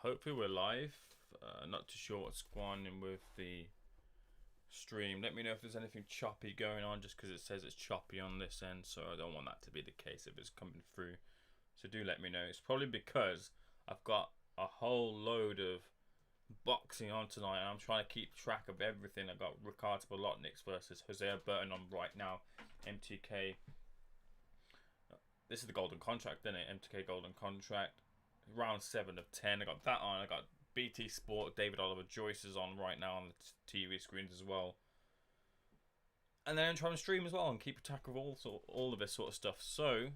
hopefully we're live. Not too sure what's going on with the stream. Let me know if there's anything choppy going on, just because it says it's choppy on this end, so I don't want that to be the case if it's coming through. So do let me know. It's probably because I've got a whole load of boxing on tonight, and I'm trying to keep track of everything. I've got Ricardo Bolotniks versus Jose Burton on right now. MTK. This is the golden contract, isn't it? MTK golden contract. Round 7 of 10. I got that on. I got BT Sport. David Oliver Joyce is on right now on the TV screens as well. And then I'm trying to stream as well and keep track of all of this sort of stuff. So,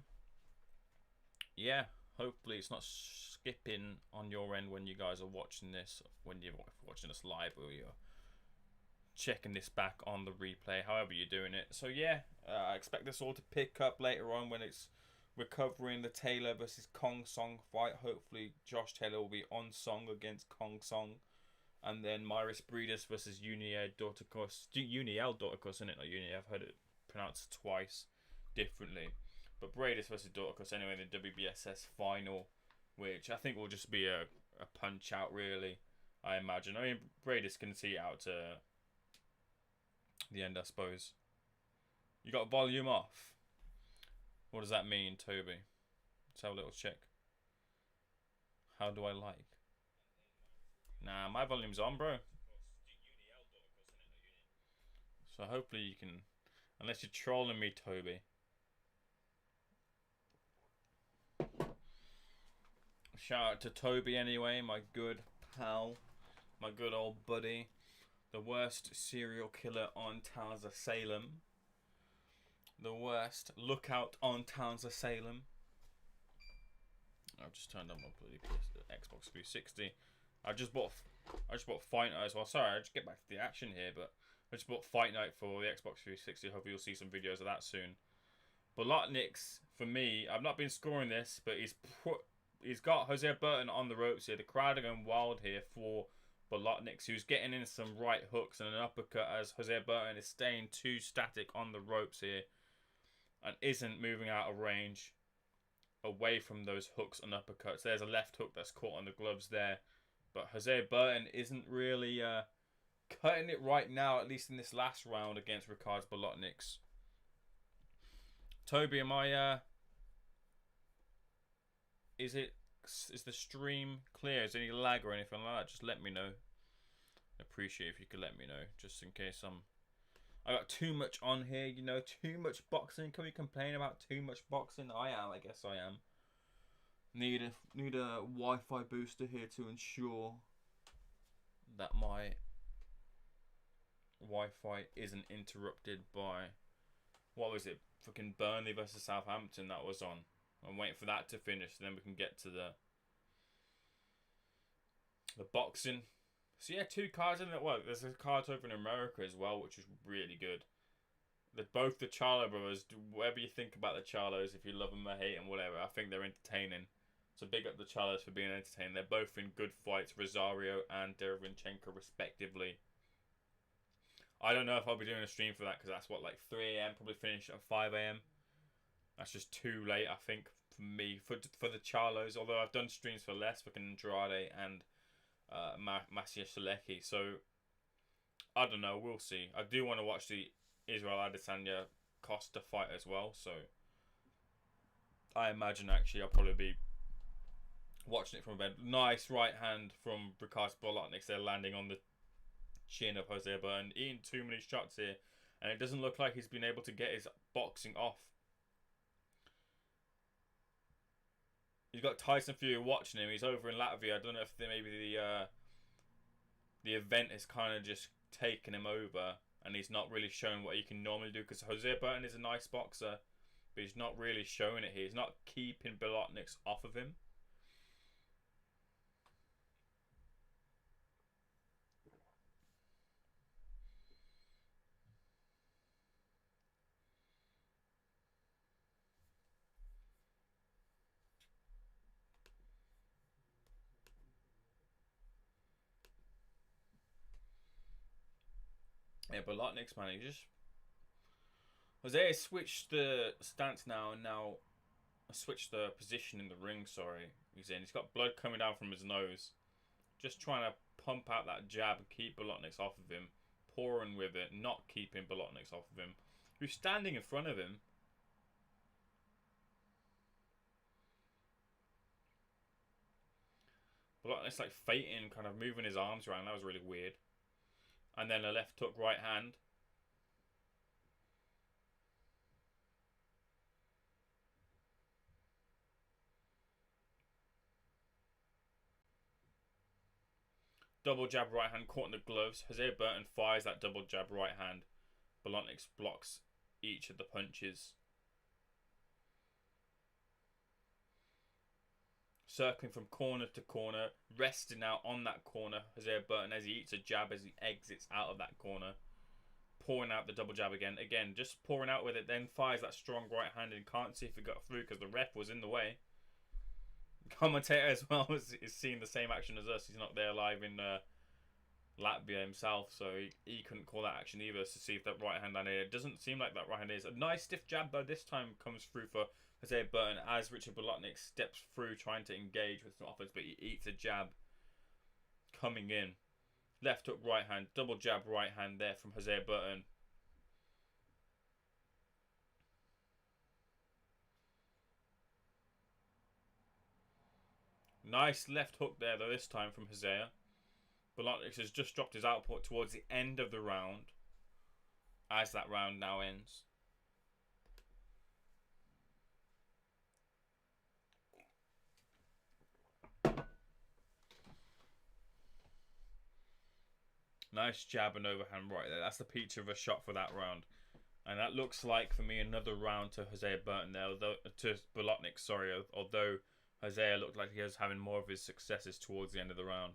yeah. Hopefully it's not skipping on your end when you guys are watching this, when you're watching us live, or you're checking this back on the replay, however you're doing it. So yeah, I expect this all to pick up later on when it's recovering the Taylor versus Khongsong fight. Hopefully Josh Taylor will be on song against Khongsong. And then Mairis Briedis versus Yuniel Dorticos. Yuniel Dorticos, isn't it? Not Yuniel. I've heard it pronounced twice differently. But Briedis versus Dorticos anyway in the Wbss final, which I think will just be a punch out, really, I imagine. I mean, Briedis can see it out to the end, I suppose. You got volume off. What does that mean, Toby? Let's have a little check. How do I like? Nah, my volume's on, bro. So hopefully you can, unless you're trolling me, Toby. Shout out to Toby anyway, my good pal, my good old buddy, the worst serial killer on Towns of Salem, the worst lookout on Towns of Salem. I've just turned on my bloody Xbox 360. I just bought Fight Night as well. Sorry, I just get back to the action here, but I just bought Fight Night for the Xbox 360. Hopefully you'll see some videos of that soon. Bolotniks, for me, I've not been scoring this, but he's got Jose Burton on the ropes here. The crowd are going wild here for Bolotniks, who's getting in some right hooks and an uppercut as Jose Burton is staying too static on the ropes here and isn't moving out of range away from those hooks and uppercuts. There's a left hook that's caught on the gloves there, but Jose Burton isn't really cutting it right now, at least in this last round against Ricardo Bolotniks. Toby, am I... Is the stream clear? Is there any lag or anything like that? Just let me know. I appreciate if you could let me know, just in case I got too much on here, you know, too much boxing. Can we complain about too much boxing? I guess I am. Need a Wi-Fi booster here to ensure that my Wi-Fi isn't interrupted by, what was it? Fucking Burnley versus Southampton that was on. I'm waiting for that to finish, then we can get to the boxing. So yeah, 2 cards in it. Well, there's a card over in America as well, which is really good. Both the Charlo brothers, whatever you think about the Charlos, if you love them or hate them, whatever, I think they're entertaining. So big up the Charlos for being entertaining. They're both in good fights, Rosario and Derevinchenko respectively. I don't know if I'll be doing a stream for that, because that's what, like 3 AM, probably finish at 5 AM. That's just too late, I think, for me, for the Charlos. Although I've done streams for less, for Andrade and Maciej Solecki. So, I don't know, we'll see. I do want to watch the Israel Adesanya Costa fight as well. So, I imagine actually I'll probably be watching it from bed. Nice right hand from Ricardo Bolotniks. They're landing on the chin of Jose Burton. Eating too many shots here. And it doesn't look like he's been able to get his boxing off. He's got Tyson Fury watching him. He's over in Latvia. I don't know if maybe the event has kind of just taken him over, and he's not really showing what he can normally do. Because Jose Burton is a nice boxer, but he's not really showing it here. He's not keeping Bolotniks off of him. Yeah, Bolotniks, man, he just... Jose switched the stance now, and now switched the position in the ring, sorry. He's got blood coming down from his nose. just trying to pump out that jab and keep Bolotniks off of him. Pouring with it, not keeping Bolotniks off of him. Who's standing in front of him. Bolotniks like fainting, kind of moving his arms around. That was really weird. And then a left hook, right hand. Double jab right hand caught in the gloves. Jose Burton fires that double jab right hand. Bolotniks blocks each of the punches. Circling from corner to corner. Resting now on that corner. Jose Burton as he eats a jab as he exits out of that corner. Pouring out the double jab again. Again, just pouring out with it. Then fires that strong right hand and can't see if it got through because the ref was in the way. Commentator as well is seeing the same action as us. He's not there live in Latvia himself, so he couldn't call that action either to see if that right hand landed. It doesn't seem like that right hand is. A nice stiff jab though this time comes through for Jose Burton as Richard Bolotnik steps through trying to engage with some offense, but he eats a jab coming in. Left hook right hand, double jab right hand there from Jose Burton. Nice left hook there though this time from Jose. Bolotnik has just dropped his output towards the end of the round. As that round now ends. Nice jab and overhand right there. That's the picture of a shot for that round. And that looks like, for me, another round to Jose Burton there. Although, to Bolotnik, sorry. Although Jose looked like he was having more of his successes towards the end of the round.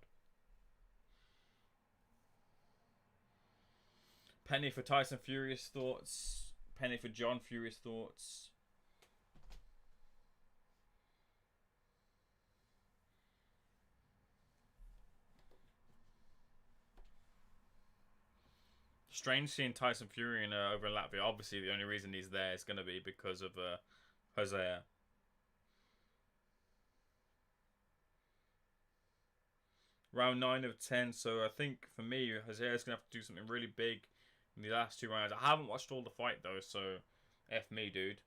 Penny for Tyson Fury's thoughts. Penny for John Fury's thoughts. Strange seeing Tyson Fury over in Latvia. Obviously, the only reason he's there is going to be because of Jose. Round 9 of 10. So I think for me, Jose is going to have to do something really big in the last 2 rounds. I haven't watched all the fight though, so F me, dude.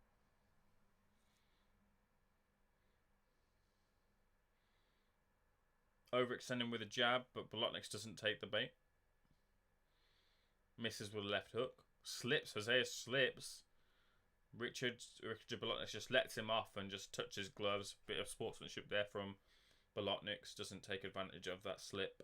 Overextending with a jab, but Bolotnik doesn't take the bait. Misses with a left hook. Slips. Jose slips. Richard Bolotnik just lets him off and just touches gloves. Bit of sportsmanship there from Bolotnik. Doesn't take advantage of that slip.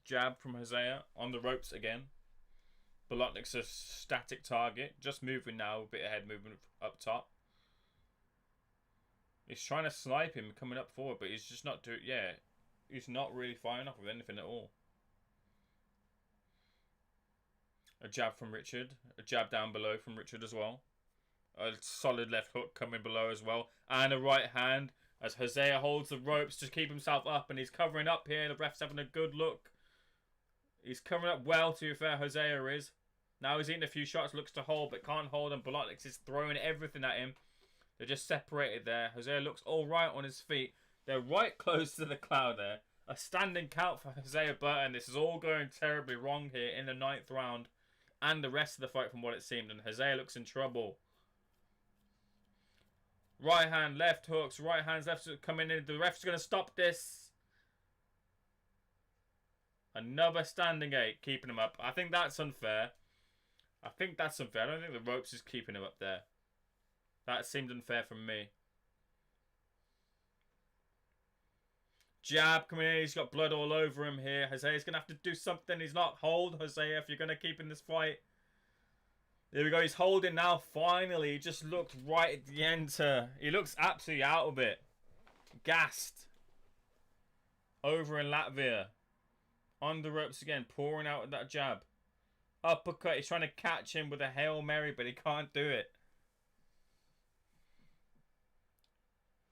Jab from Jose on the ropes again. Bolotnik's a static target. Just moving now, a bit ahead, moving up top. He's trying to snipe him coming up forward, but he's just not doing. Yeah, he's not really firing off with anything at all. A jab from Richard. A jab down below from Richard as well. A solid left hook coming below as well. And a right hand as Jose holds the ropes to keep himself up. And he's covering up here. The ref's having a good look. He's covering up well, to be fair, Jose is. Now he's eating a few shots, looks to hold, but can't hold, and Bolotnik is throwing everything at him. They're just separated there. Jose looks all right on his feet. They're right close to the cloud there. A standing count for Jose Burton. This is all going terribly wrong here in the 9th round. And the rest of the fight from what it seemed. And Jose looks in trouble. Right hand, left hooks, right hands, left hooks coming in. The ref's going to stop this. Another standing 8, keeping him up. I think that's unfair. I don't think the ropes is keeping him up there. That seemed unfair from me. Jab coming in. He's got blood all over him here. Jose's going to have to do something. He's not. Hold, Jose, if you're going to keep in this fight. There we go. He's holding now. Finally, he just looked right at the end. He looks absolutely out of it. Gassed. Over in Latvia. On the ropes again, pouring out with that jab. Uppercut, he's trying to catch him with a Hail Mary, but he can't do it.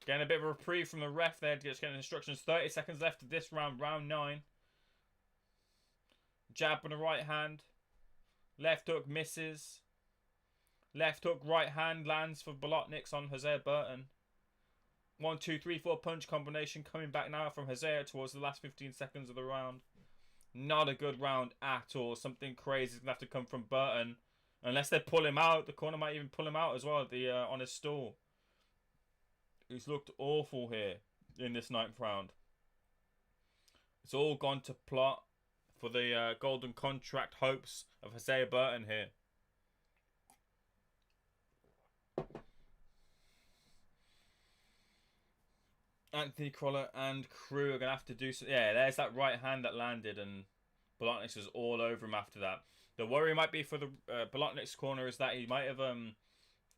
Getting a bit of a reprieve from the ref there. Just getting instructions. 30 seconds left of this round. Round 9. Jab on the right hand. Left hook misses. Left hook right hand lands for Bolotniks on Jose Burton. 1, 2, 3, 4 punch combination coming back now from Jose towards the last 15 seconds of the round. Not a good round at all. Something crazy is going to have to come from Burton. Unless they pull him out. The corner might even pull him out as well on his stool. He's looked awful here in this 9th round. It's all gone to plot for the golden contract hopes of Jose Burton here. Anthony Crolla and crew are going to have to do so. Yeah, there's that right hand that landed, and Bolotniks was all over him after that. The worry might be for the Bolotniks corner is that he might have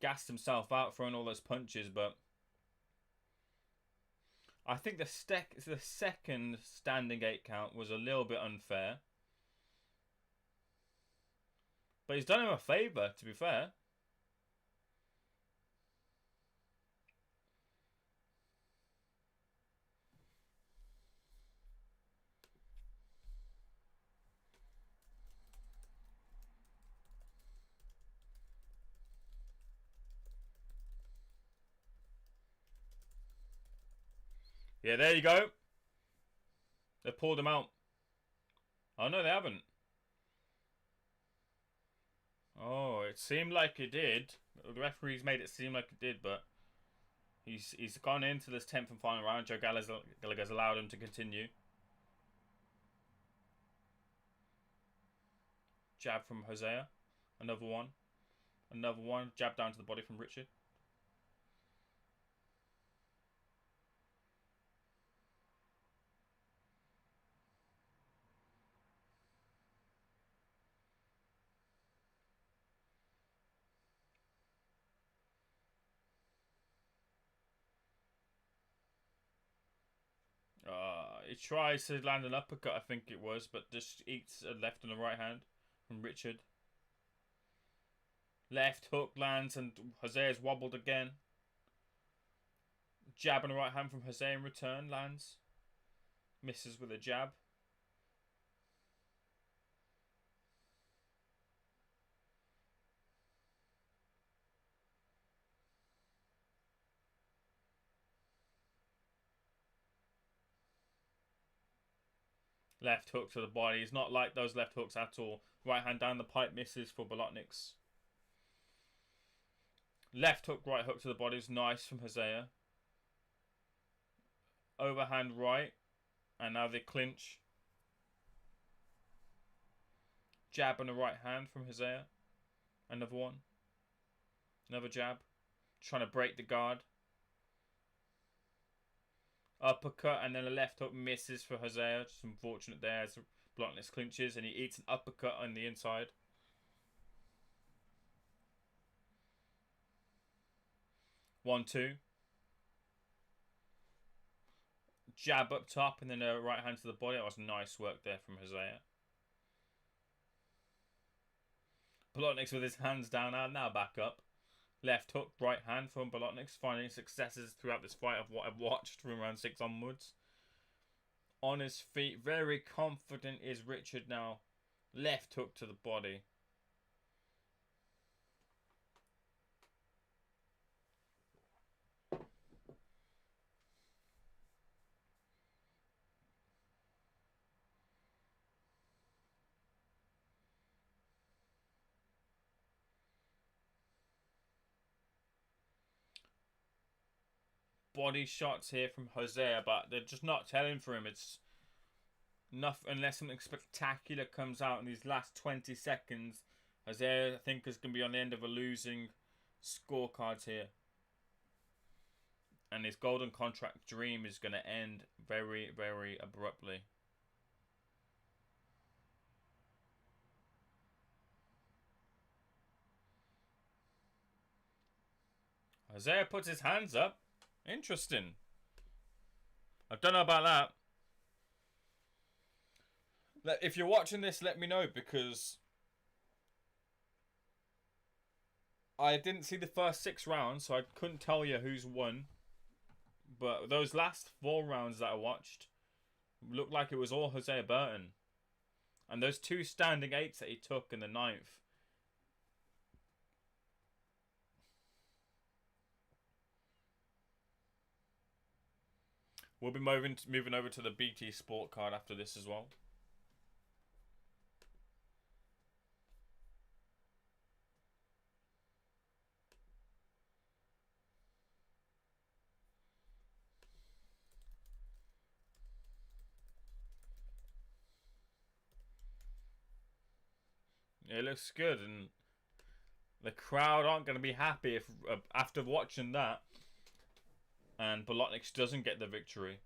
gassed himself out throwing all those punches, but I think the second standing 8 count was a little bit unfair. But he's done him a favour, to be fair. Yeah, there you go. They pulled him out. Oh, no, they haven't. Oh, it seemed like it did. The referees made it seem like it did, but he's gone into this 10th and final round. Joe Gallagher's allowed him to continue. Jab from Hosea. Another one. Another one. Jab down to the body from Richard. He tries to land an uppercut, I think it was, but just eats a left and a right hand from Richard. Left hook lands and Jose is wobbled again. Jab and a right hand from Jose in return lands. Misses with a jab. Left hook to the body. He's not like those left hooks at all. Right hand down the pipe misses for Bolotniks. Left hook, right hook to the body is nice from Hosea. Overhand right. And now they clinch. Jab and a right hand from Hosea. Another one. Another jab. Trying to break the guard. Uppercut and then a left hook misses for Hosea. Just unfortunate there as Bolotniks clinches and he eats an uppercut on the inside. One, two. Jab up top and then a right hand to the body. That was nice work there from Hosea. Bolotniks with his hands down and now back up. Left hook, right hand from Bolotniks, finding successes throughout this fight of what I've watched from round 6 onwards. On his feet, very confident is Richard now. Left hook to the body. Body shots here from Hosea, but they're just not telling for him. It's enough unless something spectacular comes out in these last 20 seconds. Hosea, I think, is going to be on the end of a losing scorecards here. And his golden contract dream is going to end very, very abruptly. Hosea puts his hands up. Interesting. I don't know about that. If you're watching this, let me know, because I didn't see the first 6 rounds, so I couldn't tell you who's won. But those last 4 rounds that I watched looked like it was all Jose Burton. And those 2 standing 8s that he took in the 9th. We'll be moving over to the BT Sport card after this as well. It looks good, and the crowd aren't going to be happy if after watching that and Bolotniks doesn't get the victory.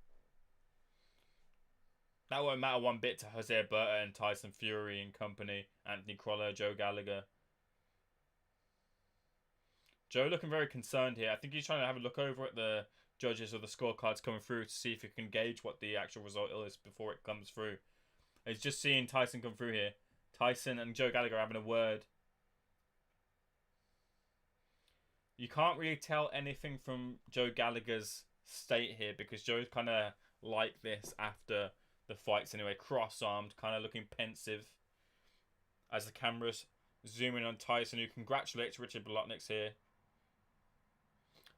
That won't matter one bit to Jose Burton, Tyson Fury and company, Anthony Crolla, Joe Gallagher. Joe looking very concerned here. I think he's trying to have a look over at the judges or the scorecards coming through to see if he can gauge what the actual result is before it comes through. He's just seeing Tyson come through here. Tyson and Joe Gallagher having a word. You can't really tell anything from Joe Gallagher's state here because Joe's kind of like this after the fights anyway. Cross-armed, kind of looking pensive as the camera's zooming on Tyson, who congratulates Richard Bolotniks here.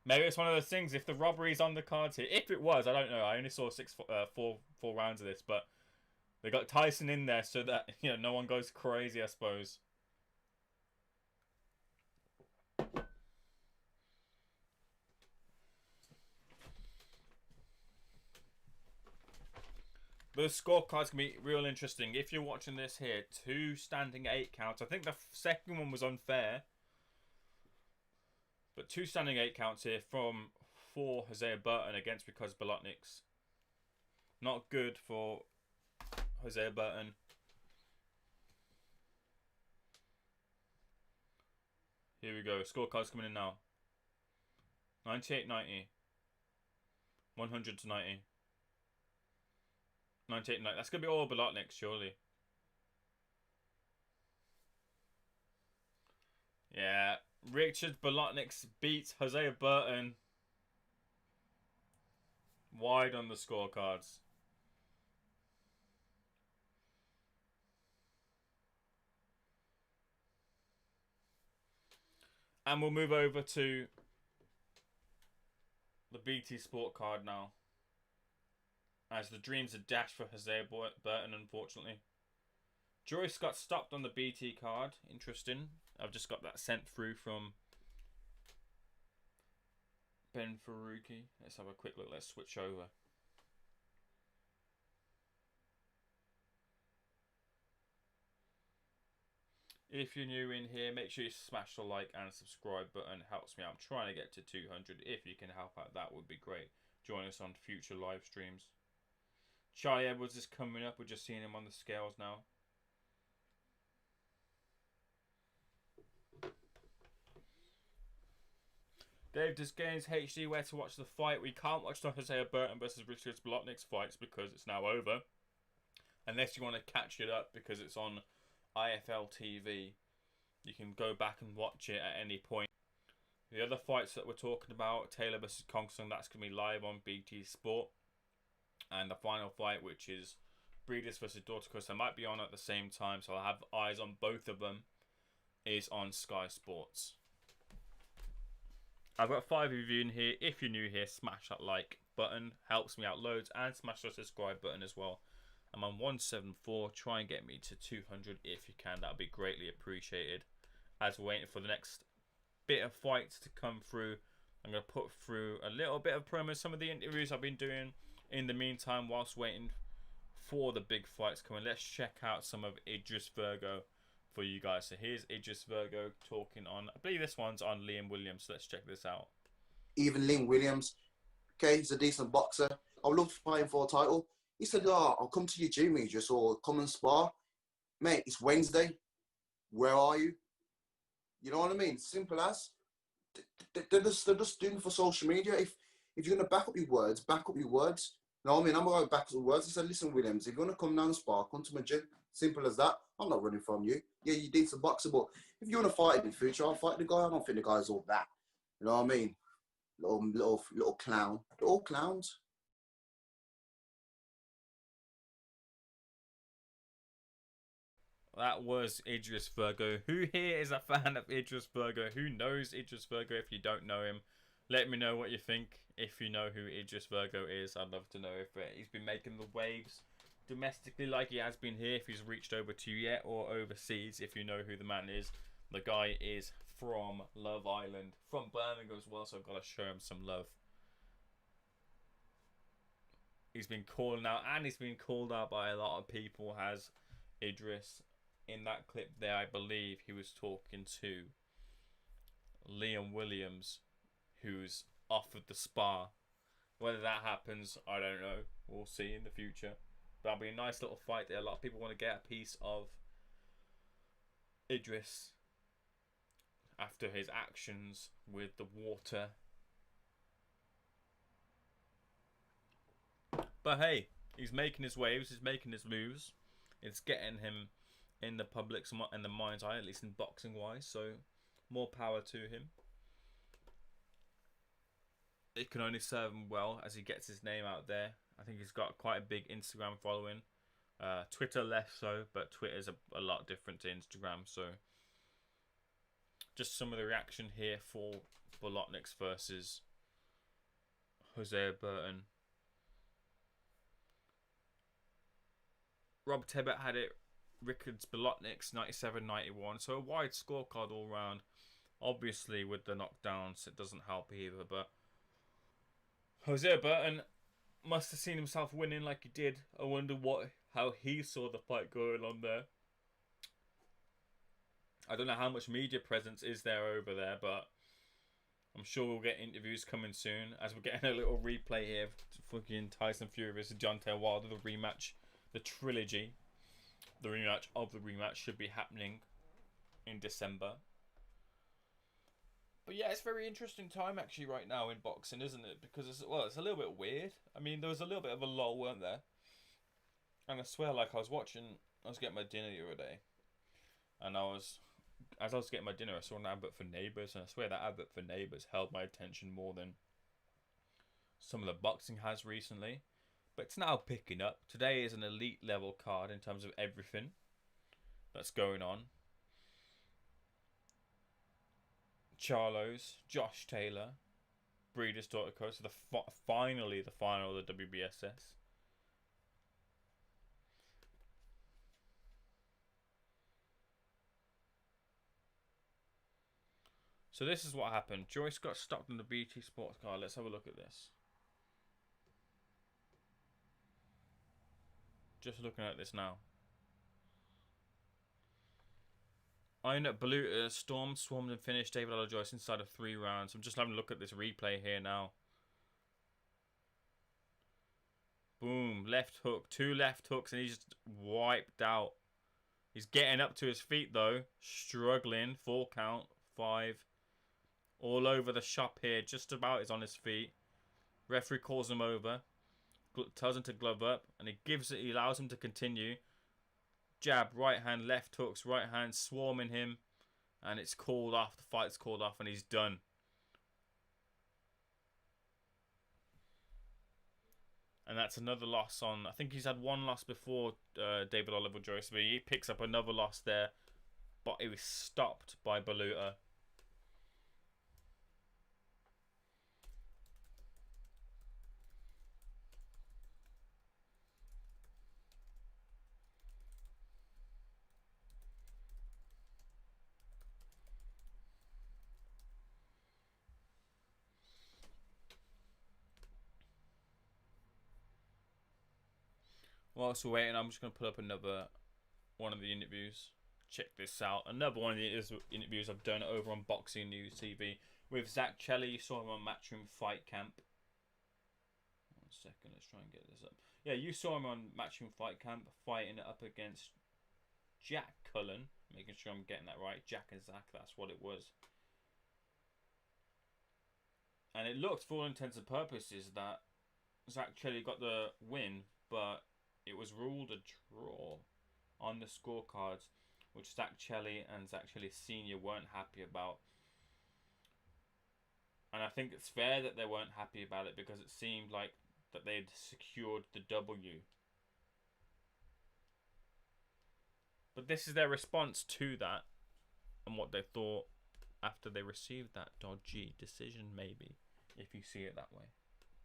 Maybe it's one of those things, if the robbery's on the cards here. If it was, I don't know. I only saw four rounds of this, but they got Tyson in there so that, you know, no one goes crazy, I suppose. The scorecards can be real interesting. If you're watching this here, 2 standing 8 counts. I think the second one was unfair. But 2 standing 8 counts here for Jose Burton against because Bolotniks. Not good for Jose Burton. Here we go. Scorecards coming in now. 98-90. 100-90. 98-90. That's going to be all Bolotniks, surely. Yeah. Richard Bolotniks beats Jose Burton wide on the scorecards. And we'll move over to the BT Sport card now, as the dreams are dashed for Jose Burton, unfortunately. Joyce got stopped on the BT card. Interesting. I've just got that sent through from Ben Faruqi. Let's have a quick look. Let's switch over. If you're new in here, make sure you smash the like and subscribe button. It helps me out. I'm trying to get to 200. If you can help out, that would be great. Join us on future live streams. Charlie Edwards is coming up. We're just seeing him on the scales now. Dave Desgaines HD, where to watch the fight? We can't watch the Jose Burton versus Richard Bolotniks fights because it's now over. Unless you want to catch it up because it's on IFL TV. You can go back and watch it at any point. The other fights that we're talking about, Taylor versus Khongsong, that's going to be live on BT Sport. And the final fight, which is Briedis versus Dorticos, they might be on at the same time, so I'll have eyes on both of them, is on Sky Sports. I've got 5 of you in here. If you're new here, smash that like button. Helps me out loads. And smash the subscribe button as well. I'm on 174. Try and get me to 200 if you can. That would be greatly appreciated. As we're waiting for the next bit of fights to come through, I'm going to put through a little bit of promo. Some of the interviews I've been doing in the meantime whilst waiting for the big fights coming. Let's check out some of Idris Virgo for you guys. So here's Idris Virgo talking on, I believe this one's on Liam Williams. So let's check this out. Even Liam Williams, okay, he's a decent boxer. I would love to fight him for a title. He said, "Oh, I'll come to your gym, Idris, or come and spar." Mate, it's Wednesday. Where are you? You know what I mean? Simple as. They're just doing it for social media. If you're going to back up your words, back up your words. You know what I mean? I'm going to back up the words. I said, "Listen, Williams, if you want to come down and spar, come to my gym." Simple as that. I'm not running from you. Yeah, you're a decent boxer, but if you want to fight in the future, I'll fight the guy. I don't think the guy's all that. You know what I mean? little clown. They're all clowns. That was Idris Virgo. Who here is a fan of Idris Virgo? Who knows Idris Virgo? If you don't know him, let me know what you think. If you know who Idris Virgo is, I'd love to know if he's been making the waves domestically like he has been here, if he's reached over to you yet, or overseas, if you know who the man is. The guy is from Love Island, from Birmingham as well, so I've got to show him some love. He's been calling out, and he's been called out by a lot of people as Idris. In that clip there, I believe he was talking to Liam Williams, who's offered the spar. Whether that happens, I don't know. We'll see in the future. But that'll be a nice little fight there. A lot of people want to get a piece of Idris after his actions with the water. But hey, he's making his waves, he's making his moves. It's getting him in the public's and the mind's eye, at least in boxing wise, so more power to him. It can only serve him well as he gets his name out there. I think he's got quite a big Instagram following. Twitter less so, but Twitter's a lot different to Instagram. So just some of the reaction here for Bolotniks versus Jose Burton. Rob Tebbett had it. Rickards Bolotniks 97-91. So a wide scorecard all round. Obviously with the knockdowns it doesn't help either, but Jose Burton must have seen himself winning like he did. I wonder how he saw the fight going on there. I don't know how much media presence is there over there, but I'm sure we'll get interviews coming soon, as we're getting a little replay here for fucking Tyson Fury versus Deontay Wilder, the rematch, the trilogy. The rematch of the rematch should be happening in December. But yeah, it's a very interesting time actually right now in boxing, isn't it? Because it's a little bit weird. I mean, there was a little bit of a lull, weren't there? And I swear, like I was getting my dinner the other day, and as I was getting my dinner, I saw an advert for Neighbours, and I swear that advert for Neighbours held my attention more than some of the boxing has recently. But it's now picking up. Today is an elite level card in terms of everything that's going on. Charlo's, Josh Taylor, Mairis Briedis, so finally the final of the Wbss. So this is what happened. Joyce got stopped on the BT Sports card. Let's have a look at this. Just looking at this now. Iron at Baluta, stormed, swarmed and finished David Allo Joyce inside of 3 rounds. I'm just having a look at this replay here now. Boom, left hook, 2 left hooks, and he's just wiped out. He's getting up to his feet though, struggling, 4 count, 5. All over the shop here, just about is on his feet. Referee calls him over. Tells him to glove up, and he allows him to continue. Jab, right hand, left hooks, right hand, swarming him, and it's called off. The fight's called off, and he's done. And that's another loss on. I think he's had 1 loss before David Oliver Joyce, but he picks up another loss there, but it was stopped by Baluta. Whilst we're waiting, I'm just going to put up another one of the interviews. Check this out. Another one of the interviews I've done over on Boxing News TV with Zach Chelly. You saw him on Matchroom Fight Camp. 1 second, let's try and get this up. Yeah, you saw him on Matchroom Fight Camp fighting it up against Jack Cullen. Making sure I'm getting that right. Jack and Zach, that's what it was. And it looked, for all intents and purposes, that Zach Chelly got the win, but it was ruled a draw on the scorecards, which Zach Chelly and Zach Chelly Sr. weren't happy about. And I think it's fair that they weren't happy about it because it seemed like that they'd secured the W. But this is their response to that and what they thought after they received that dodgy decision, maybe, if you see it that way.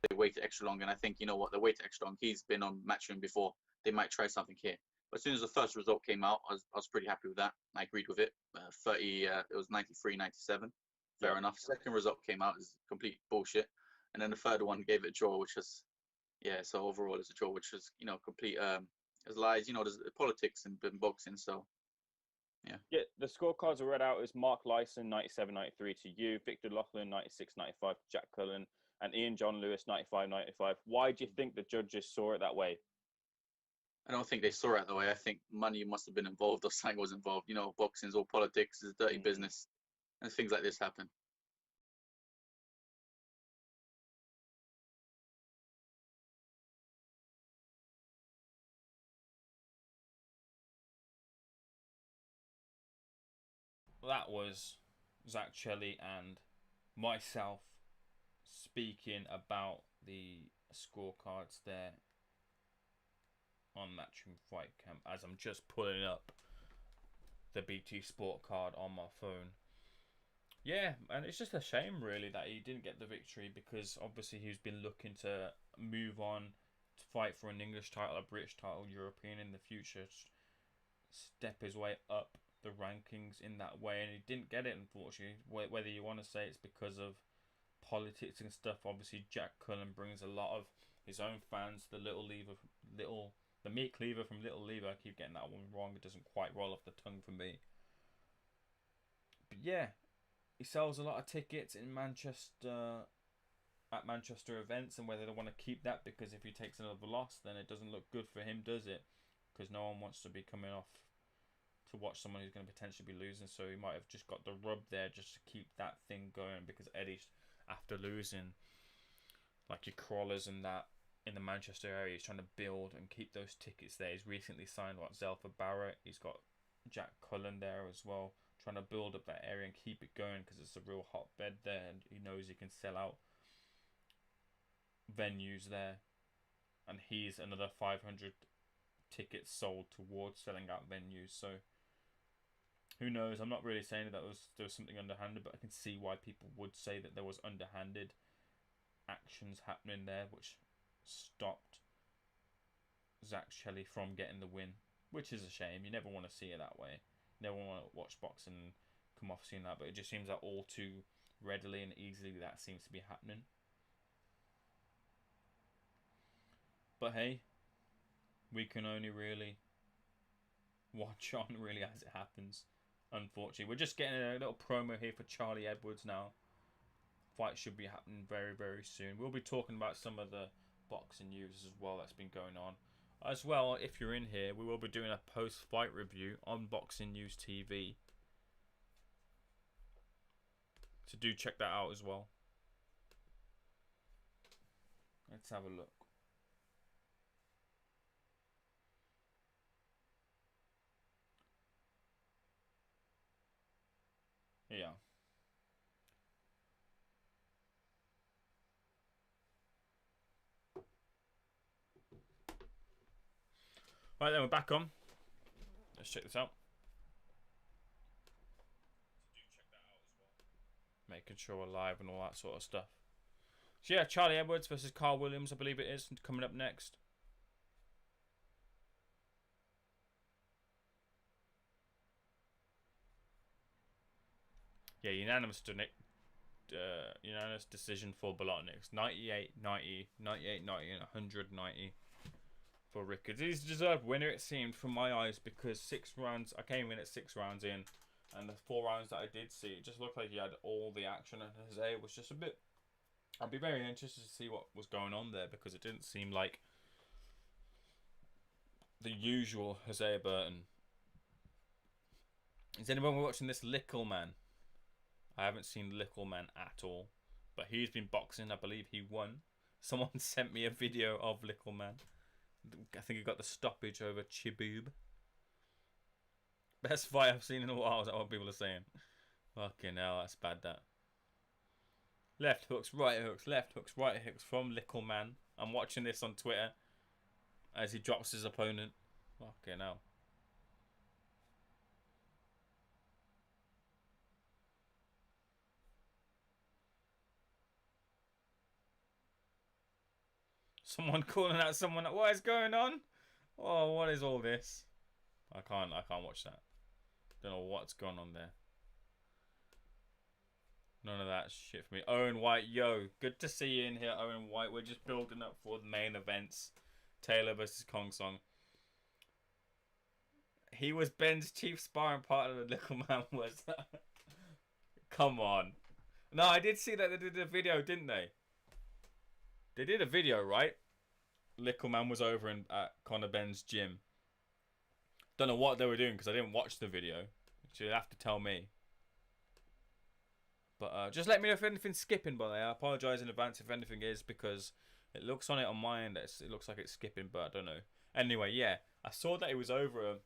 They waited extra long, and I think, you know what, they waited extra long. He's been on Matchroom before. They might try something here. But as soon as the first result came out, I was pretty happy with that. I agreed with it. It was 93, 97. Fair enough. Second result came out is complete bullshit. And then the third one gave it a draw, which was, so overall it's a draw, which was, complete, there's lies, there's politics in boxing, so. Yeah, the scorecards are read out as Mark Lyson, 97-93 to you, Victor Loughlin, 96-95 to Jack Cullen, and Ian John Lewis, 95-95. Why do you think the judges saw it that way? I don't think they saw it that way. I think money must have been involved or something was involved. Boxing's all politics, it's dirty business, and things like this happen. That was Zach Shelley and myself speaking about the scorecards there on Matchroom Fight Camp as I'm just pulling up the BT Sport card on my phone. Yeah, and it's just a shame really that he didn't get the victory because obviously he's been looking to move on to fight for an English title, a British title, European in the future, step his way up the rankings in that way, and he didn't get it, unfortunately. Whether you want to say it's because of politics and stuff, obviously Jack Cullen brings a lot of his own fans. The meat cleaver from Little Lever. I keep getting that one wrong. It doesn't quite roll off the tongue for me. But yeah, he sells a lot of tickets in Manchester at Manchester events, and whether they want to keep that, because if he takes another loss, then it doesn't look good for him, does it? Because no one wants to be coming off to watch someone who's going to potentially be losing, so he might have just got the rub there just to keep that thing going, because Eddie's, after losing like your crawlers and that in the Manchester area, he's trying to build and keep those tickets there. He's recently signed Zelfa Barrett, he's got Jack Cullen there as well, trying to build up that area and keep it going because it's a real hotbed there, and he knows he can sell out venues there, and he's another 500 tickets sold towards selling out venues. So who knows? I'm not really saying that there was something underhanded, but I can see why people would say that there was underhanded actions happening there, which stopped Zach Shelley from getting the win, which is a shame. You never want to see it that way. You never want to watch boxing and come off seeing that, but it just seems that all too readily and easily that seems to be happening. But hey, we can only really watch on really as it happens. Unfortunately, we're just getting a little promo here for Charlie Edwards now. Fight should be happening very, very soon. We'll be talking about some of the boxing news as well that's been going on. As well, if you're in here, we will be doing a post-fight review on Boxing News TV. So do check that out as well. Let's have a look. Yeah. Right then, we're back on. Let's check this out. Do check that out as well. Making sure we're live and all that sort of stuff. So yeah, Charlie Edwards versus Carl Williams, I believe it is, coming up next. Yeah, unanimous decision for Bolotniks. 98-90, 98-90, and 190 for Ricketts. He's a deserved winner, it seemed, from my eyes, because 6 rounds, I came in at 6 rounds in, and the 4 rounds that I did see, it just looked like he had all the action, and Jose was just a bit... I'd be very interested to see what was going on there, because it didn't seem like the usual Jose Burton. Is anyone watching this Lickle Man? I haven't seen Lickle Man at all, but he's been boxing. I believe he won. Someone sent me a video of Lickle Man. I think he got the stoppage over Chiboob. Best fight I've seen in a while, is that what people are saying? Fucking hell, that's bad, that. Left hooks, right hooks, left hooks, right hooks from Little Man. I'm watching this on Twitter as he drops his opponent. Okay, now. Someone calling out someone. What is going on? Oh, what is all this? I can't watch that. Don't know what's going on there. None of that shit for me. Owen White, yo, good to see you in here, Owen White. We're just building up for the main events. Taylor versus Khongsong. He was Ben's chief sparring partner. The Little Man was. Come on. No, I did see that they did a video, didn't they? They did a video, right? Little Man was over at Conor Ben's gym. Don't know what they were doing because I didn't watch the video. So you'll have to tell me. But just let me know if anything's skipping, by the way. I apologise in advance if anything is, because it looks on it on my end. It looks like it's skipping, but I don't know. Anyway, yeah. I saw that he was over...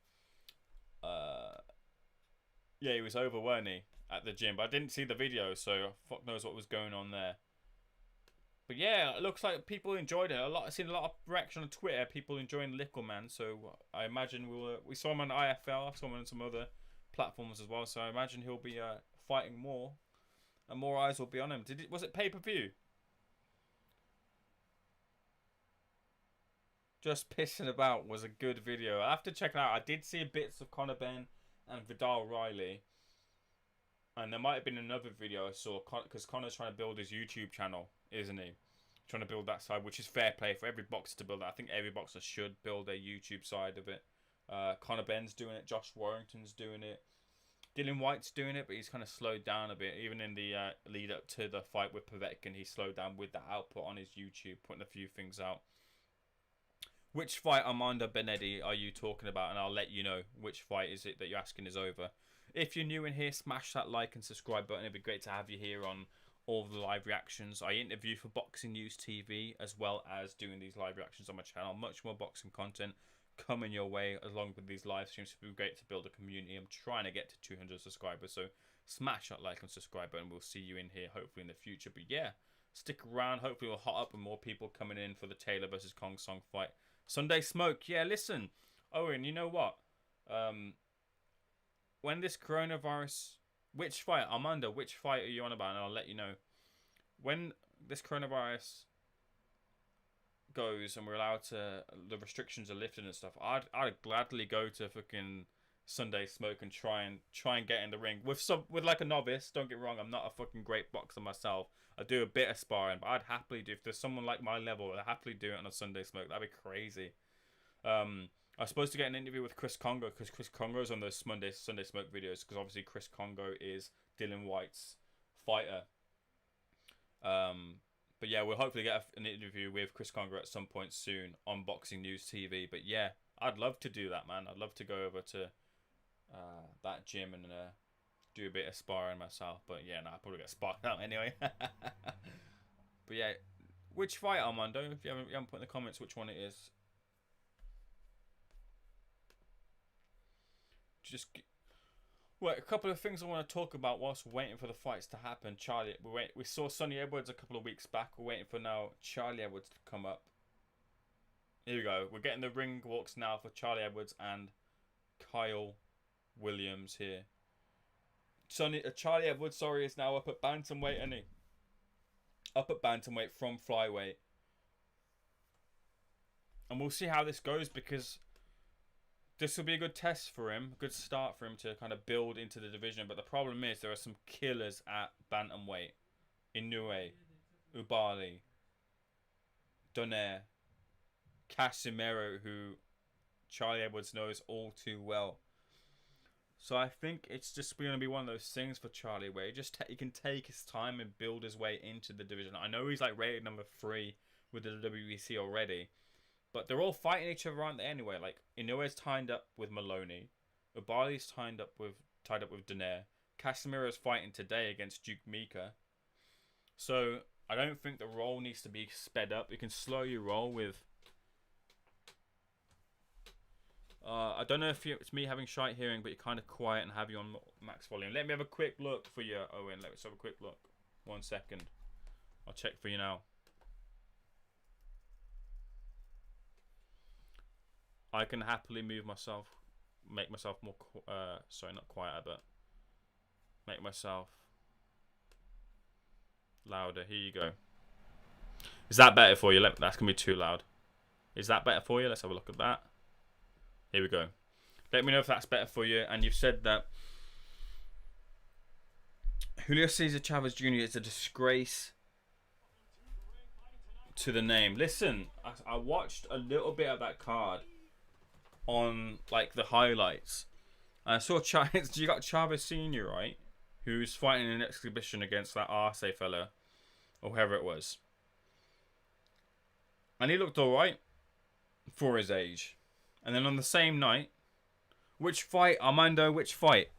yeah, he was over, weren't he? At the gym. But I didn't see the video, so fuck knows what was going on there. But yeah, it looks like people enjoyed it. I've seen a lot of reaction on Twitter. People enjoying Little Man, so I imagine we saw him on IFL. I saw him on some other platforms as well. So I imagine he'll be fighting more, and more eyes will be on him. Was it pay-per-view? Just Pissing About was a good video. I have to check it out. I did see bits of Conor Ben and Vidal Riley, and there might have been another video I saw because Conor's trying to build his YouTube channel, isn't he? Trying to build that side, which is fair play for every boxer to build that. I think every boxer should build a YouTube side of it. Conor Ben's doing it. Josh Warrington's doing it. Dylan White's doing it, but he's kind of slowed down a bit. Even in the lead up to the fight with Povetkin, he slowed down with the output on his YouTube, putting a few things out. Which fight, Armando Benetti, are you talking about? And I'll let you know which fight is it that you're asking is over. If you're new in here, smash that like and subscribe button. It'd be great to have you here on all the live reactions. I interview for Boxing News TV as well as doing these live reactions on my channel. Much more boxing content coming your way along with these live streams. It would be great to build a community. I'm trying to get to 200 subscribers, so smash that like and subscribe button. We'll see you in here hopefully in the future. But yeah, stick around. Hopefully we'll hot up and more people coming in for the Taylor versus Khongsong fight. Sunday Smoke. Yeah, listen, Owen, you know what? When this coronavirus... Which fight? Armando, which fight are you on about? And I'll let you know. When this coronavirus goes and we're allowed to... The restrictions are lifted and stuff, I'd gladly go to fucking Sunday Smoke and try and get in the ring. With like a novice, don't get me wrong, I'm not a fucking great boxer myself. I do a bit of sparring, but I'd happily do... If there's someone like my level, I'd happily do it on a Sunday Smoke. That'd be crazy. I was supposed to get an interview with Chris Congo because Chris Congo's on those Sunday Smoke videos because obviously Chris Congo is Dylan White's fighter. But yeah, we'll hopefully get an interview with Chris Congo at some point soon on Boxing News TV. But yeah, I'd love to do that, man. I'd love to go over to that gym and do a bit of sparring myself. But yeah, I'll probably get sparred out anyway. But yeah, which fight, Armando? If you haven't put in the comments which one it is. Well, a couple of things I want to talk about whilst we're waiting for the fights to happen. We saw Sonny Edwards a couple of weeks back. We're waiting for now Charlie Edwards to come up. Here we go. We're getting the ring walks now for Charlie Edwards and Kyle Williams here. Charlie Edwards, sorry, is now up at bantamweight, isn't he? Up at bantamweight from flyweight. And we'll see how this goes because this will be a good test for him, a good start for him to kind of build into the division. But the problem is there are some killers at bantamweight. Inoue, Ubali, Donaire, Casimero, who Charlie Edwards knows all too well. So I think it's just going to be one of those things for Charlie where he can take his time and build his way into the division. I know he's like rated number 3 with the WBC already. But they're all fighting each other, aren't they, anyway? Like, Inoue's tied up with Maloney. Ubali's tied up with Donaire. Casemiro's fighting today against Duke Mika. So, I don't think the roll needs to be sped up. You can slow your roll with... I don't know if it's me having shite hearing, but you're kind of quiet and have you on max volume. Let me have a quick look for you, Owen. Let's have a quick look. 1 second. I'll check for you now. I can happily move myself, make myself more, sorry, not quieter, but make myself louder. Here you go. Is that better for you? That's going to be too loud. Is that better for you? Let's have a look at that. Here we go. Let me know if that's better for you. And you've said that Julio Cesar Chavez Jr. is a disgrace to the name. Listen, I watched a little bit of that card on like the highlights. I saw Chavez. You got Chavez Senior, right? Who's fighting in an exhibition against that Arce fella, or whoever it was, and he looked all right for his age. And then on the same night, which fight, Armando? Which fight?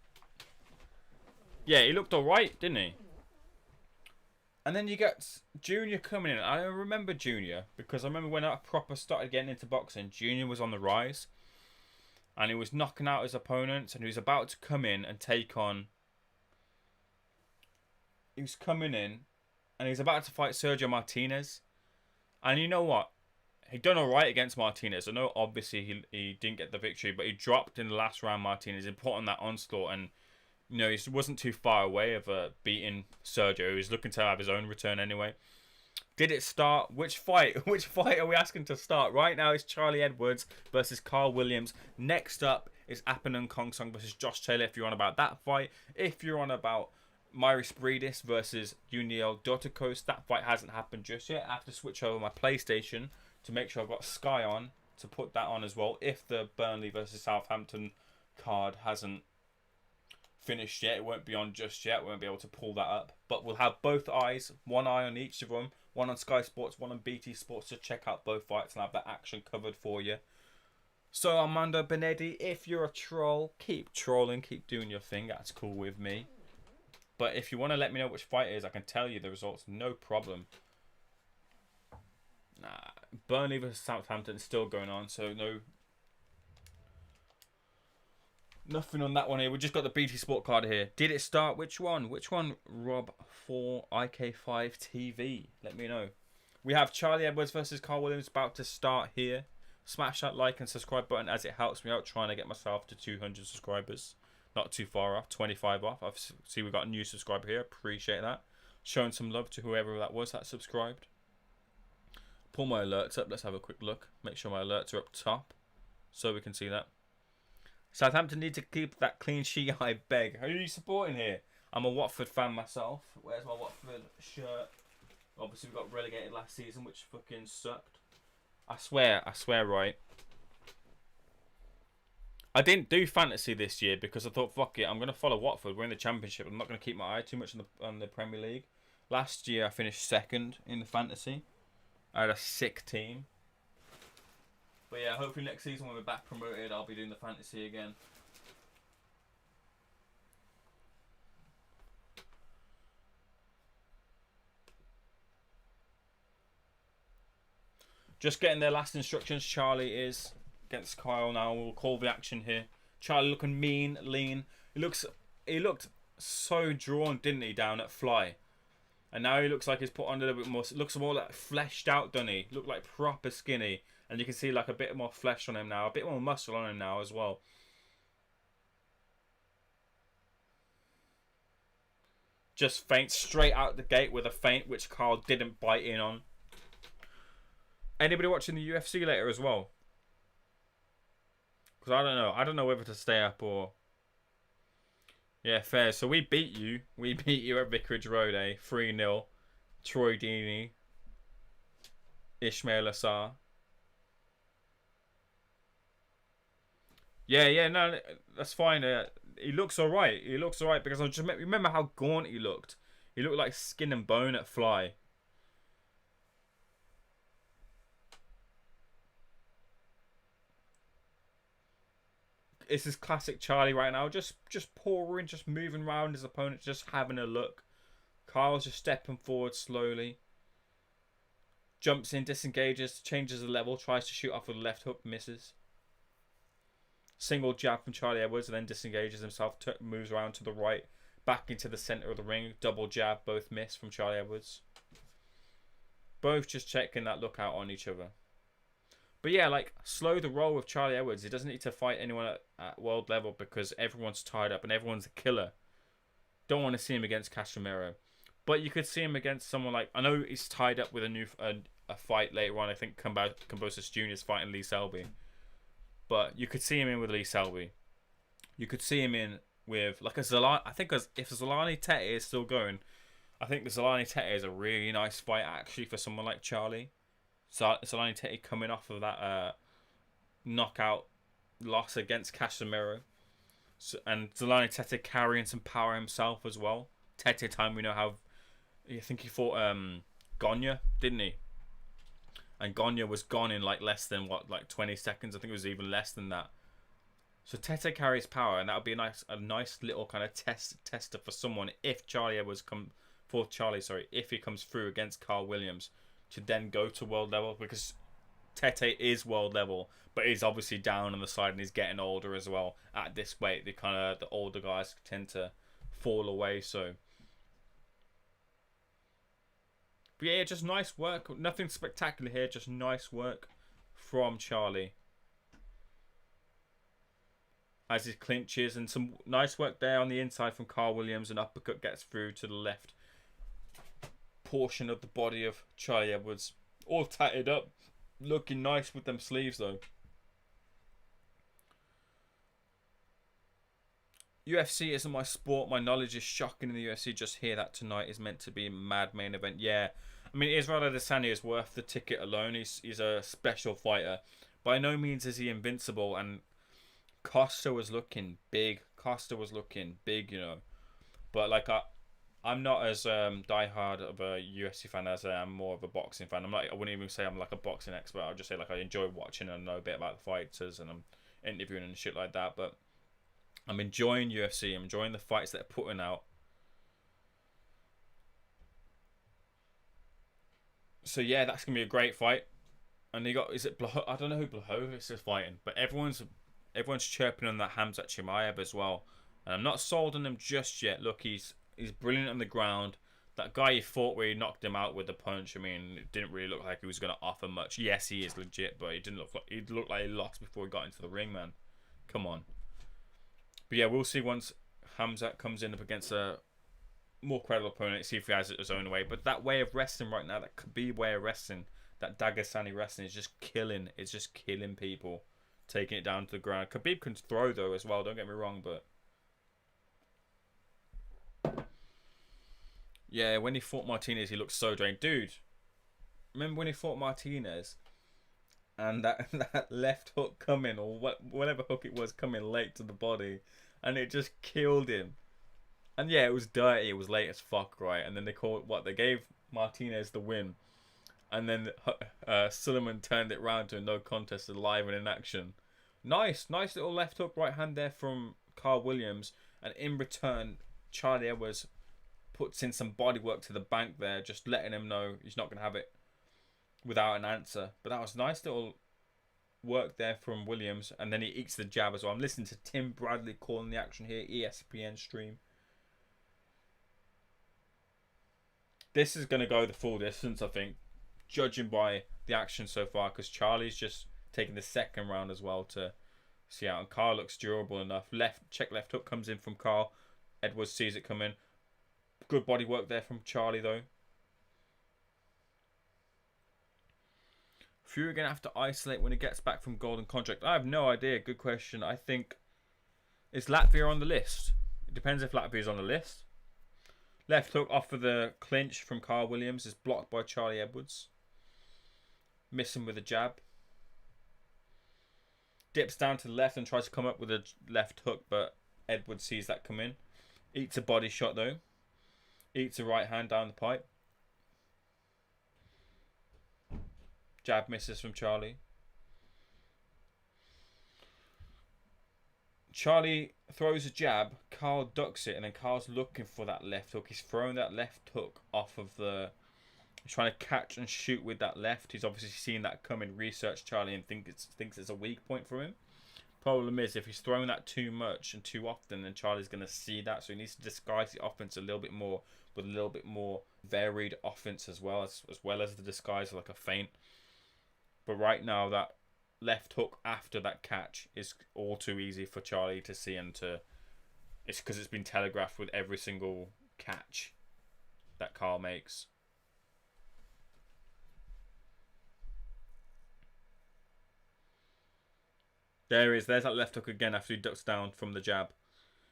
Yeah, he looked all right, didn't he? And then you get Junior coming in. I remember Junior because I remember when I proper started getting into boxing, Junior was on the rise. And he was knocking out his opponents. And he was about to come in and take on... He was coming in. And he was about to fight Sergio Martinez. And you know what? He done alright against Martinez. I know obviously he didn't get the victory. But he dropped in the last round Martinez. He put on that onslaught. And you know, he wasn't too far away of beating Sergio. He was looking to have his own return anyway. Did it start? Which fight? Which fight are we asking to start? Right now it's Charlie Edwards versus Carl Williams. Next up is Apinun Khongsong versus Josh Taylor if you're on about that fight. If you're on about Mairis Briedis versus Yuniel Dorticos, that fight hasn't happened just yet. I have to switch over my PlayStation to make sure I've got Sky on to put that on as well. If the Burnley versus Southampton card hasn't finished yet, it won't be on just yet. We won't be able to pull that up. But we'll have both eyes, one eye on each of them. One on Sky Sports, one on BT Sports to check out both fights and have that action covered for you. So Armando Benetti, if you're a troll, keep trolling, keep doing your thing. That's cool with me. But if you want to let me know which fight it is, I can tell you the results, no problem. Nah, Burnley versus Southampton is still going on, so nothing on that one here. We just got the BT Sport card here. Did it start? Which one? Which one? Rob 4 IK5 TV. Let me know. We have Charlie Edwards versus Carl Williams about to start here. Smash that like and subscribe button as it helps me out trying to get myself to 200 subscribers. Not too far off. 25 off. I see we got a new subscriber here. Appreciate that. Showing some love to whoever that was that subscribed. Pull my alerts up. Let's have a quick look. Make sure my alerts are up top so we can see that. Southampton need to keep that clean sheet, I beg. Who are you supporting here? I'm a Watford fan myself. Where's my Watford shirt? Obviously, we got relegated last season, which fucking sucked. I swear, right. I didn't do fantasy this year because I thought, fuck it, I'm going to follow Watford. We're in the Championship. I'm not going to keep my eye too much on the Premier League. Last year, I finished second in the fantasy. I had a sick team. But yeah, hopefully next season when we're back promoted, I'll be doing the fantasy again. Just getting their last instructions. Charlie is against Kyle now. We'll call the action here. Charlie looking mean, lean. He looked so drawn, didn't he, down at Fly? And now he looks like he's put on a little bit more. Looks more like fleshed out, doesn't he? Look like proper skinny. And you can see like a bit more flesh on him now. A bit more muscle on him now as well. Just feint straight out the gate with a feint which Carl didn't bite in on. Anybody watching the UFC later as well? Because I don't know. I don't know whether to stay up or... Yeah, fair. So we beat you. We beat you at Vicarage Road, 3-0. Troy Deeney. Ishmael Assar. Yeah, no, that's fine. He looks alright. He looks alright because I just remember how gaunt he looked. He looked like skin and bone at Fly. This is classic Charlie right now. Just pouring, just moving around his opponent, just having a look. Kyle's just stepping forward slowly. Jumps in, disengages, changes the level, tries to shoot off with a left hook, misses. Single jab from Charlie Edwards and then disengages himself, moves around to the right, back into the centre of the ring. Double jab, both miss from Charlie Edwards. Both just checking that lookout on each other. But yeah, like, slow the roll with Charlie Edwards. He doesn't need to fight anyone at world level because everyone's tied up and everyone's a killer. Don't want to see him against Casemiro. But you could see him against someone like... I know he's tied up with a fight later on. I think Kambosos Jr. is fighting Lee Selby. But you could see him in with Lee Selby. You could see him in with... like a Zolani... I think if Zolani Tete is still going... I think the Zolani Tete is a really nice fight, actually, for someone like Charlie. Zolani Tete coming off of that knockout loss against Casemiro. And Zolani Tete carrying some power himself as well. Tete time, we know how... I think he fought Gonya, didn't he? And Gonya was gone in like less than, 20 seconds? I think it was even less than that. So Tete carries power, and that would be a nice little kind of tester for someone if if he comes through against Carl Williams to then go to world level, because Tete is world level, but he's obviously down on the side and he's getting older as well. At this weight, the older guys tend to fall away. So, but yeah, just nice work. Nothing spectacular here, just nice work from Charlie as he clinches, and some nice work there on the inside from Carl Williams. An uppercut gets through to the left portion of the body of Charlie Edwards, all tatted up, looking nice with them sleeves though. UFC isn't my sport. My knowledge is shocking in the UFC. Just hear that tonight is meant to be a mad main event. Yeah, I mean, Israel Adesanya is worth the ticket alone. He's a special fighter. By no means is he invincible, and Costa was looking big. You know. But like I'm not as diehard of a UFC fan as I am more of a boxing fan. I wouldn't even say I'm like a boxing expert. I'll just say like I enjoy watching and know a bit about the fighters, and I'm interviewing and shit like that. But I'm enjoying UFC. I'm enjoying the fights that they're putting out. So yeah, that's gonna be a great fight. And they got, I don't know who Blachowicz is fighting, but everyone's chirping on that Khamzat Chimaev as well. And I'm not sold on him just yet. Look, he's brilliant on the ground. That guy he fought where he knocked him out with a punch, I mean, it didn't really look like he was going to offer much. Yes, he is legit, but he looked like he lost before he got into the ring, man. Come on. But yeah, we'll see once Khamzat comes in up against a more credible opponent, see if he has it his own way. But that way of wrestling right now, that Khabib way of wrestling, that Dagestani wrestling is just killing. It's just killing people, taking it down to the ground. Khabib can throw though as well, don't get me wrong, but yeah, when he fought Martinez, he looked so drained. Dude, remember when he fought Martinez and that left hook coming, or whatever hook it was coming late to the body, and it just killed him. And yeah, it was dirty, it was late as fuck, right? And then they gave Martinez the win. And then Sullivan turned it round to a no contest, alive and in action. Nice little left hook right hand there from Carl Williams. And in return, Charlie Edwards puts in some body work to the bank there, just letting him know he's not going to have it without an answer. But that was nice little work there from Williams. And then he ekes the jab as well. I'm listening to Tim Bradley calling the action here, ESPN stream. This is going to go the full distance, I think, judging by the action so far, because Charlie's just taking the second round as well to see out. And Carl looks durable enough. Left hook comes in from Carl. Edwards sees it come in. Good body work there from Charlie, though. Fury going to have to isolate when he gets back from Golden Contract. I have no idea. Good question. I think... Is Latvia on the list? It depends if Latvia is on the list. Left hook off of the clinch from Carl Williams is blocked by Charlie Edwards. Missing with a jab. Dips down to the left and tries to come up with a left hook, but Edwards sees that come in. Eats a body shot though. Eats a right hand down the pipe. Jab misses from Charlie. Charlie throws a jab, Carl ducks it, and then Carl's looking for that left hook. He's throwing that left hook off of the... He's trying to catch and shoot with that left. He's obviously seen that coming, researched Charlie, and thinks it's a weak point for him. Problem is, if he's throwing that too much and too often, then Charlie's going to see that, so he needs to disguise the offense a little bit more with a little bit more varied offense as well as the disguise like a feint. But right now, that left hook after that catch is all too easy for Charlie to see and to. It's because it's been telegraphed with every single catch that Carl makes. There he is. There's that left hook again after he ducks down from the jab.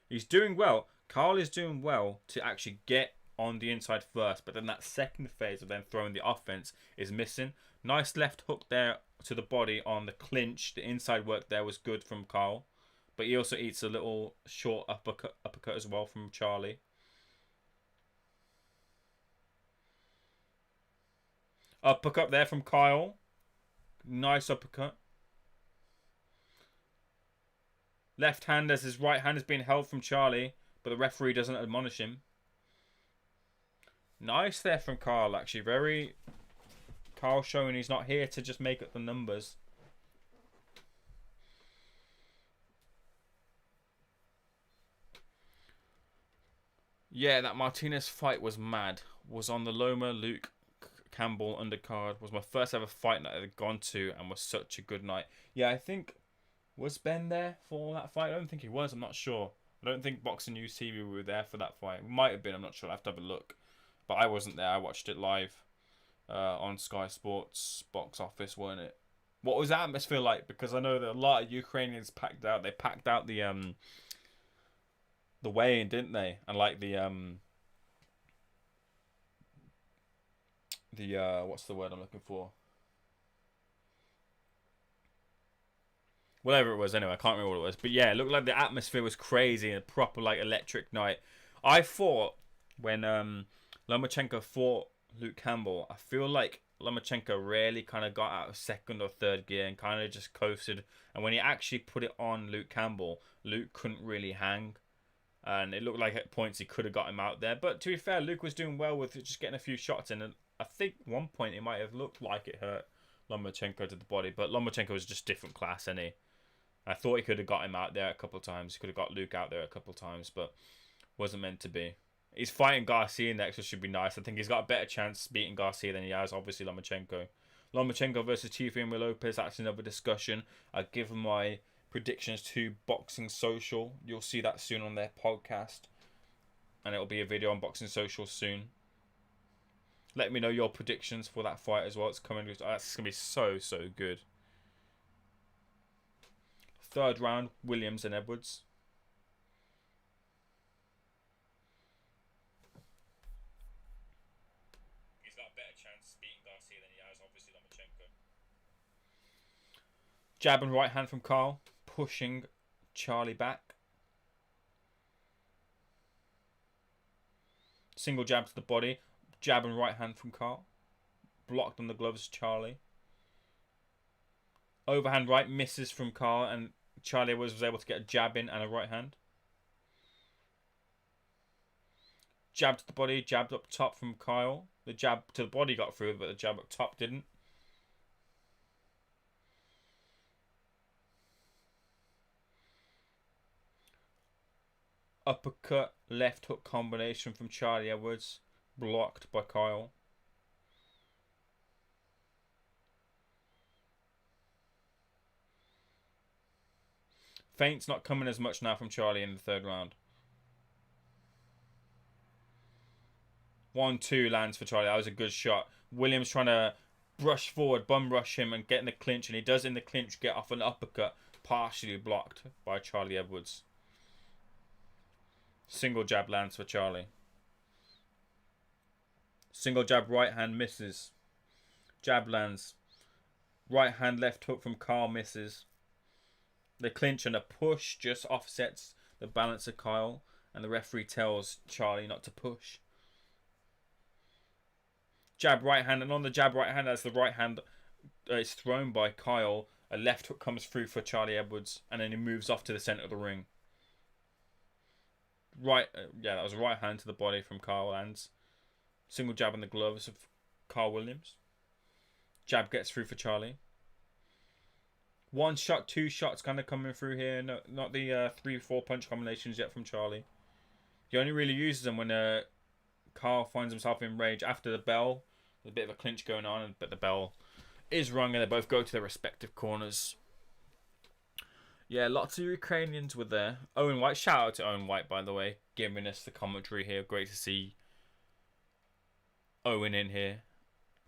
He's doing well. Carl is doing well to actually get on the inside first, but then that second phase of then throwing the offense is missing. Nice left hook there to the body on the clinch. The inside work there was good from Carl, but he also eats a little short uppercut as well from Charlie. Uppercut there from Kyle. Nice uppercut. Left hand as his right hand is being held from Charlie, but the referee doesn't admonish him. Nice there from Carl, actually. Very... Carl showing he's not here to just make up the numbers. Yeah, that Martinez fight was mad. Was on the Loma Luke Campbell undercard. Was my first ever fight night I had gone to and was such a good night. Yeah, I think... Was Ben there for that fight? I don't think he was. I'm not sure. I don't think Boxing News TV were there for that fight. It might have been. I'm not sure. I have to have a look. But I wasn't there. I watched it live on Sky Sports box office, weren't it? What was the atmosphere like? Because I know that a lot of Ukrainians packed out. They packed out the weigh-in, didn't they? And like the what's the word I'm looking for? Whatever it was, anyway, I can't remember what it was. But yeah, it looked like the atmosphere was crazy and a proper like electric night. I thought when Lomachenko fought Luke Campbell, I feel like Lomachenko rarely kind of got out of second or third gear and kind of just coasted. And when he actually put it on Luke Campbell, Luke couldn't really hang. And it looked like at points he could have got him out there. But to be fair, Luke was doing well with just getting a few shots in. And I think one point it might have looked like it hurt Lomachenko to the body. But Lomachenko was just different class, isn't he? I thought he could have got him out there a couple of times. He could have got Luke out there a couple of times, but wasn't meant to be. He's fighting Garcia next, which should be nice. I think he's got a better chance beating Garcia than he has, obviously, Lomachenko. Lomachenko versus Teofimo Lopez, that's another discussion. I give my predictions to Boxing Social. You'll see that soon on their podcast. And it'll be a video on Boxing Social soon. Let me know your predictions for that fight as well. It's coming. It's going to be so, so good. Third round, Williams and Edwards. He's got a better chance beating Garcia than he has, obviously, Lomachenko. Jab and right hand from Carl, pushing Charlie back. Single jab to the body, jab and right hand from Carl. Blocked on the gloves, Charlie. Overhand right misses from Carl, and Charlie was able to get a jab in and a right hand. Jab to the body, jabbed up top from Kyle. The jab to the body got through, but the jab up top didn't. Uppercut, left hook combination from Charlie Edwards. Blocked by Kyle. Feint's not coming as much now from Charlie in the third round. 1-2 lands for Charlie. That was a good shot. Williams trying to brush forward, bum rush him and get in the clinch. And he does in the clinch get off an uppercut. Partially blocked by Charlie Edwards. Single jab lands for Charlie. Single jab right hand misses. Jab lands. Right hand left hook from Carl misses. The clinch and a push just offsets the balance of Kyle. And the referee tells Charlie not to push. Jab right hand. And on the jab right hand, as the right hand is thrown by Kyle, a left hook comes through for Charlie Edwards. And then he moves off to the centre of the ring. Yeah, that was a right hand to the body from Kyle lands. Single jab in the gloves of Carl Williams. Jab gets through for Charlie. One shot, two shots kind of coming through here. No, not the 3-4 punch combinations yet from Charlie. He only really uses them when Carl finds himself in rage after the bell. There's a bit of a clinch going on, but the bell is rung and they both go to their respective corners. Yeah, lots of Ukrainians were there. Owen White, shout out to Owen White, by the way, giving us the commentary here. Great to see Owen in here.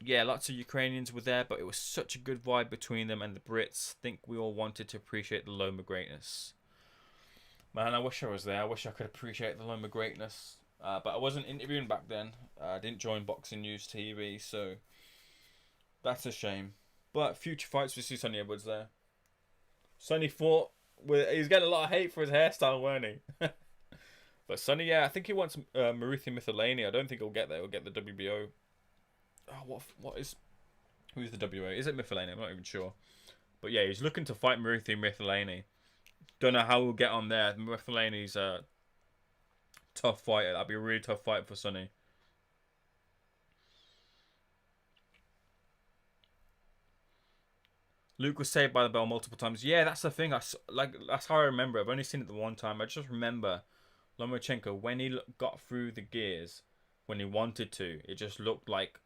Yeah, lots of Ukrainians were there, but it was such a good vibe between them and the Brits. I think we all wanted to appreciate the Loma greatness. Man, I wish I was there. I wish I could appreciate the Loma greatness. But I wasn't interviewing back then. I didn't join Boxing News TV, so that's a shame. But future fights, we see Sonny Edwards there. Sonny fought with. He's getting a lot of hate for his hairstyle, weren't he? But Sonny, yeah, I think he wants Maruthi Mithilani. I don't think he'll get there. He'll get the WBO. Oh, who's the WA? Is it Mithilani? I'm not even sure. But yeah, he's looking to fight Maruthi Mithilani. Don't know how we'll get on there. Mithilani's a tough fighter. That'd be a really tough fight for Sonny. Luke was saved by the bell multiple times. Yeah, that's the thing. That's how I remember. I've only seen it the one time. I just remember Lomachenko, when he got through the gears, when he wanted to, it just looked like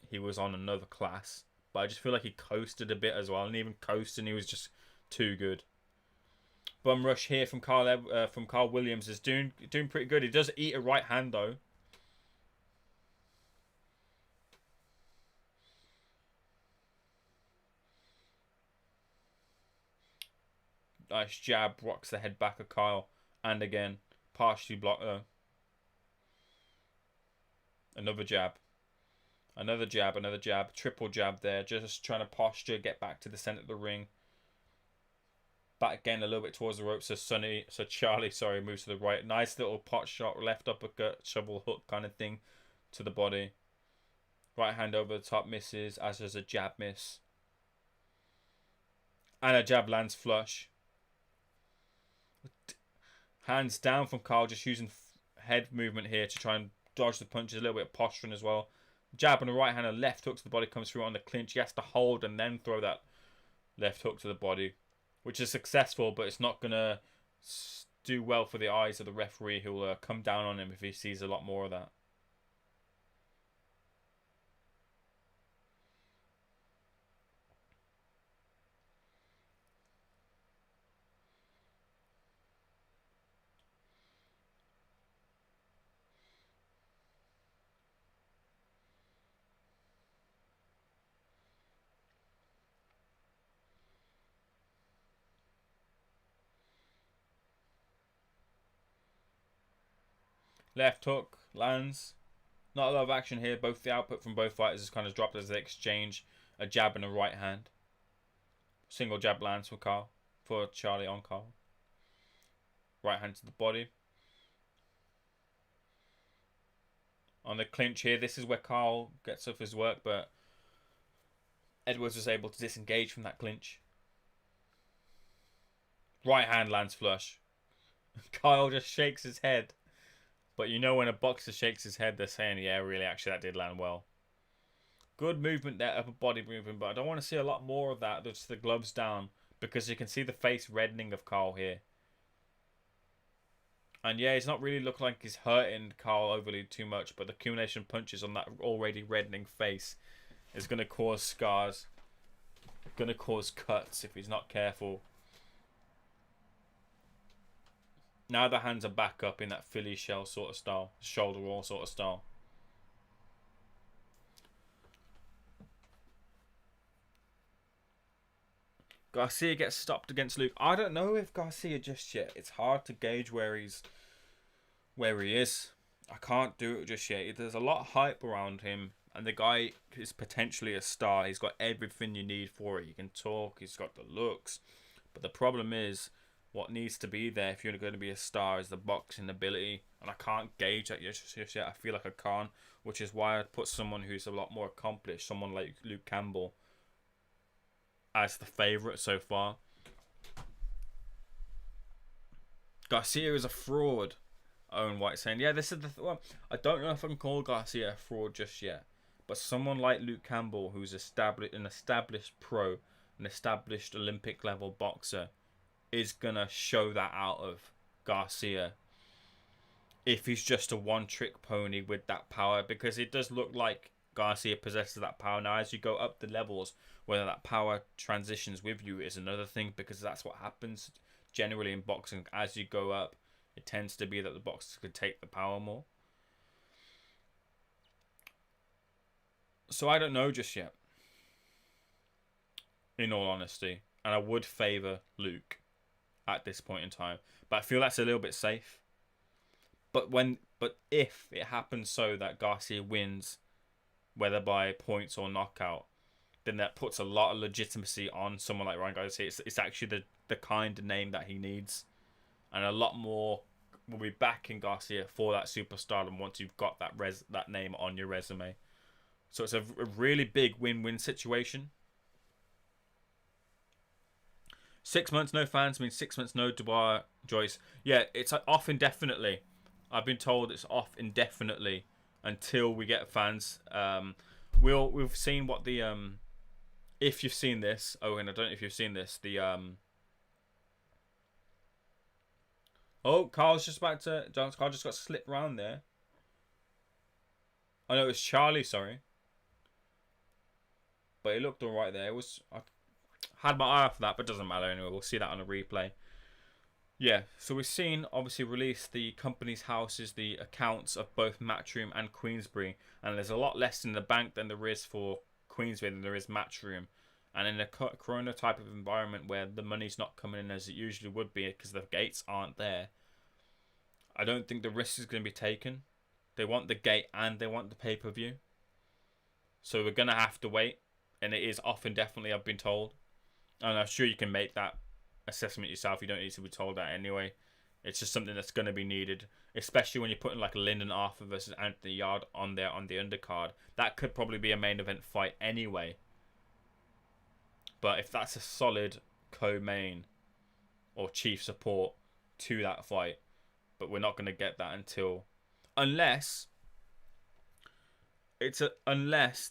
he was on another class. But I just feel like he coasted a bit as well. And even coasting, he was just too good. Bum rush here from Carl Williams is doing pretty good. He does eat a right hand though. Nice jab, rocks the head back of Kyle. And again, partially blocked though. Another jab. Another jab, another jab. Triple jab there. Just trying to posture, get back to the center of the ring. Back again a little bit towards the rope. So Charlie, moves to the right. Nice little pot shot, left uppercut, shovel hook kind of thing to the body. Right hand over the top, misses, as does a jab miss. And a jab lands flush. Hands down from Carl, just using head movement here to try and dodge the punches. A little bit of posturing as well. Jab on the right hand, a left hook to the body comes through on the clinch. He has to hold and then throw that left hook to the body, which is successful, but it's not going to do well for the eyes of the referee, who will come down on him if he sees a lot more of that. Left hook lands. Not a lot of action here. Both the output from both fighters is kind of dropped as they exchange a jab and a right hand. Single jab lands for Charlie on Carl. Right hand to the body. On the clinch here, this is where Carl gets off his work, but Edwards was able to disengage from that clinch. Right hand lands flush. Kyle just shakes his head. But you know when a boxer shakes his head, they're saying, yeah, really, actually, that did land well. Good movement there, upper body movement, but I don't want to see a lot more of that. Just the gloves down, because you can see the face reddening of Carl here. And yeah, he's not really looking like he's hurting Carl overly too much, but the accumulation of punches on that already reddening face is going to cause scars. Going to cause cuts if he's not careful. Now the hands are back up in that Philly shell sort of style. Shoulder roll sort of style. Garcia gets stopped against Luke. I don't know if Garcia just yet. It's hard to gauge where he is. I can't do it just yet. There's a lot of hype around him. And the guy is potentially a star. He's got everything you need for it. He can talk. He's got the looks. But the problem is, what needs to be there if you're going to be a star is the boxing ability. And I can't gauge that just yet. I feel like I can't. Which is why I'd put someone who's a lot more accomplished. Someone like Luke Campbell as the favourite so far. Garcia is a fraud. Owen White saying, yeah, this is the... Well, I don't know if I can call Garcia a fraud just yet. But someone like Luke Campbell, who's an established pro, an established Olympic level boxer, is going to show that out of Garcia. if he's just a one-trick pony with that power, because it does look like Garcia possesses that power. Now, as you go up the levels, whether that power transitions with you is another thing, because that's what happens generally in boxing. As you go up, it tends to be that the boxers can take the power more. So I don't know just yet, in all honesty. And I would favour Luke at this point in time. But I feel that's a little bit safe. But if it happens so that Garcia wins, whether by points or knockout, then that puts a lot of legitimacy on someone like Ryan Garcia. It's actually the kind of name that he needs. And a lot more will be backing Garcia for that superstardom once you've got that name on your resume. So it's a really big win-win situation. 6 months no fans means 6 months no Dubois Joyce. Yeah, it's off indefinitely. I've been told it's off indefinitely until we get fans. We've seen what the if you've seen this, Owen, I don't know if you've seen this. Carl just got slipped round there. I know it was Charlie, sorry. But it looked alright there. I had my eye off that, but it doesn't matter anyway. We'll see that on a replay. Yeah, so we've seen, obviously, release the company's houses, the accounts of both Matchroom and Queensbury. And there's a lot less in the bank than there is for Queensbury than there is Matchroom. And in a corona type of environment where the money's not coming in as it usually would be because the gates aren't there, I don't think the risk is going to be taken. They want the gate and they want the pay-per-view. So we're going to have to wait. And it is off indefinitely, I've been told. And I'm sure you can make that assessment yourself. You don't need to be told that anyway. It's just something that's going to be needed, especially when you're putting like Lyndon Arthur versus Anthony Yard on there on the undercard. That could probably be a main event fight anyway. But if that's a solid co-main or chief support to that fight, but we're not going to get that unless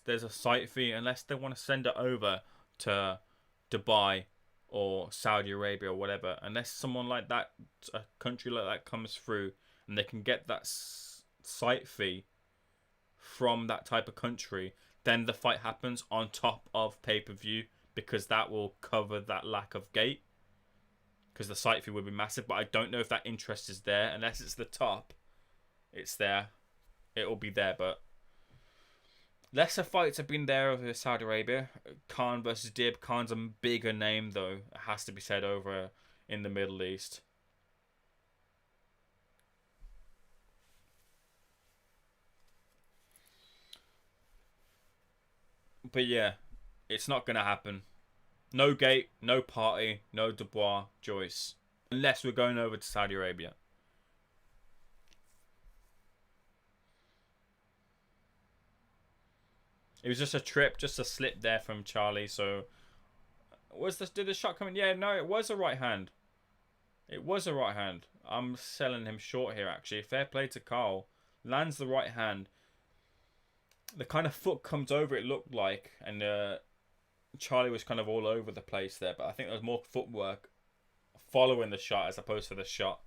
there's a site fee, unless they want to send it over to Dubai or Saudi Arabia or whatever, unless someone like that, a country like that comes through and they can get that site fee from that type of country, then the fight happens on top of pay-per-view, because that will cover that lack of gate, because the site fee would be massive. But I don't know if that interest is there. Unless it's the top, it's there, it will be there. But lesser fights have been there over Saudi Arabia. Khan versus Dib. Khan's a bigger name, though, it has to be said, over in the Middle East. But yeah, it's not going to happen. No gate, no party, no Dubois Joyce. Unless we're going over to Saudi Arabia. It was just a trip, just a slip there from Charlie. So, did the shot come in? Yeah, no, it was a right hand. It was a right hand. I'm selling him short here, actually. Fair play to Carl. Lands the right hand. The kind of foot comes over, it looked like. And Charlie was kind of all over the place there. But I think there was more footwork following the shot as opposed to the shot.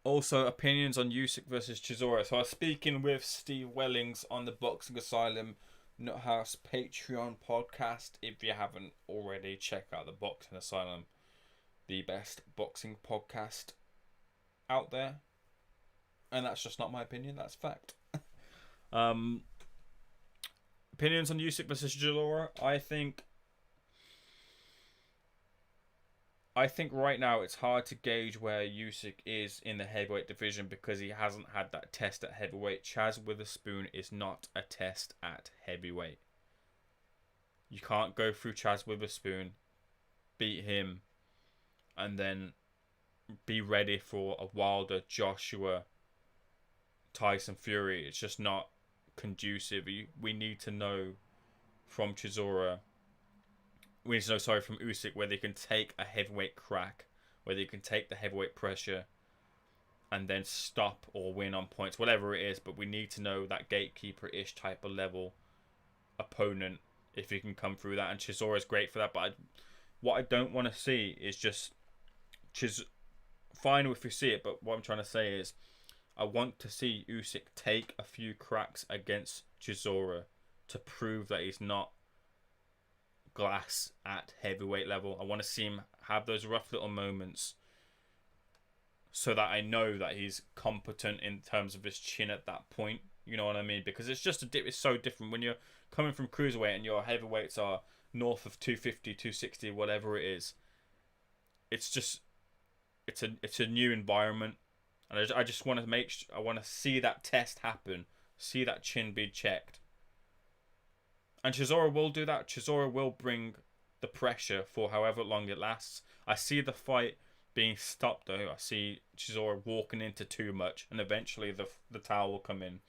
Also, opinions on Usyk versus Chisora. So I was speaking with Steve Wellings on the Boxing Asylum Nut House Patreon podcast. If you haven't already, check out the Boxing Asylum, the best boxing podcast out there. And that's just not my opinion, that's fact. Opinions on Usyk versus Chisora. I think right now it's hard to gauge where Usyk is in the heavyweight division because he hasn't had that test at heavyweight. Chaz Witherspoon is not a test at heavyweight. You can't go through Chaz Witherspoon, beat him, and then be ready for a Wilder, Joshua, Tyson Fury. It's just not conducive. We need to know from Chisora. We need to know, from Usyk, whether he can take a heavyweight crack, whether he can take the heavyweight pressure, and then stop or win on points, whatever it is. But we need to know that gatekeeper-ish type of level opponent, if he can come through that. And Chisora is great for that. But what I don't want to see is just fine if you see it, but what I'm trying to say is I want to see Usyk take a few cracks against Chisora to prove that he's not glass at heavyweight level. I want to see him have those rough little moments so that I know that he's competent in terms of his chin at that point. You know what I mean? Because it's just it's so different when you're coming from cruiserweight and your heavyweights are north of 250, 260, whatever it is. It's just it's a new environment, and I just want to I want to see that test happen, see that chin be checked. And Chisora will do that. Chisora will bring the pressure for however long it lasts. I see the fight being stopped though. I see Chisora walking into too much, and eventually the towel will come in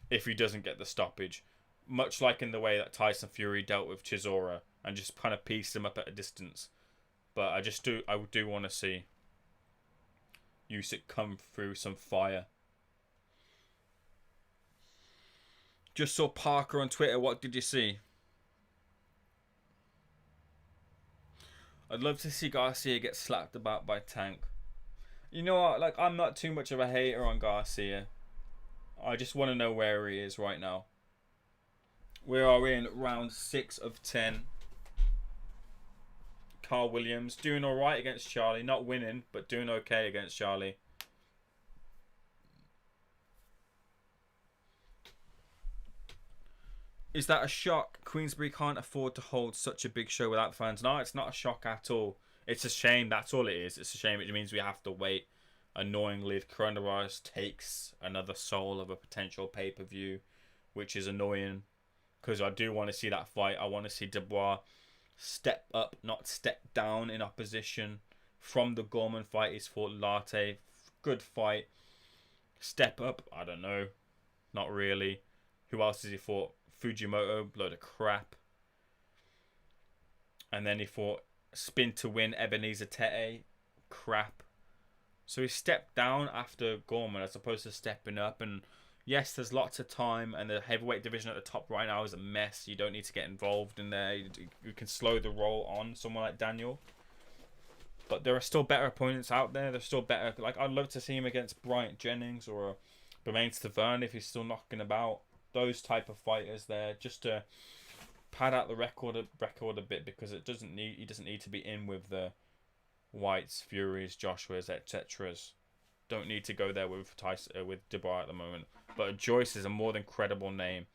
if he doesn't get the stoppage. Much like in the way that Tyson Fury dealt with Chisora and just kind of pieced him up at a distance. But I do want to see Usyk come through some fire. Just saw Parker on Twitter. What did you see? I'd love to see Garcia get slapped about by Tank. You know what? Like, I'm not too much of a hater on Garcia. I just want to know where he is right now. We are in round 6 of 10. Carl Williams doing alright against Charlie. Not winning, but doing okay against Charlie. Is that a shock? Queensbury can't afford to hold such a big show without fans. No, it's not a shock at all. It's a shame. That's all it is. It's a shame. It means we have to wait. Annoyingly, the coronavirus takes another soul of a potential pay-per-view, which is annoying. Because I do want to see that fight. I want to see Dubois step up, not step down in opposition. From the Gorman fight, he's fought Latte. Good fight. Step up? I don't know. Not really. Who else has he fought? Fujimoto, load of crap. And then he fought Spin to Win, Ebenezer Tete, crap. So he stepped down after Gorman as opposed to stepping up. And yes, there's lots of time, and the heavyweight division at the top right now is a mess. You don't need to get involved in there. You can slow the roll on someone like Daniel. But there are still better opponents out there. There's still better. Like, I'd love to see him against Bryant Jennings or Bermain Stavern if he's still knocking about. Those type of fighters there, just to pad out the record a bit, because he doesn't need to be in with the Whites, Furies, Joshua's, etc.'s. Don't need to go there with Tyson, with Dubois at the moment. But Joyce is a more than credible name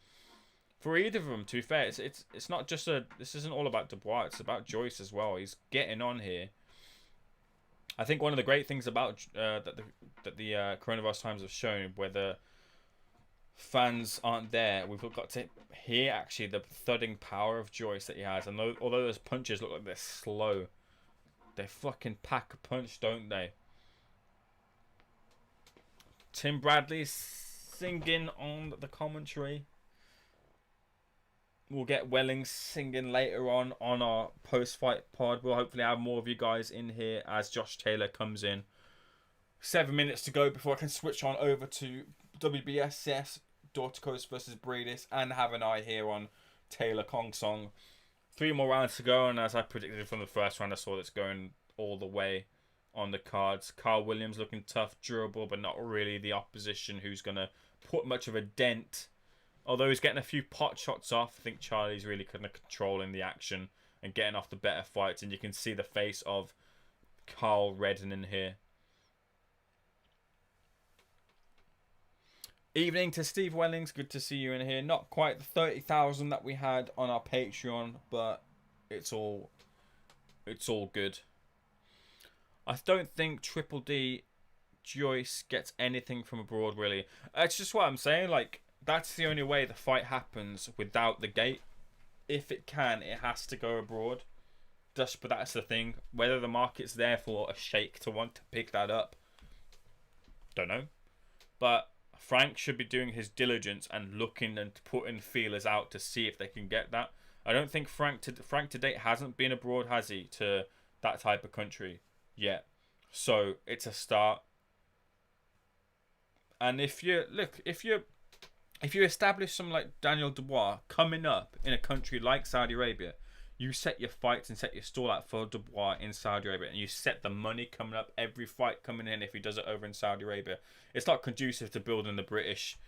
for either of them. To be fair, it's not just this isn't all about Dubois. It's about Joyce as well. He's getting on here. I think one of the great things about that the coronavirus times have shown, where the fans aren't there, we've got to hear actually the thudding power of Joyce that he has. And although those punches look like they're slow, they fucking pack a punch, don't they? Tim Bradley singing on the commentary. We'll get Welling singing later on our post-fight pod. We'll hopefully have more of you guys in here as Josh Taylor comes in. 7 minutes to go before I can switch on over to Wbss, Dorticos versus Briedis, and have an eye here on Taylor Khongsong. 3 more rounds to go, and as I predicted from the first round, I saw this going all the way on the cards. Carl Williams looking tough, durable, but not really the opposition who's going to put much of a dent. Although he's getting a few pot shots off, I think Charlie's really kind of controlling the action and getting off the better fights. And you can see the face of Carl reddening here. Evening to Steve Wellings. Good to see you in here. Not quite the 30,000 that we had on our Patreon, but it's all good. I don't think Triple D Joyce gets anything from abroad, really. It's just what I'm saying. Like, that's the only way the fight happens without the gate. If it can, it has to go abroad. But that's the thing. Whether the market's there for a sheikh to want to pick that up, don't know. But Frank should be doing his diligence and looking and putting feelers out to see if they can get that. I don't think Frank to date hasn't been abroad, has he, to that type of country yet. So it's a start. And if you establish some like Daniel Dubois coming up in a country like Saudi Arabia, you set your fights and set your stall out for Dubois in Saudi Arabia, and you set the money coming up, every fight coming in if he does it over in Saudi Arabia, it's not conducive to building the British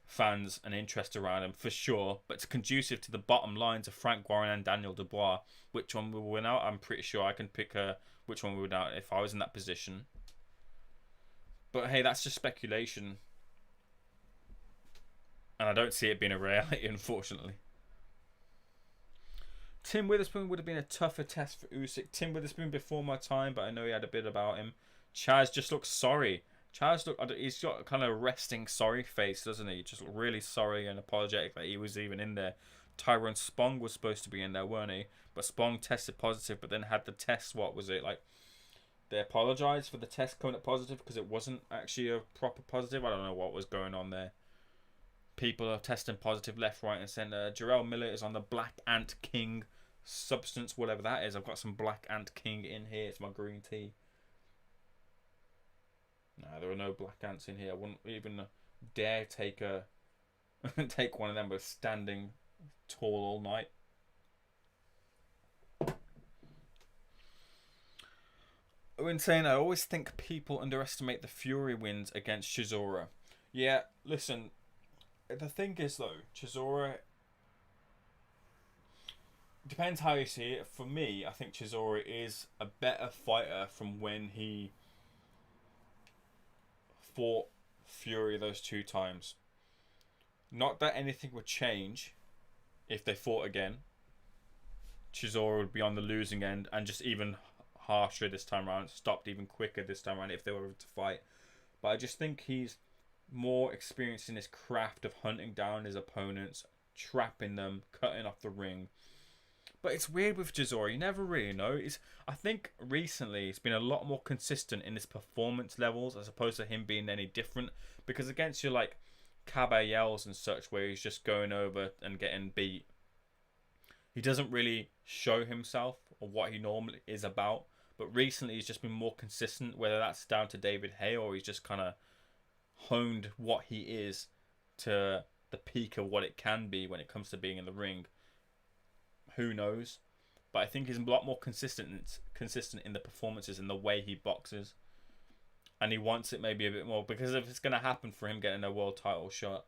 fans and interest around him, for sure, but it's conducive to the bottom lines of Frank Warren and Daniel Dubois. Which one will win out? I'm pretty sure I can pick which one will win out if I was in that position. But hey, that's just speculation. And I don't see it being a reality, unfortunately. Tim Witherspoon would have been a tougher test for Usyk. Tim Witherspoon before my time, but I know he had a bit about him. Chaz just looks sorry. He's got kind of a resting sorry face, doesn't he? Just really sorry and apologetic that he was even in there. Tyrone Spong was supposed to be in there, weren't he? But Spong tested positive, but then had the test, what was it, like, they apologised for the test coming up positive because it wasn't actually a proper positive. I don't know what was going on there. People are testing positive left, right and centre. Jarrell Miller is on the Black Ant King substance, whatever that is. I've got some Black Ant King in here. It's my green tea. No, there are no black ants in here. I wouldn't even dare take take one of them with standing tall all night. When saying, I always think people underestimate the Fury wins against Chisora. Yeah, listen, the thing is though, Chisora, depends how you see it. For me, I think Chisora is a better fighter from when he fought Fury those 2 times. Not that anything would change if they fought again. Chisora would be on the losing end and just even harsher this time around, stopped even quicker this time around if they were to fight. But I just think he's more experienced in his craft of hunting down his opponents, trapping them, cutting off the ring. But it's weird with Chisora, you never really know. I think recently he's been a lot more consistent in his performance levels as opposed to him being any different. Because against your like Caballeros and such, where he's just going over and getting beat, he doesn't really show himself or what he normally is about. But recently he's just been more consistent, whether that's down to David Hay or he's just kind of honed what he is to the peak of what it can be when it comes to being in the ring. Who knows? But I think he's a lot more consistent in the performances and the way he boxes. And he wants it maybe a bit more, because if it's going to happen for him getting a world title shot,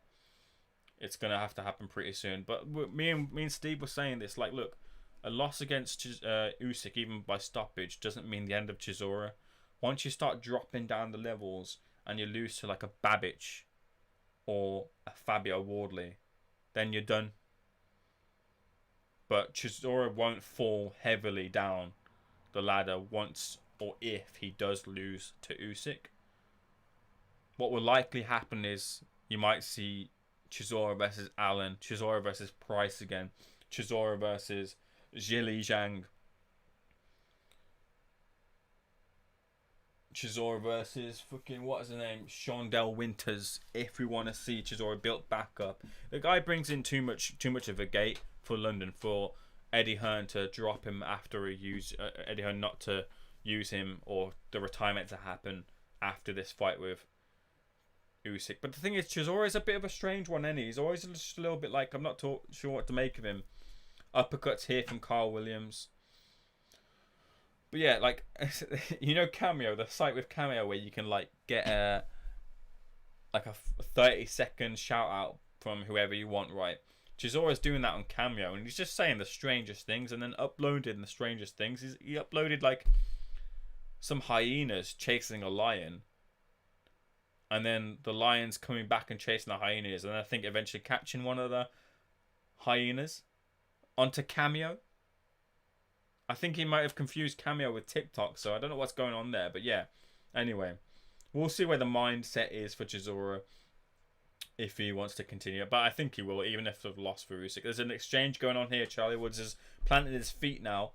it's going to have to happen pretty soon. But me and Steve were saying this, like, look, a loss against Usyk, even by stoppage, doesn't mean the end of Chisora. Once you start dropping down the levels and you lose to like a Babic or a Fabio Wardley, then you're done. But Chisora won't fall heavily down the ladder once or if he does lose to Usyk. What will likely happen is you might see Chisora versus Allen, Chisora versus Price again, Chisora versus Zhili Zhang, Chisora versus fucking, what is the name, Shondell Winters, if we want to see Chisora built back up. The guy brings in too much of a gate for London for Eddie Hearn to drop him after Eddie Hearn not to use him, or the retirement to happen after this fight with Usyk. But the thing is, Chisora is a bit of a strange one, and he's always just a little bit like, I'm not sure what to make of him. Uppercuts here from Carl Williams. But yeah, like, you know Cameo, the site with Cameo where you can like get a 30-second shout out from whoever you want, right? Chisora's doing that on Cameo, and he's just saying the strangest things and then uploading the strangest things. He uploaded like some hyenas chasing a lion, and then the lion's coming back and chasing the hyenas, and I think eventually catching one of the hyenas onto Cameo. I think he might have confused Cameo with TikTok, so I don't know what's going on there. But yeah, anyway, we'll see where the mindset is for Chisora if he wants to continue. But I think he will, even if they've lost for Usyk. There's an exchange going on here. Charlie Woods has planted his feet now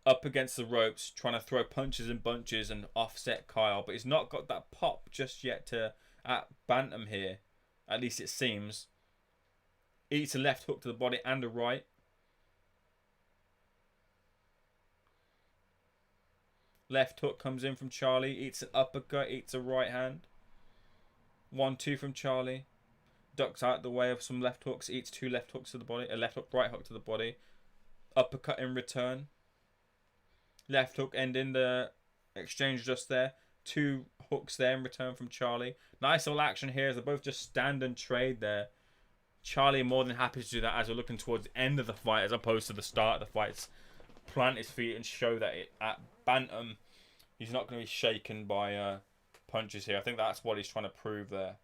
up against the ropes, trying to throw punches and bunches and offset Kyle. But he's not got that pop just yet to at Bantam here. At least it seems. Eats a left hook to the body and a right. Left hook comes in from Charlie. Eats an uppercut. Eats a right hand. 1-2 from Charlie. Ducks out the way of some left hooks. Eats 2 left hooks to the body. A left hook, right hook to the body. Uppercut in return. Left hook ending the exchange just there. 2 hooks there in return from Charlie. Nice little action here as they both just stand and trade there. Charlie more than happy to do that as we're looking towards the end of the fight as opposed to the start of the fight. Plant his feet and show that at bantam he's not going to be shaken by punches here. I think that's what he's trying to prove there.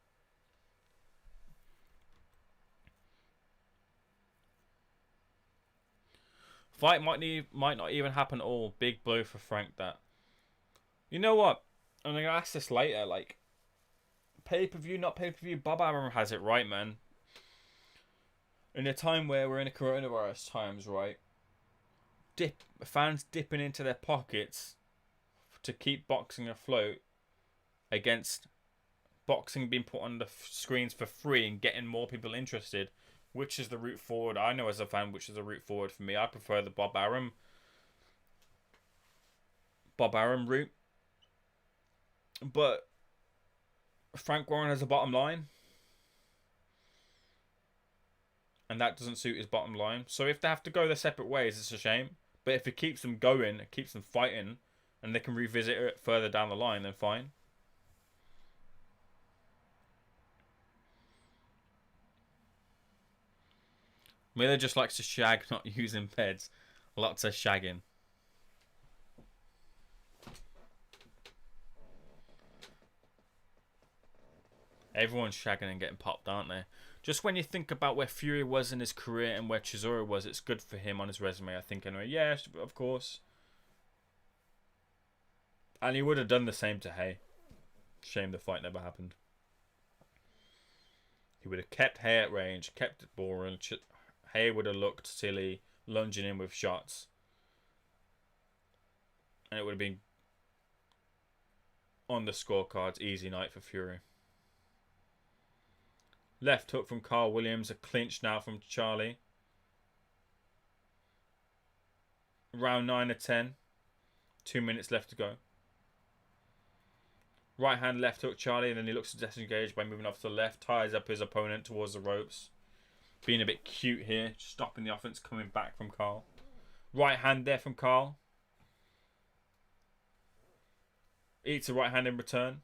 Fight might not even happen at all. Big blow for Frank that. You know what? I'm going to ask this later. Like, pay-per-view, not pay-per-view. Bob Arum has it right, man. In a time where we're in a coronavirus times, right? Fans dipping into their pockets to keep boxing afloat against boxing being put on the screens for free and getting more people interested. Which is the route forward? I know as a fan which is the route forward for me. I prefer the Bob Arum route. But Frank Warren has a bottom line. And that doesn't suit his bottom line. So if they have to go their separate ways, it's a shame. But if it keeps them going, it keeps them fighting, and they can revisit it further down the line, then fine. Miller just likes to shag, not using beds. Lots of shagging. Everyone's shagging and getting popped, aren't they? Just when you think about where Fury was in his career and where Chisora was, it's good for him on his resume, I think, anyway. Yeah, of course. And he would have done the same to Hay. Shame the fight never happened. He would have kept Hay at range, kept it boring. Hay would have looked silly, lunging in with shots. And it would have been on the scorecards, easy night for Fury. Left hook from Carl Williams, a clinch now from Charlie. Round 9 of 10. 2 minutes left to go. Right hand left hook Charlie, and then he looks to disengage by moving off to the left. Ties up his opponent towards the ropes. Being a bit cute here, stopping the offense coming back from Carl. Right hand there from Carl. Eats a right hand in return.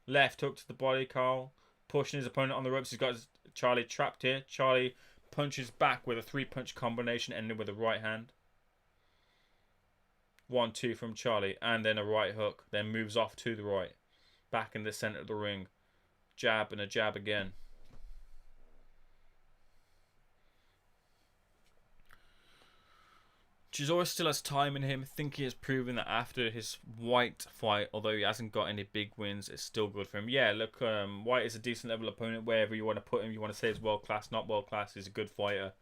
Left hook to the body, Carl. Pushing his opponent on the ropes. He's got Charlie trapped here. Charlie punches back with a 3-punch combination ending with a right hand. 1-2 from Charlie. And then a right hook. Then moves off to the right. Back in the center of the ring. Jab and a jab again. Chisora still has time in him. I think he has proven that after his White fight, although he hasn't got any big wins, it's still good for him. Yeah, look, White is a decent level opponent. Wherever you want to put him, you want to say he's world class, not world class. He's a good fighter.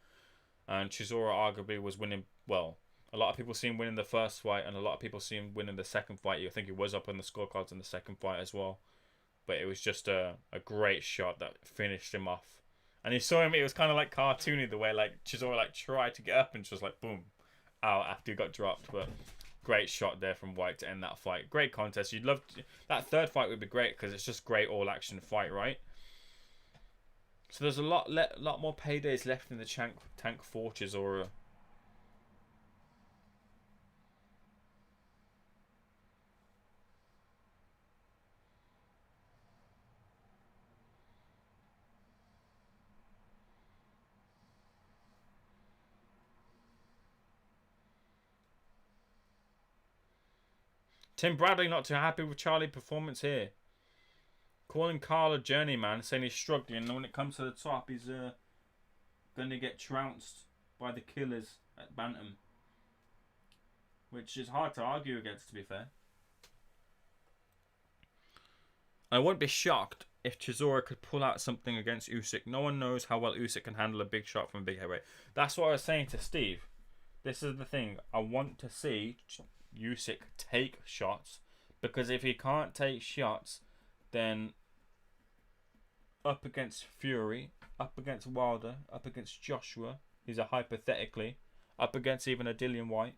And Chisora arguably was winning, well, a lot of people see him winning the first fight, and a lot of people see him winning the second fight. I think he was up on the scorecards in the second fight as well. But it was just a great shot that finished him off. And you saw him, it was kind of like cartoony, the way like Chisora like tried to get up and just like boom. Out after he got dropped, but great shot there from White to end that fight. Great contest. You'd love that third fight would be great because it's just great all action fight, right? So there's a lot more paydays left in the tank for Chisora. Tim Bradley not too happy with Charlie's performance here. Calling Carl a journeyman, saying he's struggling, and when it comes to the top, he's going to get trounced by the killers at Bantam. Which is hard to argue against, to be fair. I wouldn't be shocked if Chisora could pull out something against Usyk. No one knows how well Usyk can handle a big shot from a big heavyweight. That's what I was saying to Steve. This is the thing. I want to see Usyk take shots, because if he can't take shots, then up against Fury, up against Wilder, up against Joshua, these are hypothetically, up against even a Dillian White,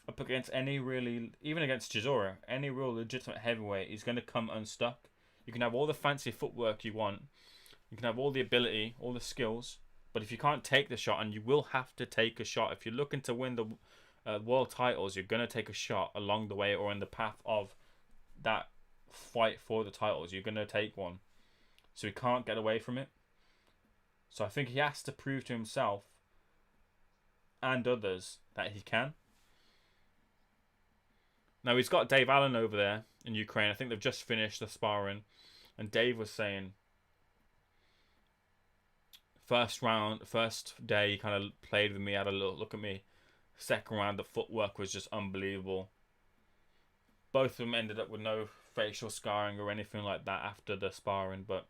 up against any really, even against Chisora, any real legitimate heavyweight, he's going to come unstuck. You can have all the fancy footwork you want, you can have all the ability, all the skills, But if you can't take the shot, and you will have to take a shot, if you're looking to win the world titles, you're going to take a shot along the way or in the path of that fight for the titles. You're going to take one. So he can't get away from it. So I think he has to prove to himself and others that he can. Now he's got Dave Allen over there in Ukraine. I think they've just finished the sparring. And Dave was saying, first day he kind of played with me, had a little look at me. Second round, the footwork was just unbelievable. Both of them ended up with no facial scarring or anything like that after the sparring. But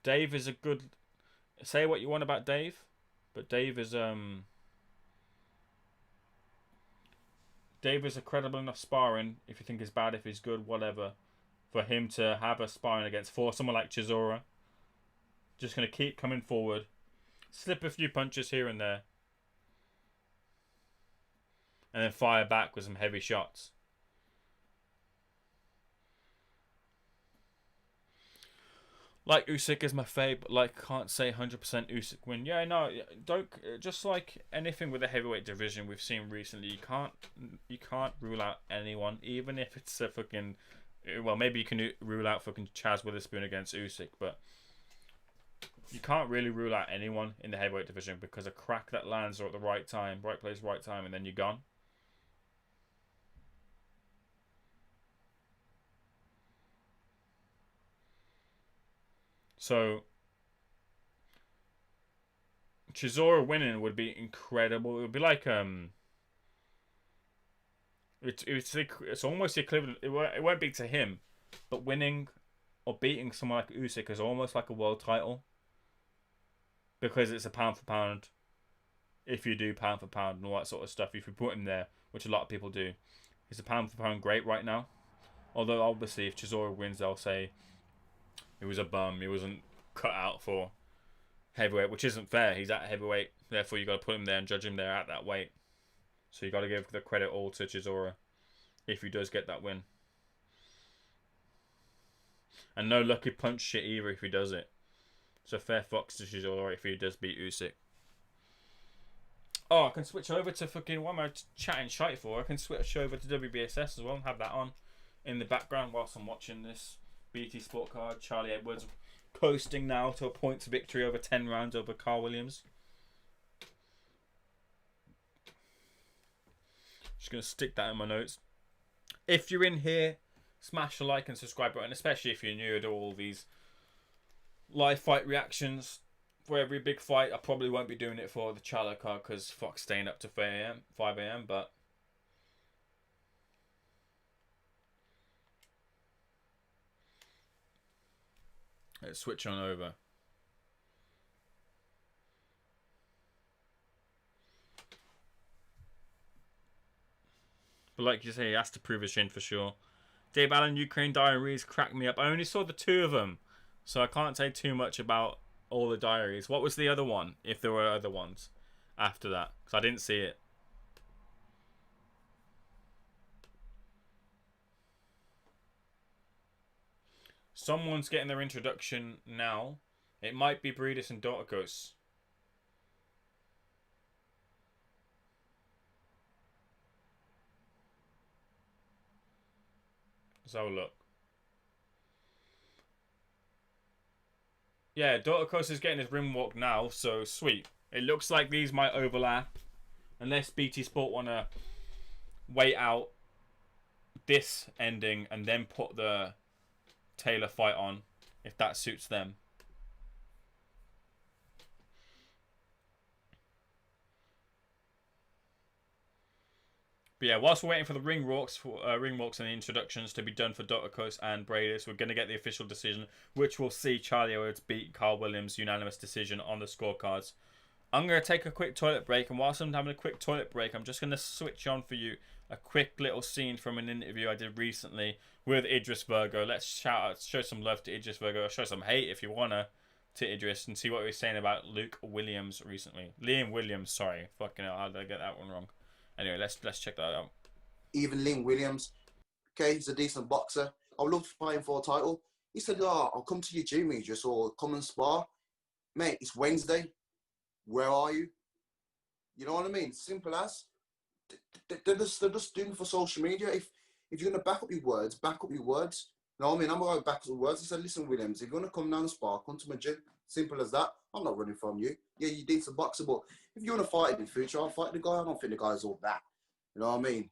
Dave is a good... Say what you want about Dave, but Dave is a credible enough sparring, if you think he's bad, if he's good, whatever, for him to have a sparring against for someone like Chisora. Just going to keep coming forward, slip a few punches here and there, and then fire back with some heavy shots. Like Usyk is my fave, but like can't say 100% Usyk win. Yeah, no, don't. Just like anything with the heavyweight division we've seen recently, you can't rule out anyone, even if it's a fucking. Well, maybe you can rule out fucking Chaz Witherspoon against Usyk, but you can't really rule out anyone in the heavyweight division because a crack that lands at the right time, right place, right time, and then you're gone. So Chisora winning would be incredible. It would be like it's almost equivalent. It won't be to him, but winning or beating someone like Usyk is almost like a world title because it's a pound for pound. If you do pound for pound and all that sort of stuff, if you put him there, which a lot of people do, he's a pound for pound great right now. Although obviously, if Chisora wins, they'll say he was a bum. He wasn't cut out for heavyweight, which isn't fair. He's at heavyweight, therefore you got to put him there and judge him there at that weight. So you got to give the credit all to Chisora if he does get that win. And no lucky punch shit either if he does it. So fair fox to Chisora if he does beat Usyk. Oh, I can switch over to fucking... What am I chatting shite for? I can switch over to Wbss as well and have that on in the background whilst I'm watching this BT Sport card. Charlie Edwards coasting now to a points victory over 10 rounds over Carl Williams. Just going to stick that in my notes. If you're in here, smash the like and subscribe button, especially if you're new to all these live fight reactions for every big fight. I probably won't be doing it for the Charlo card because fuck staying up to 5 a.m. But let's switch on over. But like you say, he has to prove his chin for sure. Dave Allen, Ukraine Diaries cracked me up. I only saw the two of them, so I can't say too much about all the diaries. What was the other one, if there were other ones after that? Because I didn't see it. Someone's getting their introduction now. It might be Briedis and Dorticos. Let's have a look. Yeah, Dorticos is getting his ring walk now, so sweet. It looks like these might overlap. Unless BT Sport want to wait out this ending and then put the Taylor fight on, if that suits them. But yeah, whilst we're waiting for the ring walks and the introductions to be done for Dorticos and Briedis, we're going to get the official decision, which will see Charlie Edwards beat Carl Williams unanimous decision on the scorecards. I'm going to take a quick toilet break, and whilst I'm having a quick toilet break, I'm just going to switch on for you a quick little scene from an interview I did recently with Idris Virgo. Let's show some love to Idris Virgo, show some hate if you wanna to Idris, and see what he was saying about Luke Williams recently. Liam Williams, sorry, fucking hell, how did I get that one wrong? Anyway, let's check that out. Even Liam Williams, okay, he's a decent boxer. I would love to fight him for a title. He said, "Oh, I'll come to your gym, Idris, or come and spar." Mate, it's Wednesday. where are you? You know what I mean? Simple as. They're just doing it for social media. If you're gonna back up your words, back up your words. You know what I mean? I'm gonna back up the words. I said, listen, Williams, if you wanna come down and spar, come to my gym. Simple as that. I'm not running from you. Yeah, you're a decent boxer, but if you wanna fight in the future, I'll fight the guy. I don't think the guy's all that. You know what I mean?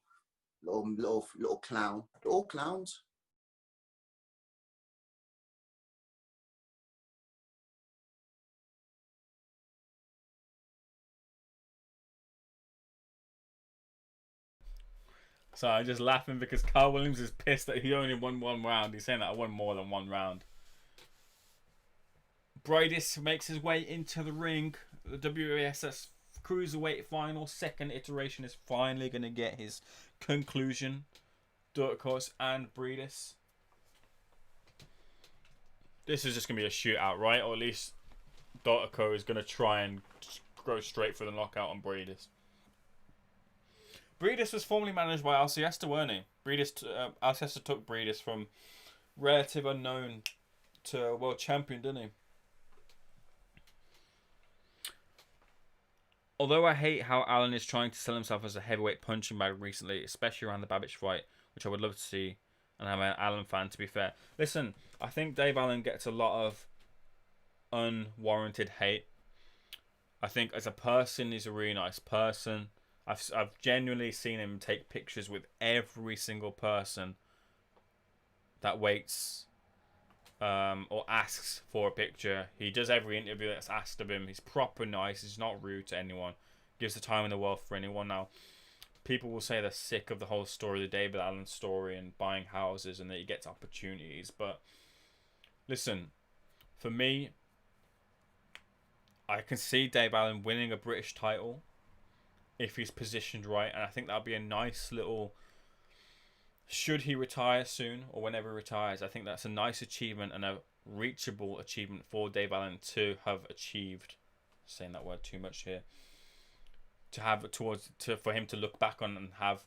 Little clown. They're all clowns. So I'm just laughing because Carl Williams is pissed that he only won one round. He's saying that I won more than one round. Briedis makes his way into the ring. The Wbss Cruiserweight final, second iteration, is finally going to get his conclusion. Dorticos and Briedis. This is just going to be a shootout, right? Or at least Dorticos is going to try and go straight for the knockout on Briedis. Briedis was formerly managed by Alcesta, weren't he? Alcesta took Briedis from relative unknown to world champion, didn't he? Although I hate how Alan is trying to sell himself as a heavyweight punching bag recently, especially around the Babbage fight, which I would love to see, and I'm an Alan fan, to be fair. Listen, I think Dave Allen gets a lot of unwarranted hate. I think as a person, he's a really nice person. I've genuinely seen him take pictures with every single person that waits or asks for a picture. He does every interview that's asked of him. He's proper nice. He's not rude to anyone. Gives the time in the world for anyone. Now, people will say they're sick of the whole story, the David Allen story, and buying houses, and that he gets opportunities. But listen, for me, I can see Dave Allen winning a British title if he's positioned right, and I think that'll be a nice little, should he retire soon or whenever he retires, I think that's a nice achievement and a reachable achievement for Dave Allen to have achieved. Saying that word too much here. To have for him to look back on and have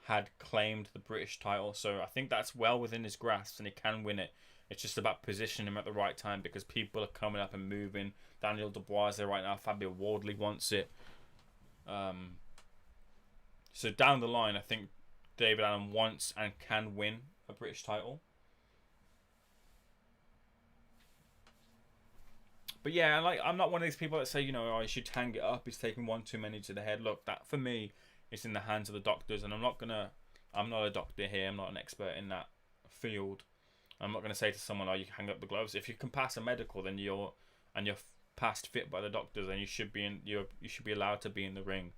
had claimed the British title. So I think that's well within his grasp and he can win it. It's just about positioning him at the right time because people are coming up and moving. Daniel Dubois is there right now. Fabio Wardley wants it. So down the line, I think David Allen wants and can win a British title. But yeah, I'm not one of these people that say, you know, oh, he should hang it up. He's taking one too many to the head. Look, that for me, it's in the hands of the doctors, and I'm not a doctor here. I'm not an expert in that field. I'm not gonna say to someone, oh, you can hang up the gloves. If you can pass a medical, then you're passed fit by the doctors, then you should be allowed to be in the ring.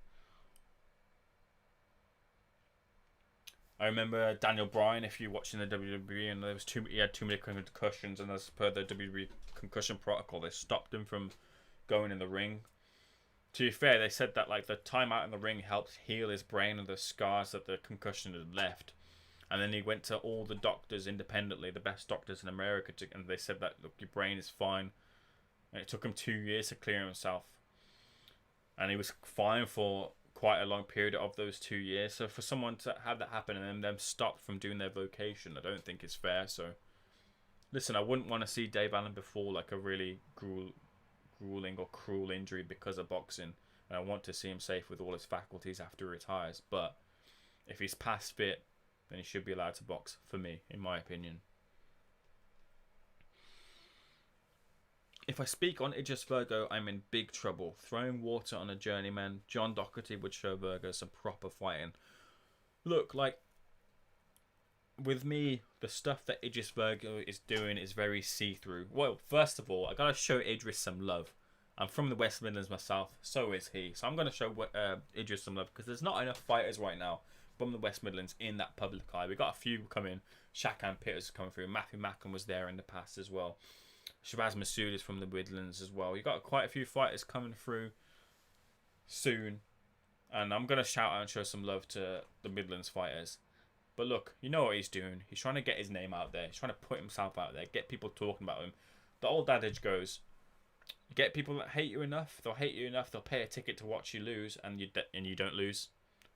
I remember Daniel Bryan, if you're watching the WWE, and he had too many concussions, and as per the WWE concussion protocol, they stopped him from going in the ring. To be fair, they said that like the time out in the ring helped heal his brain and the scars that the concussion had left. And then he went to all the doctors independently, the best doctors in America, and they said that, look, your brain is fine. And it took him 2 years to clear himself. And he was fine for quite a long period of those 2 years. So for someone to have that happen and then them stopped from doing their vocation, I don't think it's fair. So, listen, I wouldn't want to see Dave Allen before like a really grueling or cruel injury because of boxing. And I want to see him safe with all his faculties after he retires. But if he's past fit, then he should be allowed to box, for me, in my opinion. If I speak on Idris Virgo, I'm in big trouble. Throwing water on a journeyman, John Doherty would show Virgo some proper fighting. Look, like, with me, the stuff that Idris Virgo is doing is very see-through. Well, first of all, I gotta show Idris some love. I'm from the West Midlands myself, so is he. So I'm gonna show Idris some love, because there's not enough fighters right now from the West Midlands in that public eye. We got a few coming. Shakan Pitters coming through. Matthew Mackham was there in the past as well. Shabazz Masood is from the Midlands as well. You got quite a few fighters coming through soon, and I'm gonna shout out and show some love to the Midlands fighters. But look, you know what he's doing. He's trying to get his name out there. He's trying to put himself out there, get people talking about him. The old adage goes, get people that hate you enough, they'll hate you enough, they'll pay a ticket to watch you lose, and you don't lose,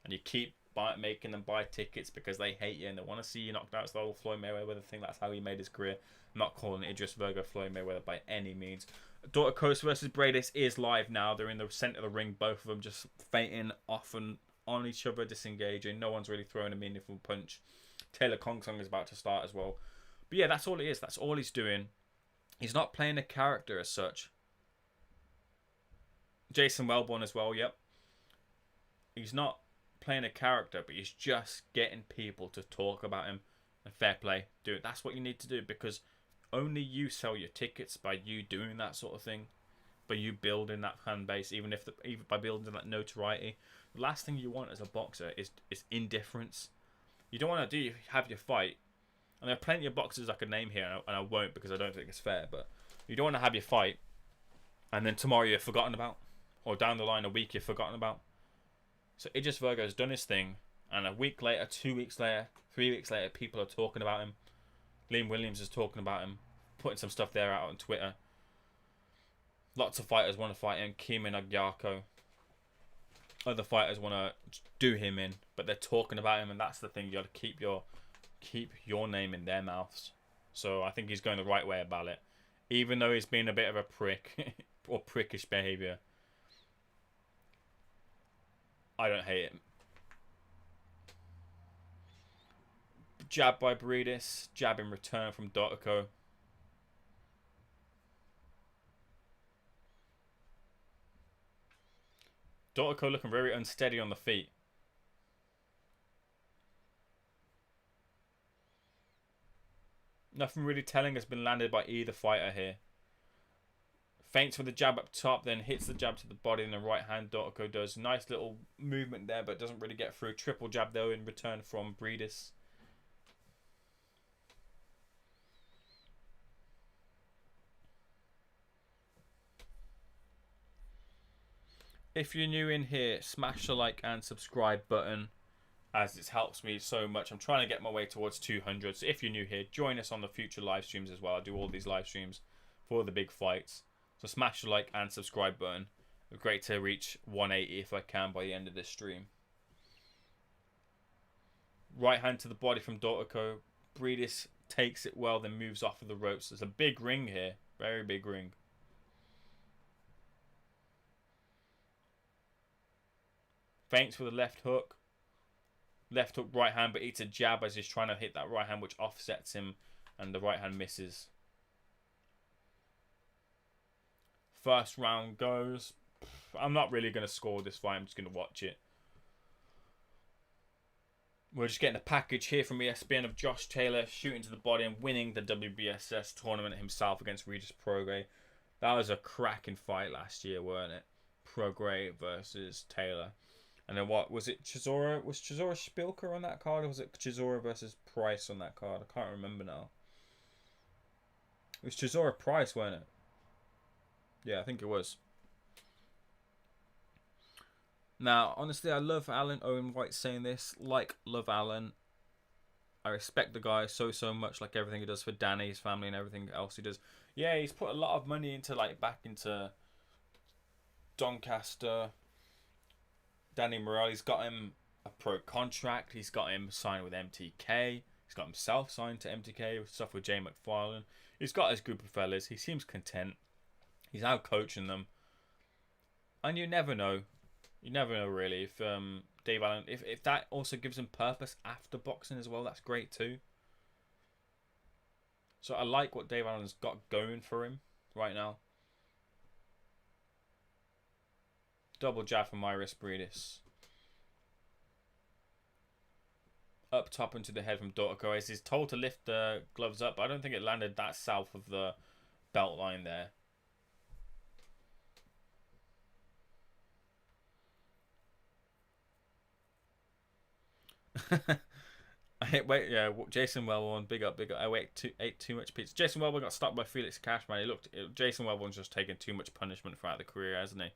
and you keep making them buy tickets because they hate you and they want to see you knocked out. It's the whole Floyd Mayweather thing. That's how he made his career. I'm not calling Idris Virgo Floyd Mayweather by any means. Dorticos versus Briedis is live now. They're in the centre of the ring, both of them just feinting off and on each other, disengaging. No one's really throwing a meaningful punch. Taylor Khongsong is about to start as well. But yeah, that's all it is. That's all he's doing. He's not playing a character as such. Jason Wellborn as well, yep. He's not playing a character, but he's just getting people to talk about him. And fair play. Do it. That's what you need to do, because only you sell your tickets by you doing that sort of thing. By you building that fan base, even by building that notoriety. The last thing you want as a boxer is indifference. You don't want to have your fight. And there are plenty of boxers I could name here, and I won't because I don't think it's fair. But you don't want to have your fight, and then tomorrow you're forgotten about, or down the line a week you're forgotten about. So Idris Virgo's done his thing, and a week later, 2 weeks later, 3 weeks later, people are talking about him. Liam Williams is talking about him, putting some stuff there out on Twitter. Lots of fighters want to fight him. Keeman Agyarko. Other fighters want to do him in, but they're talking about him, and that's the thing. You got to keep your name in their mouths. So I think he's going the right way about it, even though he's been a bit of a prick or prickish behaviour. I don't hate it. Jab by Briedis, jab in return from Dortico. Dortico looking very unsteady on the feet. Nothing really telling has been landed by either fighter here. Feints with the jab up top, then hits the jab to the body in the right hand. Dortico does. Nice little movement there, but doesn't really get through. Triple jab though in return from Briedis. If you're new in here, smash the like and subscribe button, as it helps me so much. I'm trying to get my way towards 200. So if you're new here, join us on the future live streams as well. I do all these live streams for the big fights. So smash the like and subscribe button. It'd be great to reach 180 if I can by the end of this stream. Right hand to the body from Dortico. Briedis takes it well, then moves off of the ropes. There's a big ring here. Very big ring. Feints with a left hook. Left hook, right hand, but eats a jab as he's trying to hit that right hand, which offsets him, and the right hand misses. First round goes. I'm not really going to score this fight. I'm just going to watch it. We're just getting a package here from ESPN of Josh Taylor shooting to the body and winning the WBSS tournament himself against Regis Prograis. That was a cracking fight last year, weren't it? Prograis versus Taylor. And then what was it? Chisora? Was Chisora Spilker on that card, or was it Chisora versus Price on that card? I can't remember now. It was Chisora Price, wasn't it? Yeah, I think it was. Now, honestly, I love Alan Owen White saying this. Love Alan. I respect the guy so much, like everything he does for Danny, his family, and everything else he does. Yeah, he's put a lot of money into, back into Doncaster. Danny Morrell, he's got him a pro contract. He's got him signed with MTK. He's got himself signed to MTK. Stuff with Jay McFarlane. He's got his group of fellas. He seems content. He's out coaching them. And you never know. You never know, really. If Dave Allen, if that also gives him purpose after boxing as well, that's great too. So I like what Dave Allen's got going for him right now. Double jab from Mairis Briedis. Up top into the head from Dorticos. He's told to lift the gloves up, but I don't think it landed that south of the belt line there. Jason Wellborn, big up. I ate too much pizza. Jason Wellborn got stopped by Felix Cashman. Jason Wellborn's just taken too much punishment throughout the career, hasn't he?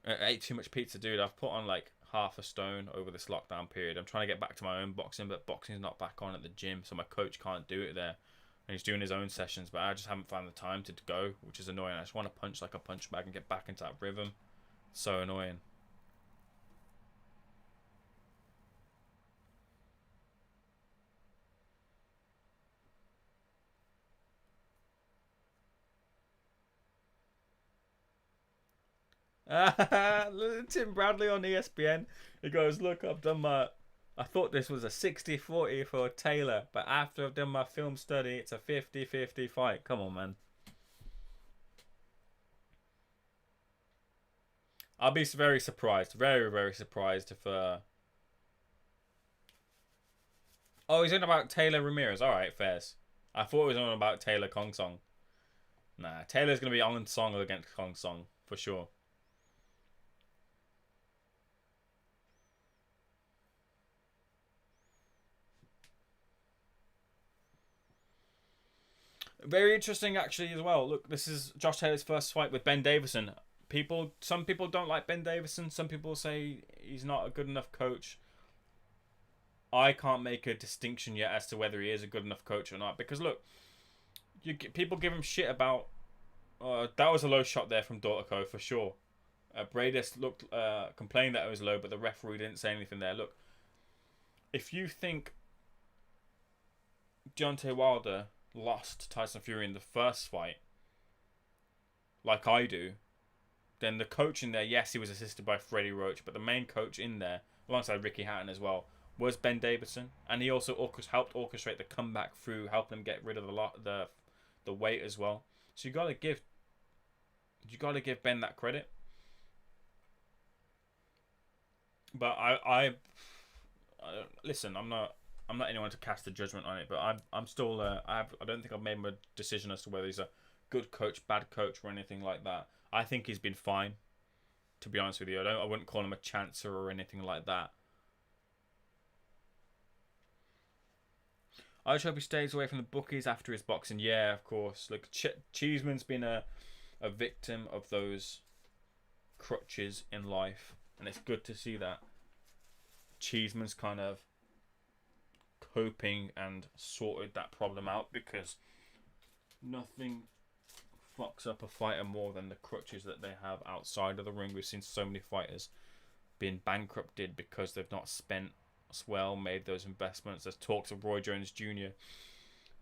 Ate too much pizza, dude. I've put on half a stone over this lockdown period. I'm trying to get back to my own boxing, but boxing's not back on at the gym, so my coach can't do it there. And he's doing his own sessions, but I just haven't found the time to go, which is annoying. I just want to punch like a punch bag and get back into that rhythm. So annoying. Tim Bradley on ESPN. He goes, look, I thought this was a 60-40 for Taylor, but after I've done my film study, it's a 50-50 fight. Come on, man. I'll be very surprised. Very, very surprised if... Oh, he's on about Taylor Ramirez. Alright, fairs. I thought he was on about Taylor Khongsong. Nah, Taylor's going to be on song against Khongsong, for sure. Very interesting, actually, as well. Look, this is Josh Taylor's first fight with Ben Davison. Some people don't like Ben Davison. Some people say he's not a good enough coach. I can't make a distinction yet as to whether he is a good enough coach or not. Because look, people give him shit about. That was a low shot there from Dorticos for sure. Briedis complained that it was low, but the referee didn't say anything there. Look, if you think Deontay Wilder lost to Tyson Fury in the first fight, like I do, then the coach in there, yes, he was assisted by Freddie Roach, but the main coach in there, alongside Ricky Hatton as well, was Ben Davison, and he also helped orchestrate the comeback through, helping them get rid of the weight as well. So you gotta give Ben that credit. But I listen. I'm not anyone to cast a judgment on it, but I'm still I don't think I've made my decision as to whether he's a good coach, bad coach, or anything like that. I think he's been fine, to be honest with you. I wouldn't call him a chancer or anything like that. I just hope he stays away from the bookies after his boxing. Yeah, of course. Look, Cheeseman's been a victim of those crutches in life, and it's good to see that Cheeseman's kind of coping and sorted that problem out, because nothing fucks up a fighter more than the crutches that they have outside of the ring. We've seen so many fighters being bankrupted because they've not spent well, made those investments. There's talks of Roy Jones Jr.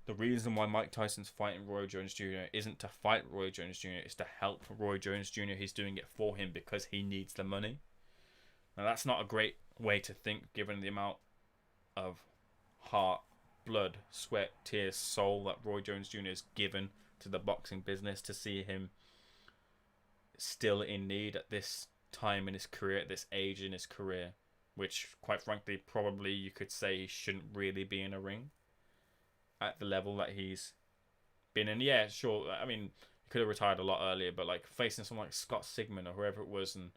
The reason why Mike Tyson's fighting Roy Jones Jr. isn't to fight Roy Jones Jr., it's to help Roy Jones Jr. He's doing it for him because he needs the money. Now that's not a great way to think, given the amount of heart, blood, sweat, tears, soul that Roy Jones Jr. has given to the boxing business, to see him still in need at this time in his career, at this age in his career, which, quite frankly, probably you could say he shouldn't really be in a ring at the level that he's been in. Yeah, sure. I mean, he could have retired a lot earlier, but like facing someone like Scott Sigmund or whoever it was and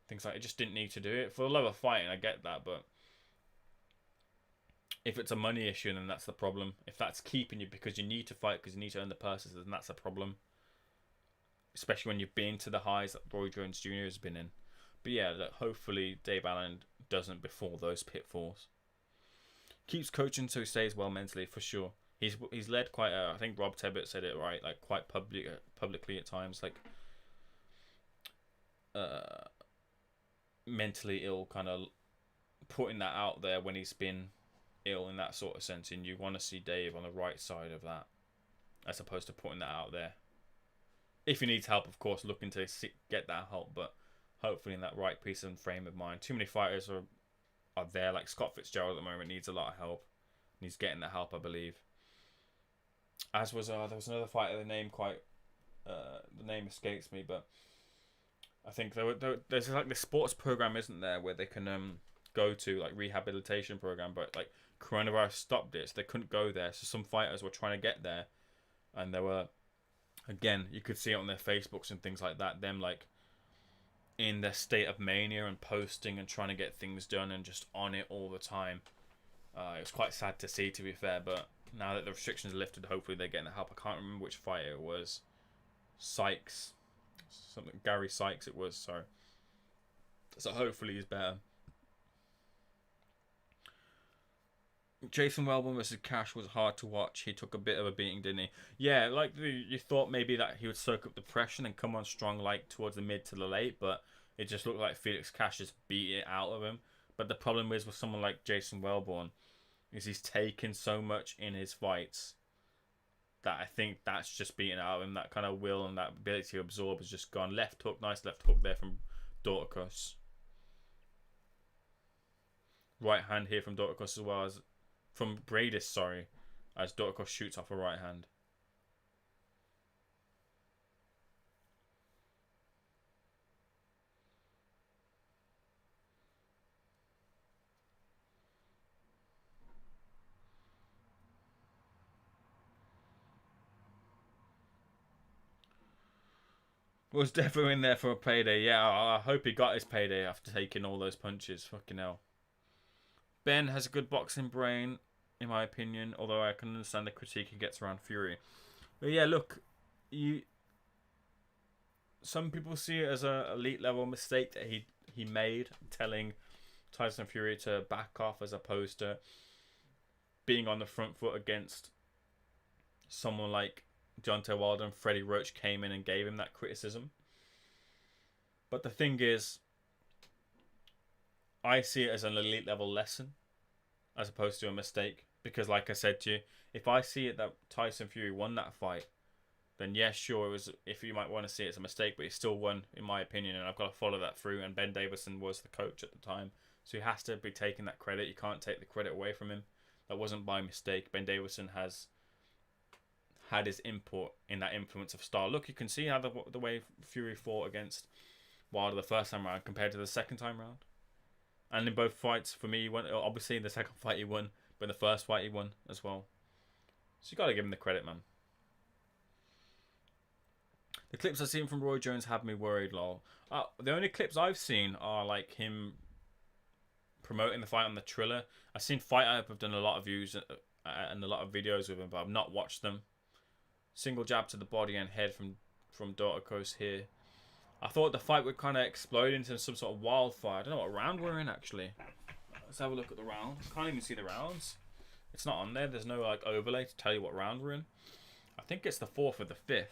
things like it, just didn't need to do it. For the love of fighting, I get that, but if it's a money issue, then that's the problem. If that's keeping you because you need to fight, because you need to earn the purses, then that's a problem. Especially when you've been to the highs that Roy Jones Jr. has been in. But yeah, hopefully Dave Allen doesn't befall those pitfalls. Keeps coaching so he stays well mentally, for sure. He's led quite a, I think Rob Tebbett said it right, like quite publicly at times, like mentally ill, kind of putting that out there when he's been ill in that sort of sense, and you want to see Dave on the right side of that as opposed to putting that out there. If he needs help, of course, looking to get that help, but hopefully in that right piece and frame of mind. Too many fighters are there, like Scott Fitzgerald at the moment needs a lot of help, and he's getting the help, I believe. As was there was another fighter, the name escapes me, but I think there's like this sports program, isn't there, where they can go to, like rehabilitation program, but like coronavirus stopped it, so they couldn't go there. So some fighters were trying to get there, and there were, again, you could see it on their Facebooks and things like that, them like in their state of mania and posting and trying to get things done and just on it all the time. It was quite sad to see, to be fair, but now that the restrictions are lifted, hopefully they're getting the help. I can't remember which fighter it was. Gary Sykes it was, sorry. So hopefully he's better. Jason Wellborn versus Cash was hard to watch. He took a bit of a beating, didn't he? Yeah, like you thought maybe that he would soak up the pressure and come on strong like towards the mid to the late, but it just looked like Felix Cash just beat it out of him. But the problem is with someone like Jason Wellborn is he's taken so much in his fights that I think that's just beaten out of him. That kind of will and that ability to absorb has just gone. Left hook, nice left hook there from Dorticos. Right hand here from Dorticos as well as from Briedis, sorry, as Dorticos shoots off a right hand. Was definitely in there for a payday. Yeah, I hope he got his payday after taking all those punches. Fucking hell. Ben has a good boxing brain, in my opinion, although I can understand the critique he gets around Fury. But yeah, look, some people see it as a elite level mistake that he made, telling Tyson Fury to back off as opposed to being on the front foot against someone like Deontay Wilder and Freddie Roach came in and gave him that criticism. But the thing is, I see it as an elite level lesson as opposed to a mistake. Because like I said to you, if I see it that Tyson Fury won that fight, then yes, sure, it was. If you might want to see it as a mistake, but he still won, in my opinion, and I've got to follow that through. And Ben Davison was the coach at the time, so he has to be taking that credit. You can't take the credit away from him. That wasn't by mistake. Ben Davison has had his input in that influence of style. Look, you can see how the way Fury fought against Wilder the first time round compared to the second time round. And in both fights, for me, he won. Obviously, in the second fight he won, but in the first fight he won as well. So you got to give him the credit, man. The clips I've seen from Roy Jones have me worried, lol. The only clips I've seen are like him promoting the fight on the Triller. I've seen Fight Up have done a lot of views and a lot of videos with him, but I've not watched them. Single jab to the body and head from Dorticos here. I thought the fight would kind of explode into some sort of wildfire. I don't know what round we're in, actually. Let's have a look at the round. Can't even see the rounds. It's not on there. There's no like overlay to tell you what round we're in. I think it's the 4th or the 5th.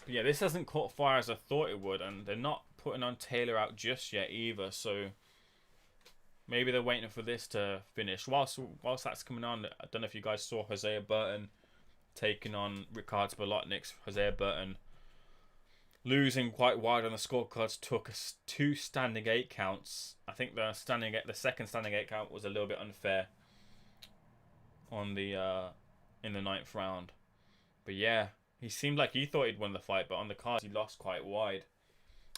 But yeah, this hasn't caught fire as I thought it would, and they're not putting on Taylor out just yet either, so maybe they're waiting for this to finish. Whilst that's coming on, I don't know if you guys saw Jose Burton taking on Ricardo Bolotniks. Jose Burton losing quite wide on the scorecards, took 2 standing 8 counts. I think the second standing 8 count was a little bit unfair on the in the 9th round. But yeah, he seemed like he thought he'd won the fight, but on the cards he lost quite wide,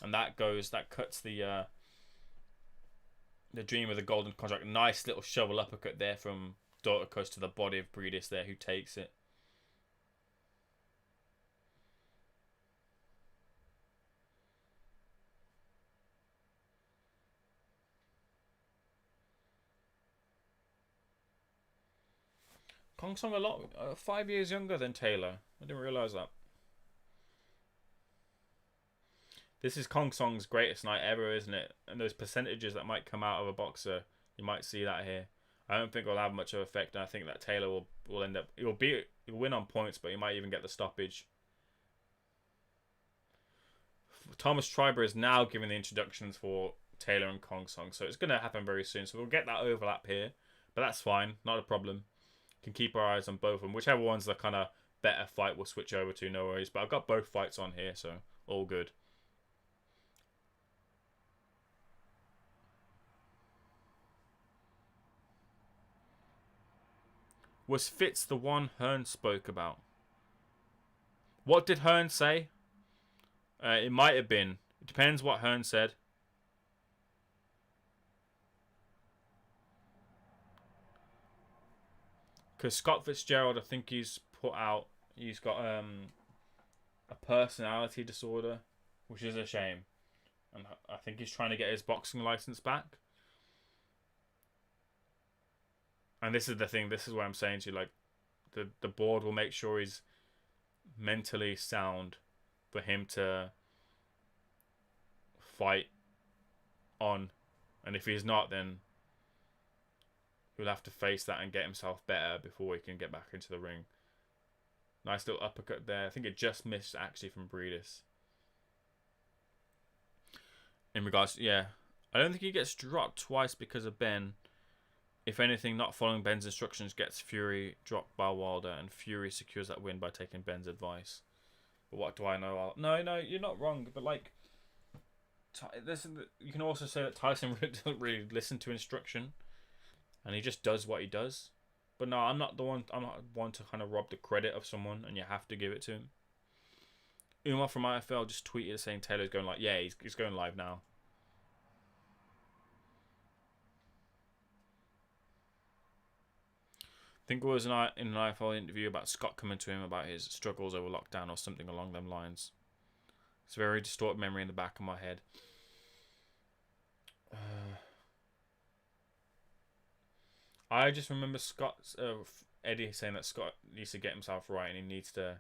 and that cuts the dream of the golden contract. Nice little shovel uppercut there from Dorticos to the body of Briedis there, who takes it. Khongsong 5 years younger than Taylor. I didn't realise that. This is Khongsong's greatest night ever, isn't it? And those percentages that might come out of a boxer, you might see that here. I don't think it'll have much of an effect, and I think that Taylor will end up... He'll win on points, but he might even get the stoppage. Thomas Triber is now giving the introductions for Taylor and Khongsong, so it's going to happen very soon. So we'll get that overlap here, but that's fine, not a problem. Can keep our eyes on both of them. Whichever one's the kind of better fight we'll switch over to, no worries. But I've got both fights on here, so all good. Was Fitz the one Hearn spoke about? What did Hearn say? It might have been. It depends what Hearn said. Because Scott Fitzgerald, I think he's got a personality disorder, which is a shame. And I think he's trying to get his boxing license back. And this is the thing, this is what I'm saying to you, like, the board will make sure he's mentally sound for him to fight on. And if he's not, then he'll have to face that and get himself better before he can get back into the ring. Nice little uppercut there. I think it just missed, actually, from Briedis. In regards to, yeah. I don't think he gets dropped twice because of Ben. If anything, not following Ben's instructions gets Fury dropped by Wilder, and Fury secures that win by taking Ben's advice. But what do I know? No, you're not wrong. But like, listen, you can also say that Tyson doesn't really listen to instruction, and he just does what he does. But no, I'm not one to kind of rob the credit of someone, and you have to give it to him. Umar from IFL just tweeted saying Taylor's going like, yeah, he's going live now. I think it was in an IFL interview about Scott coming to him about his struggles over lockdown or something along them lines. It's a very distorted memory in the back of my head. I just remember Eddie saying that Scott needs to get himself right and he needs to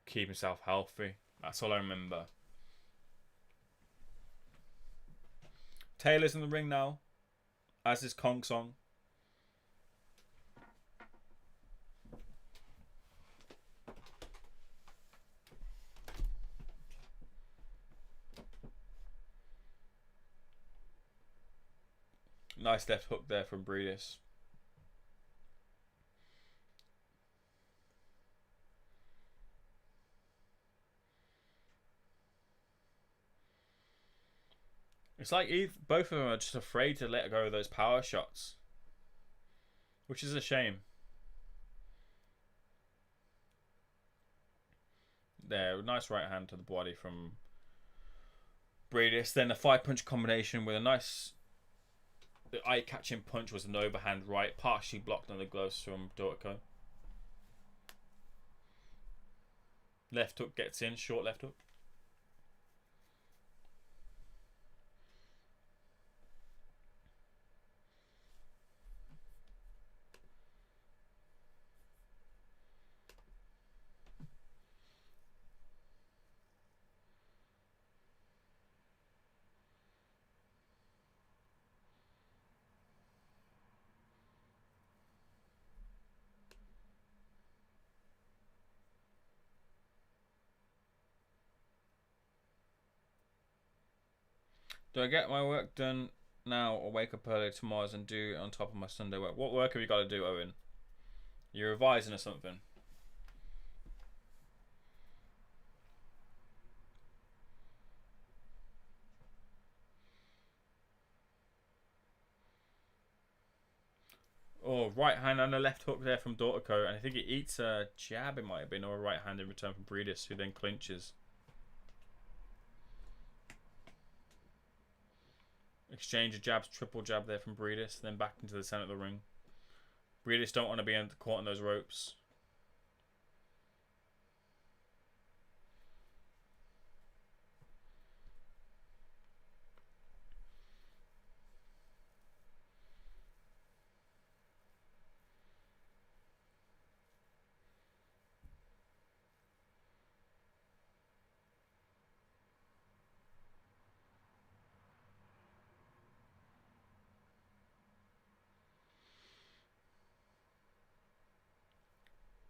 keep himself healthy. That's all I remember. Taylor's in the ring now, as is Khongsong. Nice left hook there from Briedis. It's like both of them are just afraid to let go of those power shots, which is a shame. There, nice right hand to the body from Briedis. Then a 5-punch combination with a nice... The eye-catching punch was an overhand right, partially blocked on the gloves from Dorticos. Left hook gets in, short left hook. Do I get my work done now or wake up early tomorrow and do it on top of my Sunday work? What work have you got to do, Owen? You're revising or something? Oh, right hand and a left hook there from Dorticos. And I think he eats a jab, it might have been, or a right hand in return from Briedis, who then clinches. Exchange of jabs, triple jab there from Briedis, then back into the centre of the ring. Briedis don't want to be caught on those ropes.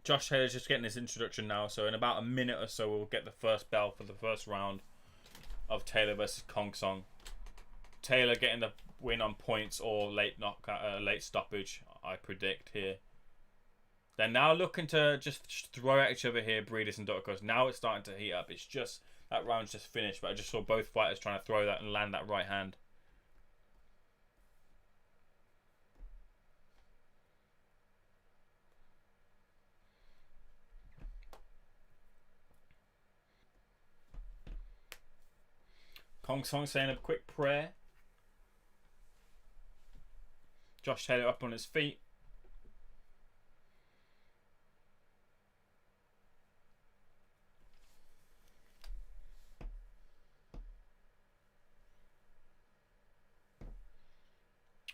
Josh Taylor's just getting his introduction now, so in about a minute or so we'll get the first bell for the first round of Taylor versus Khongsong. Taylor getting the win on points or late late stoppage, I predict here. They're now looking to just throw at each other here, Briedis and Dorticos. Now it's starting to heat up. It's just, that round's just finished, but I just saw both fighters trying to throw that and land that right hand. Khongsong saying a quick prayer. Josh Taylor up on his feet.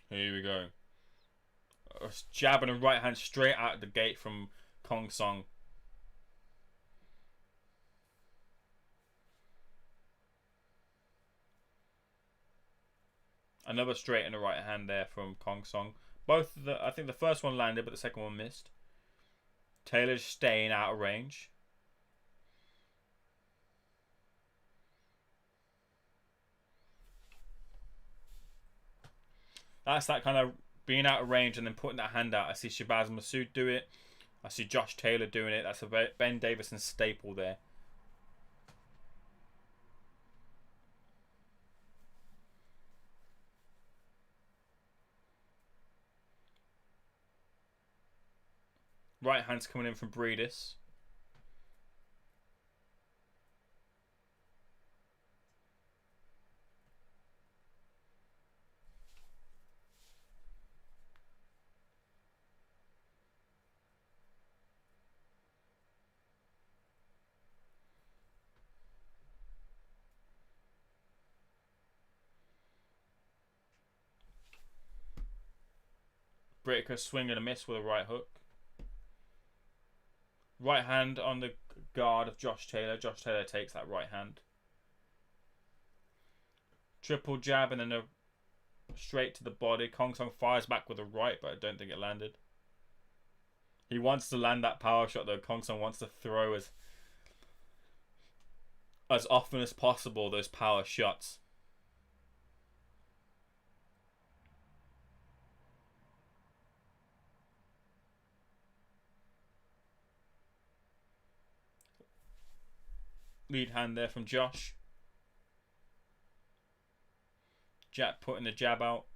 Here we go. A jab and a right hand straight out the gate from Khongsong. Another straight and a right hand there from Khongsong. Both, I think the first one landed, but the second one missed. Taylor's staying out of range. That's that kind of being out of range and then putting that hand out. I see Shabazz Masood do it. I see Josh Taylor doing it. That's a Ben Davison staple there. Right hand's coming in from Briedis. Briedis swing and a miss with a right hook. Right hand on the guard of Josh Taylor. Josh Taylor takes that right hand. Triple jab and then a straight to the body. Khongsong fires back with a right, but I don't think it landed. He wants to land that power shot though. Khongsong wants to throw as often as possible those power shots. Lead hand there from Josh. Jack putting the jab out.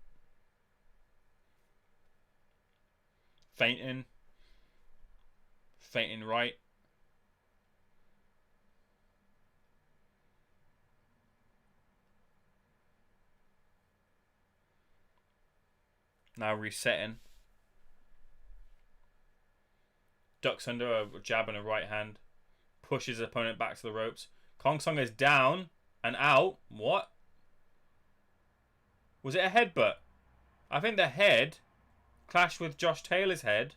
Feinting. Feinting right. Now resetting. Ducks under a jab and a right hand. Pushes his opponent back to the ropes. Khongsong is down and out. What? Was it a headbutt? I think the head clashed with Josh Taylor's head.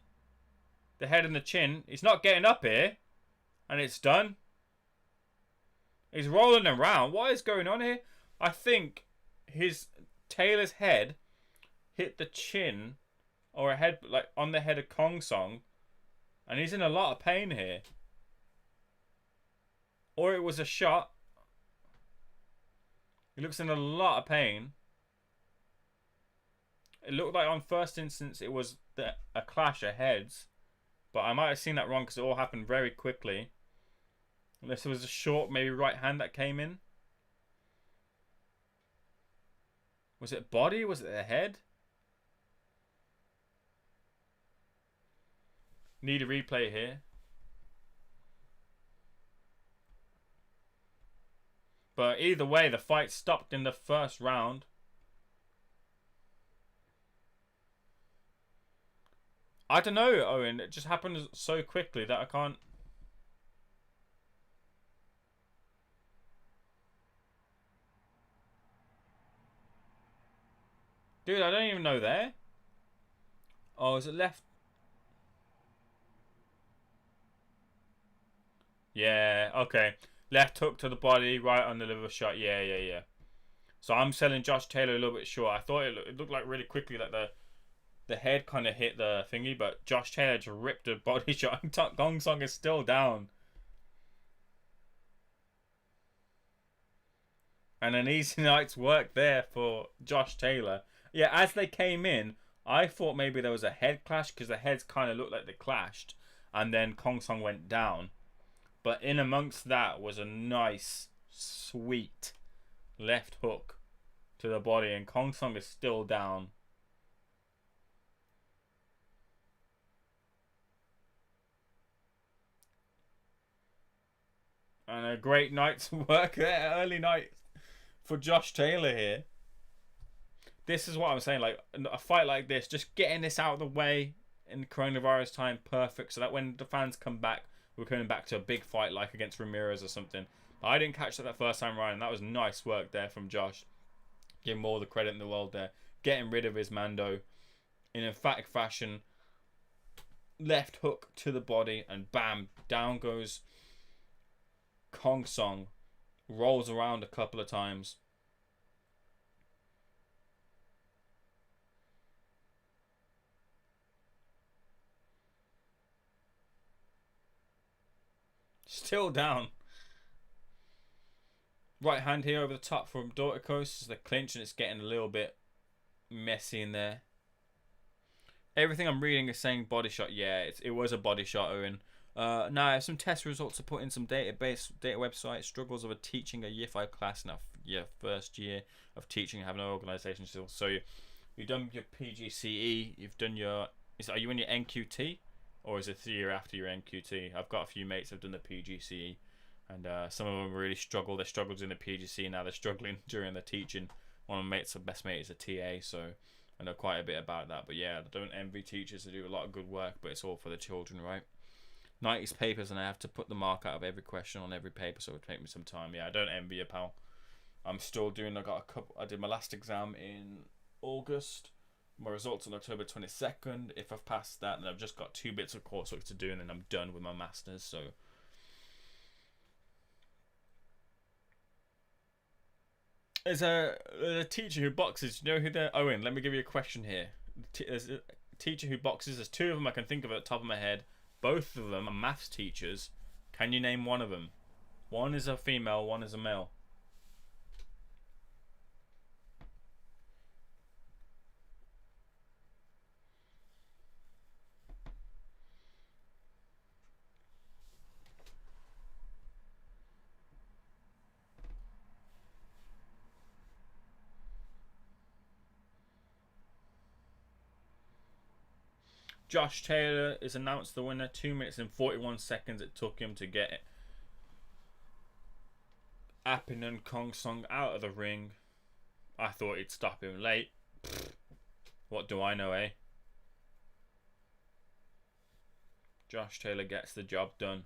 The head and the chin. He's not getting up here. And it's done. He's rolling around. What is going on here? I think Taylor's head hit the chin or a head like on the head of Khongsong. And he's in a lot of pain here. Or it was a shot. He looks in a lot of pain. It looked like on first instance it was a clash of heads. But I might have seen that wrong because it all happened very quickly. Unless it was a short, maybe right hand that came in. Was it body? Was it the head? Need a replay here. But either way, the fight stopped in the first round. I don't know, Owen. It just happened so quickly that I can't... Dude, I don't even know there. Oh, is it left? Yeah, okay. Left hook to the body, right on the liver shot. Yeah. So I'm selling Josh Taylor a little bit short. I thought it looked like really quickly like the head kind of hit the thingy, but Josh Taylor just ripped a body shot. Khongsong is still down. And an easy night's work there for Josh Taylor. Yeah, as they came in, I thought maybe there was a head clash because the heads kind of looked like they clashed. And then Khongsong went down. But in amongst that was a nice, sweet left hook to the body. And Khongsong is still down. And a great night's work there. Early night for Josh Taylor here. This is what I'm saying. Like a fight like this, just getting this out of the way in coronavirus time, perfect. So that when the fans come back, we're coming back to a big fight like against Ramirez or something. But I didn't catch that first time around. And that was nice work there from Josh. Give him all the credit in the world there. Getting rid of his Mando in emphatic fashion. Left hook to the body and bam, down goes Khongsong. Rolls around a couple of times. Still down. Right hand here over the top from Dorticos. The clinch and it's getting a little bit messy in there. Everything I'm reading is saying body shot. Yeah, it was a body shot, Owen. Now I have some test results to put in some data websites. Struggles of teaching a year 5 class in your first year of teaching, having no organisation skills. So you've done your PGCE. You've done your. Are you in your NQT, or is it the year after your NQT? I've got a few mates who've done the PGCE, and some of them really struggle. They struggled in the PGCE. Now they're struggling during the teaching. One of my mates, the best mate, is a TA, so I know quite a bit about that. But yeah, I don't envy teachers. They do a lot of good work, but it's all for the children, right? 90s papers, and I have to put the mark out of every question on every paper, so it would take me some time. Yeah, I don't envy you, pal. I'm still doing. I did my last exam in August. My results on October 22nd. If I've passed that, then I've just got 2 bits of coursework to do, and then I'm done with my masters. So there's a teacher who boxes. You know who they're? Owen, let me give you a question here. There's a teacher who boxes. There's 2 of them I can think of at the top of my head. Both of them are maths teachers. Can you name one of them? One is a female, one is a male. Josh Taylor is announced the winner. 2 minutes and 41 seconds it took him to get Apinun Khongsong out of the ring. I thought he'd stop him late. What do I know, eh? Josh Taylor gets the job done.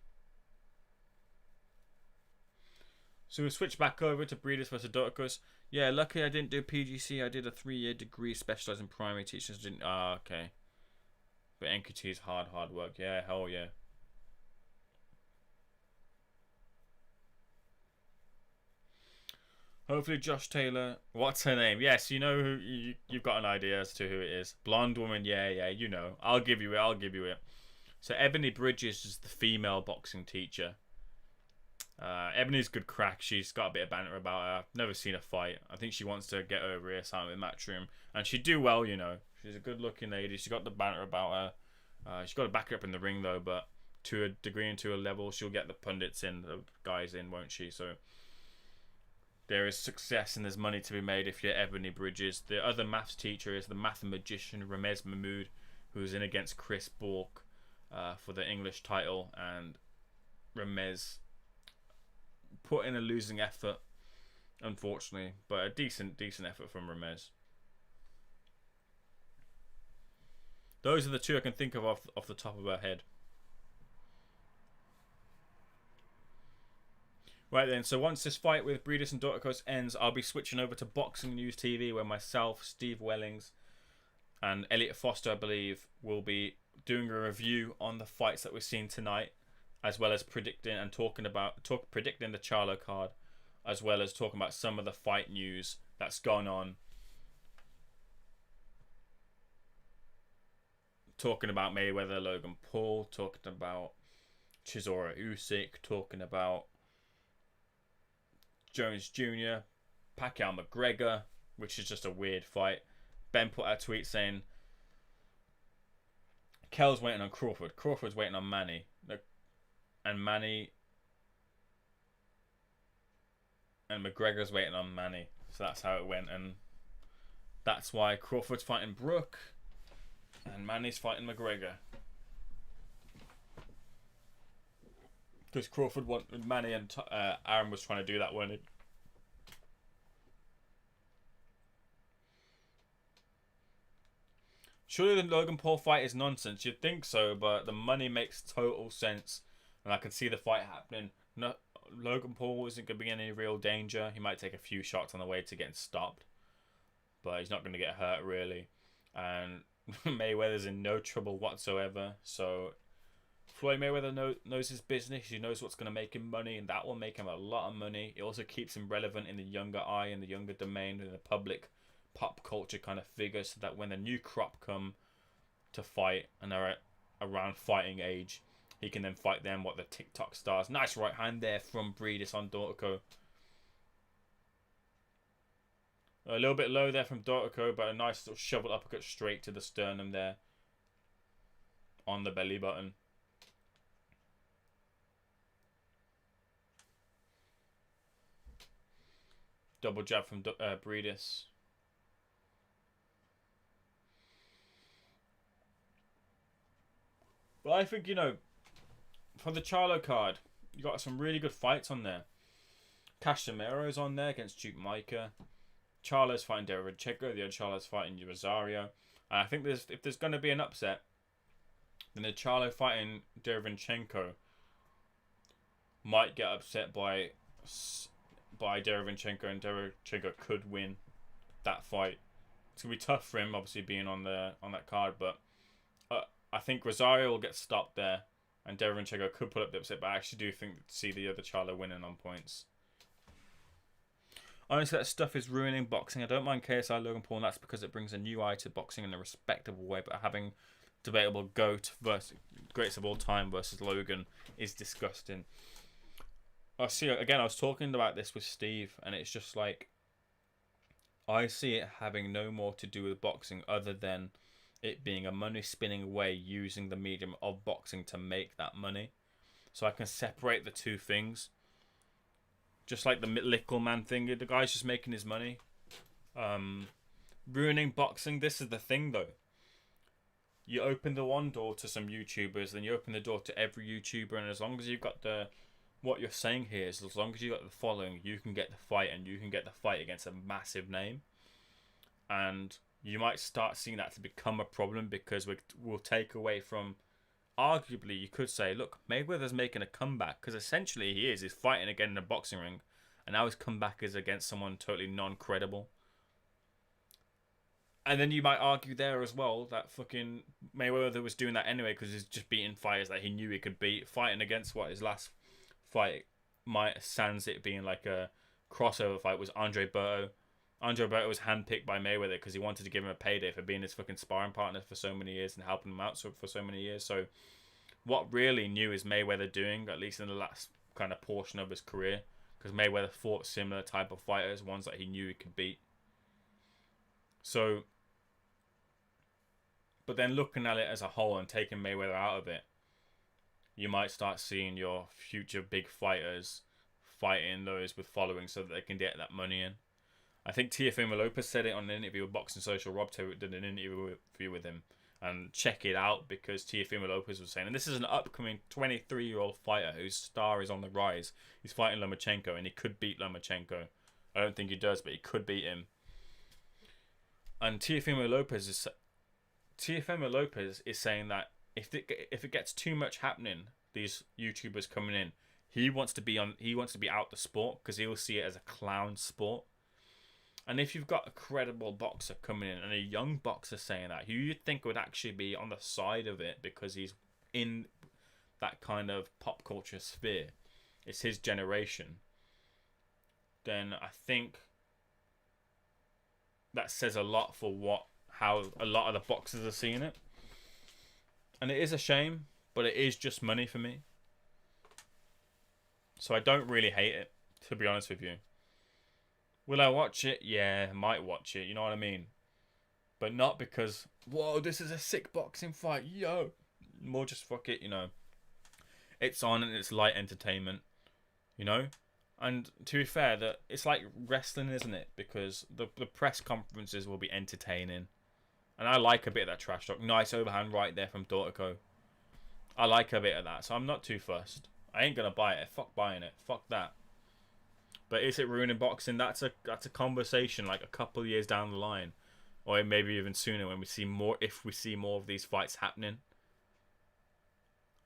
So we switch back over to Briedis versus Dorticos. Yeah, lucky I didn't do PGC. I did a 3-year degree specialised in primary teachers. Didn't. Okay. But NQT is hard work. Yeah, hell yeah. Hopefully Josh Taylor. What's her name? Yes, you know who. You've got an idea as to who it is. Blonde woman. Yeah, you know. I'll give you it. So Ebony Briedis is the female boxing teacher. Ebony's good crack. She's got a bit of banter about her. I've never seen her fight. I think she wants to get over here, something with Matchroom, and she'd do well, you know. She's a good-looking lady. She's got the banter about her. She's got to back her up in the ring though, but to a degree and to a level, she'll get the pundits in, the guys in, won't she? So there is success and there's money to be made if you're Ebony Briedis. The other maths teacher is the math magician Ramez Mahmood, who's in against Chris Bork for the English title, and Ramez put in a losing effort, unfortunately, but a decent effort from Ramez. Those are the 2 I can think of off the top of her head. Right then, so once this fight with Briedis and Dorticos ends, I'll be switching over to Boxing News TV, where myself, Steve Wellings, and Elliot Foster, I believe, will be doing a review on the fights that we've seen tonight, as well as predicting the Charlo card, as well as talking about some of the fight news that's gone on. Talking about Mayweather, Logan Paul, talking about Chisora Usyk, talking about Jones Jr., Pacquiao McGregor, which is just a weird fight. Ben put out a tweet saying Kell's waiting on Crawford. Crawford's waiting on Manny. And Manny and McGregor's waiting on Manny. So that's how it went. And that's why Crawford's fighting Brooke and Manny's fighting McGregor. Because Crawford wanted Manny, and Aaron was trying to do that, weren't he? Surely the Logan Paul fight is nonsense. You'd think so, but the money makes total sense. And I can see the fight happening. No, Logan Paul isn't going to be in any real danger. He might take a few shots on the way to getting stopped, but he's not going to get hurt, really. And Mayweather's in no trouble whatsoever. So Floyd Mayweather knows his business. He knows what's going to make him money, and that will make him a lot of money. It also keeps him relevant in the younger eye, in the younger domain, in the public pop culture kind of figure, so that when the new crop come to fight and are around fighting age, he can then fight them, what the TikTok stars. Nice right hand there from Briedis on Dortico. A little bit low there from Dortico, but a nice little shovel uppercut straight to the sternum there. on the belly button. Double jab from Briedis. But I think, you know, for the Charlo card, you got some really good fights on there. Casimiro's on there against Duke Micah. Charlo's fighting Derevchenko. The other Charlo's fighting Rosario. And I think if there's going to be an upset, then the Charlo fighting Derevchenko might get upset by Derevchenko, and Derevchenko could win that fight. It's gonna be tough for him, obviously being on that card, but I think Rosario will get stopped there, and Derevchenko could put up the upset. But I actually do see the other Charlo winning on points. Honestly, that stuff is ruining boxing. I don't mind KSI Logan Paul, and that's because it brings a new eye to boxing in a respectable way. But having debatable GOAT versus greatest of all time versus Logan is disgusting. I was talking about this with Steve, and it's just like, I see it having no more to do with boxing other than it being a money spinning way using the medium of boxing to make that money. So I can separate the two things. Just like the little man thing, the guy's just making his money. Ruining boxing, this is the thing though. You open the one door to some YouTubers, then you open the door to every YouTuber, and as long as you've got what you're saying here is, as long as you got the following, you can get the fight, and you can get the fight against a massive name. And you might start seeing that to become a problem, because we'll take away from, arguably you could say, look, Mayweather's making a comeback, because essentially he's fighting again in a boxing ring, and now his comeback is against someone totally non-credible. And then you might argue there as well that fucking Mayweather was doing that anyway because he's just beating fighters that he knew he could beat, fighting against his last fight might sans it being like a crossover fight was Andre Berto. Andre Berto was handpicked by Mayweather because he wanted to give him a payday for being his fucking sparring partner for so many years and helping him out for so many years. So what really new is Mayweather doing, at least in the last kind of portion of his career? Because Mayweather fought similar type of fighters, ones that he knew he could beat. So, but then looking at it as a whole and taking Mayweather out of it, you might start seeing your future big fighters fighting those with following so that they can get that money in. I think Teofimo Lopez said it on an interview with Boxing Social. Rob did an interview with him, and check it out, because Teofimo Lopez was saying, and this is an upcoming 23-year-old fighter whose star is on the rise. He's fighting Lomachenko, and he could beat Lomachenko. I don't think he does, but he could beat him. And Teofimo Lopez is saying that if it gets too much happening, these YouTubers coming in, he wants to be out the sport, because he will see it as a clown sport. And if you've got a credible boxer coming in and a young boxer saying that, who you'd think would actually be on the side of it because he's in that kind of pop culture sphere, it's his generation, then I think that says a lot for how a lot of the boxers are seeing it. And it is a shame, but it is just money for me. So I don't really hate it, to be honest with you. Will I watch it? Yeah, I might watch it, you know what I mean? But not because, whoa, this is a sick boxing fight, yo. More just fuck it, you know. It's on and it's light entertainment, you know? And to be fair, it's like wrestling, isn't it? Because the press conferences will be entertaining. And I like a bit of that trash talk. Nice overhand right there from Dortico. I like a bit of that, so I'm not too fussed. I ain't gonna buy it. Fuck buying it. Fuck that. But is it ruining boxing? That's a conversation like a couple of years down the line, or maybe even sooner when we see more. If we see more of these fights happening,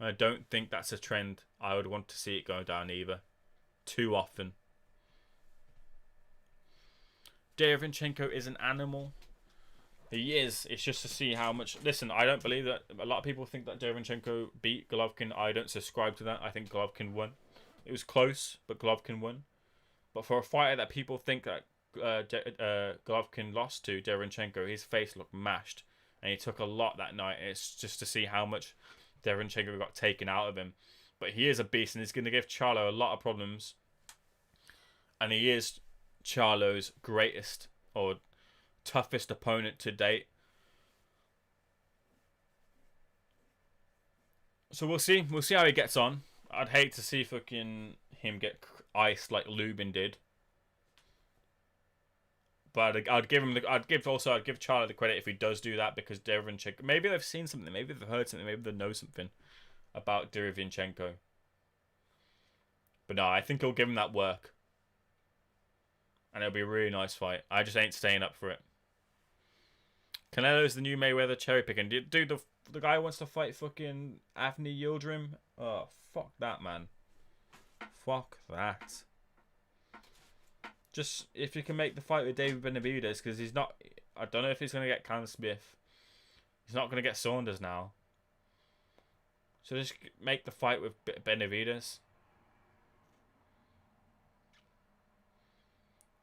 I don't think that's a trend I would want to see it go down either. Too often. Derevchenko is an animal. He is. It's just to see how much. Listen, I don't believe that. A lot of people think that Derevchenko beat Golovkin. I don't subscribe to that. I think Golovkin won. It was close, but Golovkin won. But for a fighter that people think that Golovkin lost to, Derevchenko, his face looked mashed. And he took a lot that night. It's just to see how much Derevchenko got taken out of him. But he is a beast, and he's going to give Charlo a lot of problems. And he is Charlo's greatest or toughest opponent to date. So we'll see. We'll see how he gets on. I'd hate to see fucking him get iced like Lubin did. But I'd give Charlie the credit if he does do that, because Derevyanchenko, maybe they've seen something, maybe they've heard something, maybe they know something about Derevyanchenko. But no, I think he'll give him that work, and it'll be a really nice fight. I just ain't staying up for it. Canelo's the new Mayweather cherry picking. Dude, the guy wants to fight fucking Avni Yildirim. Oh, fuck that, man. Fuck that. Just, if you can make the fight with David Benavidez, because he's not... I don't know if he's going to get Callum Smith. He's not going to get Saunders now. So just make the fight with Benavidez.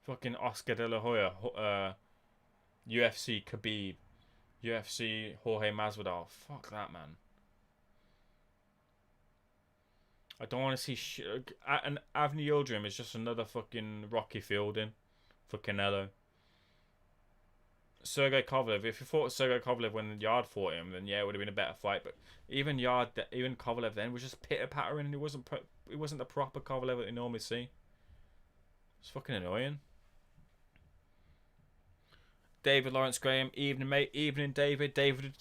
Fucking Oscar De La Hoya. UFC Khabib. UFC Jorge Masvidal. Fuck that, man. I don't want to see shit. And Avni Yildirim is just another fucking Rocky Fielding for Canelo. Sergey Kovalev. If you fought Sergey Kovalev when Yard fought him, then yeah, it would have been a better fight. But even Kovalev then was just pitter pattering, and it wasn't the proper Kovalev that you normally see. It's fucking annoying. David Lawrence Graham, evening mate, evening David. David,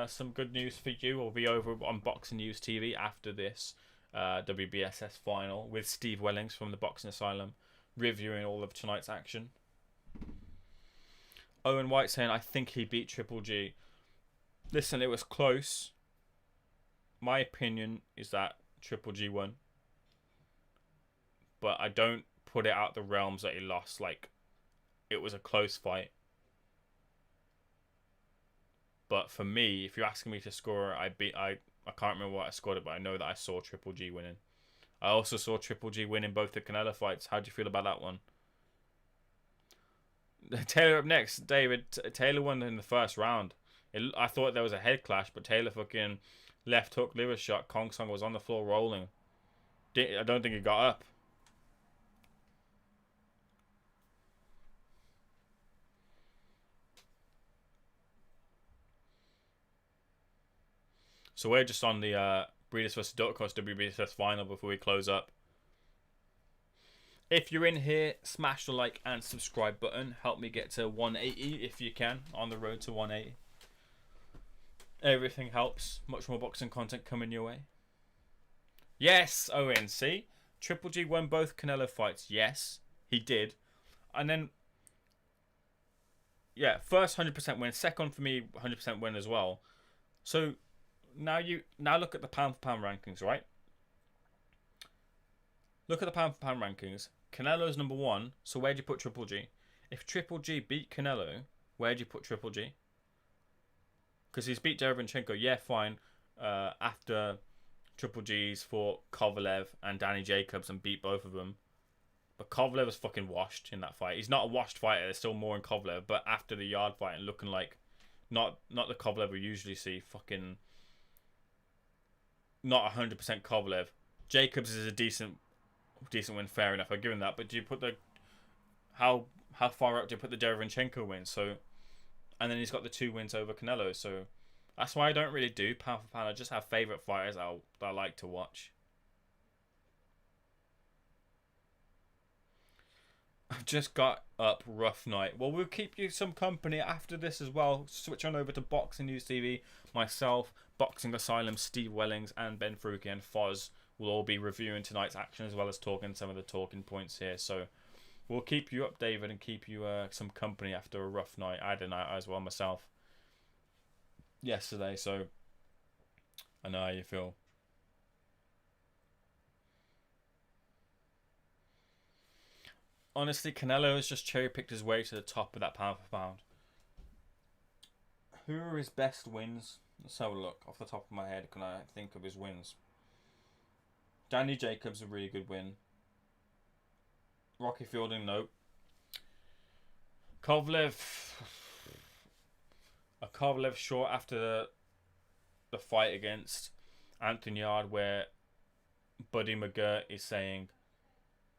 some good news for you. We'll be over on Boxing News TV after this WBSS final with Steve Wellings from the Boxing Asylum reviewing all of tonight's action. Owen White saying, I think he beat Triple G. Listen, it was close. My opinion is that Triple G won, but I don't put it out the realms that he lost. Like, it was a close fight. But for me, if you're asking me to score, I can't remember what I scored it, but I know that I saw Triple G winning. I also saw Triple G winning both the Canelo fights. How do you feel about that one? Taylor up next. David, Taylor won in the first round. I thought there was a head clash, but Taylor fucking left hook, liver shot. Khongsong was on the floor rolling. I don't think he got up. So we're just on the Briedis vs. Dorticos WBSS final before we close up. If you're in here, smash the like and subscribe button. Help me get to 180 if you can, on the road to 180. Everything helps. Much more boxing content coming your way. Yes, Owen, see? Triple G won both Canelo fights. Yes, he did. And then, yeah, first 100% win. Second for me, 100% win as well. So now look at the pound for pound rankings, right? Look at the pound for pound rankings. Canelo's number 1. So where'd you put Triple G? If Triple G beat Canelo, where'd you put Triple G? Because he's beat Derevyanchenko, yeah, fine. After Triple G's fought Kovalev and Danny Jacobs and beat both of them. But Kovalev was fucking washed in that fight. He's not a washed fighter. There's still more in Kovalev. But after the Yard fight and looking like not the Kovalev we usually see, fucking not 100% Kovalev. Jacobs is a decent win, fair enough. I give him that. But do you put how far up do you put the Derevyanchenko win? So, and then he's got the 2 wins over Canelo. So that's why I don't really do pound for pound. I just have favourite fighters that I like to watch. I've just got up, rough night. Well, we'll keep you some company after this as well. Switch on over to Boxing News TV. Myself, Boxing Asylum, Steve Wellings, and Ben Fruki and Foz will all be reviewing tonight's action as well as talking some of the talking points here. So we'll keep you up, David, and keep you some company after a rough night. I had a night as well myself yesterday, so I know how you feel. Honestly, Canelo has just cherry-picked his way to the top of that pound for pound. Who are his best wins? Let's have a look. Off the top of my head, can I think of his wins? Danny Jacobs, a really good win. Rocky Fielding, nope. Kovalev short after the fight against Anthony Yard, where Buddy McGirt is saying,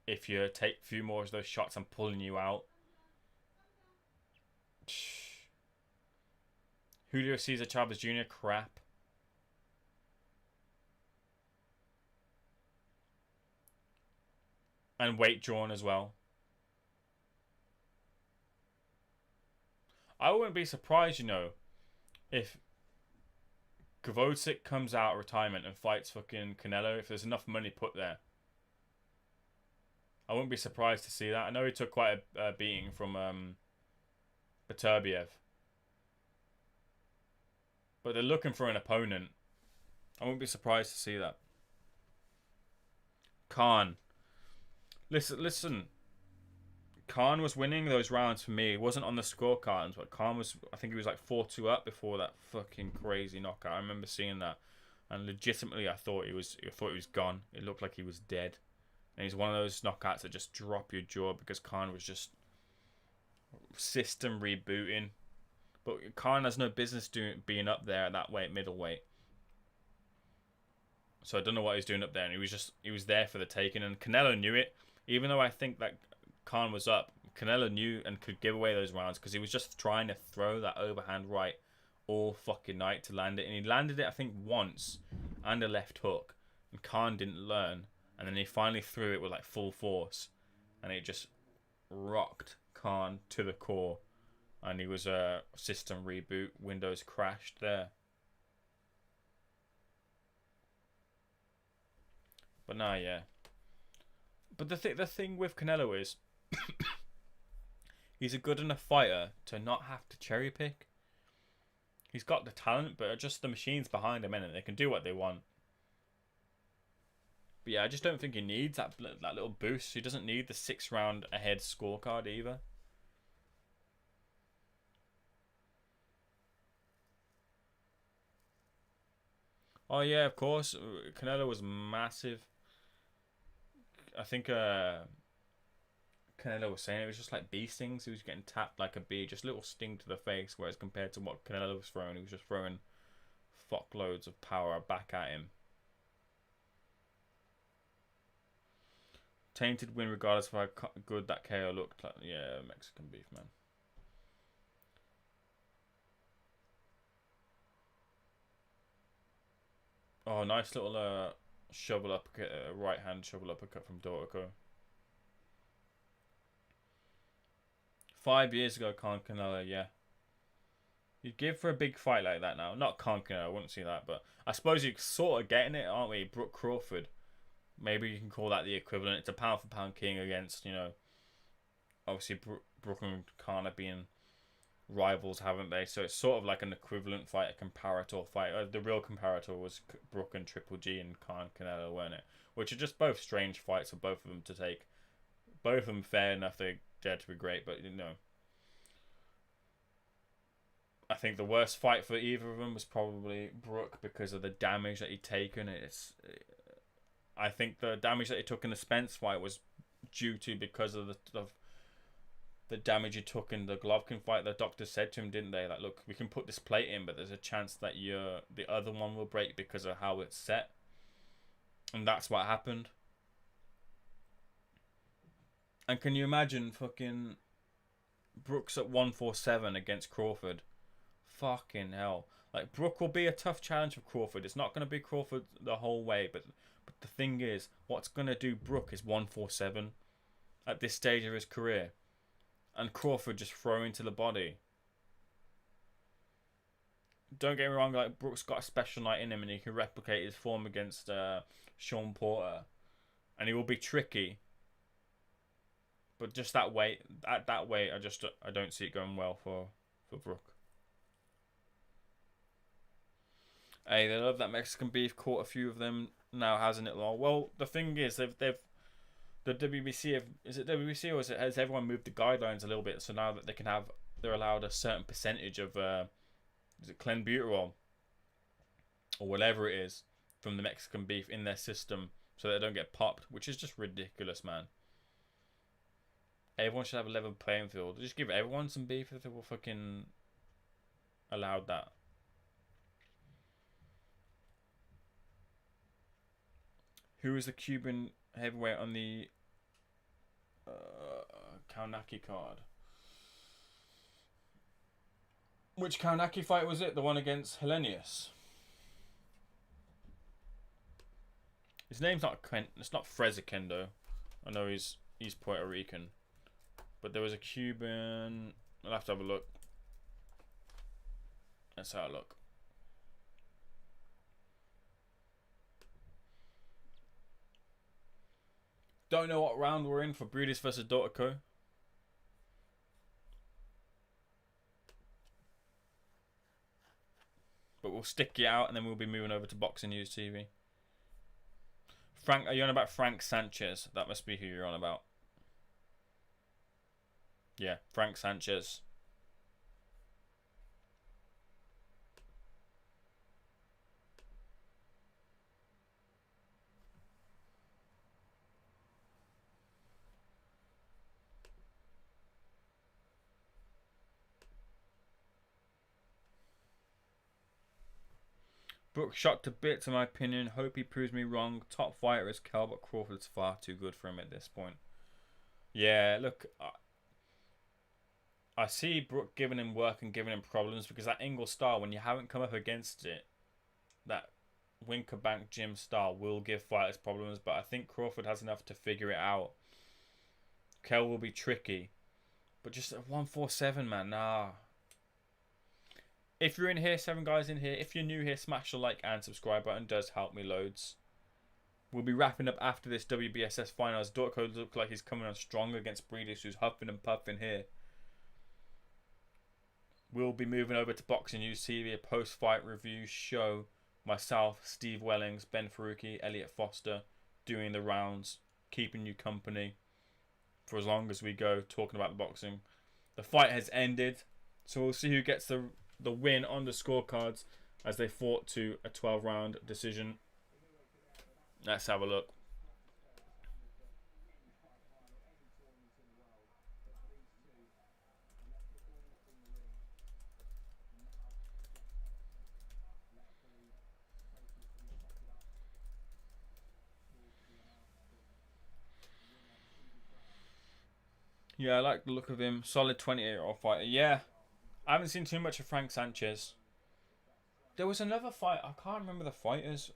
if you take a few more of those shots, I'm pulling you out. Julio Cesar Chavez Jr., crap. And weight drawn as well. I wouldn't be surprised, you know, if Gvozdyk comes out of retirement and fights fucking Canelo, if there's enough money put there. I wouldn't be surprised to see that. I know he took quite a beating from Beterbiev. But they're looking for an opponent. I wouldn't be surprised to see that. Khan. Listen. Khan was winning those rounds for me. It wasn't on the scorecards, but Khan was, I think he was like 4-2 up before that fucking crazy knockout. I remember seeing that. And legitimately I thought he was gone. It looked like he was dead. And he's one of those knockouts that just drop your jaw because Khan was just system rebooting. But Khan has no business being up there at that weight, middleweight. So I don't know what he's doing up there. And he was there for the taking. And Canelo knew it. Even though I think that Khan was up, Canelo knew and could give away those rounds because he was just trying to throw that overhand right all fucking night to land it. And he landed it, I think, once and a left hook. And Khan didn't learn. And then he finally threw it with like full force. And it just rocked Khan to the core. And he was a system reboot. Windows crashed there. But no, yeah. But the thing with Canelo is he's a good enough fighter to not have to cherry pick. He's got the talent, but just the machines behind him, and they can do what they want. But yeah, I just don't think he needs that little boost. He doesn't need the 6 round ahead scorecard either. Oh yeah, of course. Canelo was massive. I think Canelo was saying it was just like bee stings. He was getting tapped like a bee, just a little sting to the face. Whereas compared to what Canelo was throwing, he was just throwing fuckloads of power back at him. Tainted win regardless of how good that KO looked. Like, yeah, Mexican beef, man. Oh, nice little shovel uppercut, right hand shovel uppercut from Dortico. 5 years ago, Khan Canelo, yeah. You'd give for a big fight like that now. Not Khan Canelo, I wouldn't see that, but I suppose you're sort of getting it, aren't we? Brooke Crawford. Maybe you can call that the equivalent. It's a pound for pound king against, you know, obviously Brooke and Khan have been rivals, haven't they? So it's sort of like an equivalent fight, a comparator fight. The real comparator was Brooke and Triple G and Khan Canelo, weren't it? Which are just both strange fights for both of them to take. Both of them fair enough, they dare to be great, but you know, I think the worst fight for either of them was probably Brooke because of the damage that he'd taken. I think the damage that he took in the Spence fight was due to because of the damage he took in the Golovkin fight. The doctor said to him, didn't they? Like, look, we can put this plate in, but there's a chance that the other one will break because of how it's set. And that's what happened. And can you imagine fucking Brooks at 147 against Crawford? Fucking hell. Like, Brooke will be a tough challenge for Crawford. It's not going to be Crawford the whole way, but the thing is, what's going to do Brooke is 147 at this stage of his career. And Crawford just throwing to the body. Don't get me wrong, like, Brooks got a special night in him and he can replicate his form against Sean Porter. And he will be tricky. But just that weight, at that weight, I don't see it going well for Brooke. Hey, they love that Mexican beef. Caught a few of them now, hasn't it? Well, the thing is, they've the WBC, is it WBC or has everyone moved the guidelines a little bit? So now that they're allowed a certain percentage of is it clenbuterol or whatever it is from the Mexican beef in their system, so they don't get popped, which is just ridiculous, man. Everyone should have a level playing field. Just give everyone some beef if they were fucking allowed that. Who is the Cuban heavyweight on the Kaunaki card? Which Kaunaki fight was it? The one against Hellenius? His name's not Quent. It's not Frezikendo. I know he's Puerto Rican, but there was a Cuban. I'll have to have a look. Let's have a look. Don't know what round we're in for Briedis versus Dorticos. But we'll stick it out and then we'll be moving over to Boxing News TV. Frank, are you on about Frank Sanchez? That must be who you're on about. Yeah, Frank Sanchez. Brooke shocked a bit, to my opinion. Hope he proves me wrong. Top fighter is Kell, but Crawford's far too good for him at this point. Yeah, look, I see Brooke giving him work and giving him problems because that Ingle style, when you haven't come up against it, that Winkerbank gym style will give fighters problems. But I think Crawford has enough to figure it out. Kell will be tricky, but just at 147, man, nah. If you're in here, 7 guys in here, if you're new here, smash the like and subscribe button. Does help me loads. We'll be wrapping up after this WBSS finals. Dorticos looks like he's coming on strong against Briedis, who's huffing and puffing here. We'll be moving over to Boxing News TV, a post-fight review show. Myself, Steve Wellings, Ben Faruqi, Elliot Foster, doing the rounds, keeping you company for as long as we go, talking about the boxing. The fight has ended, so we'll see who gets the win on the scorecards as they fought to a 12-round decision. Let's have a look. Yeah, I like the look of him. Solid 28-year-old fighter. Yeah, I haven't seen too much of Frank Sanchez. There was another fight. I can't remember the fighters.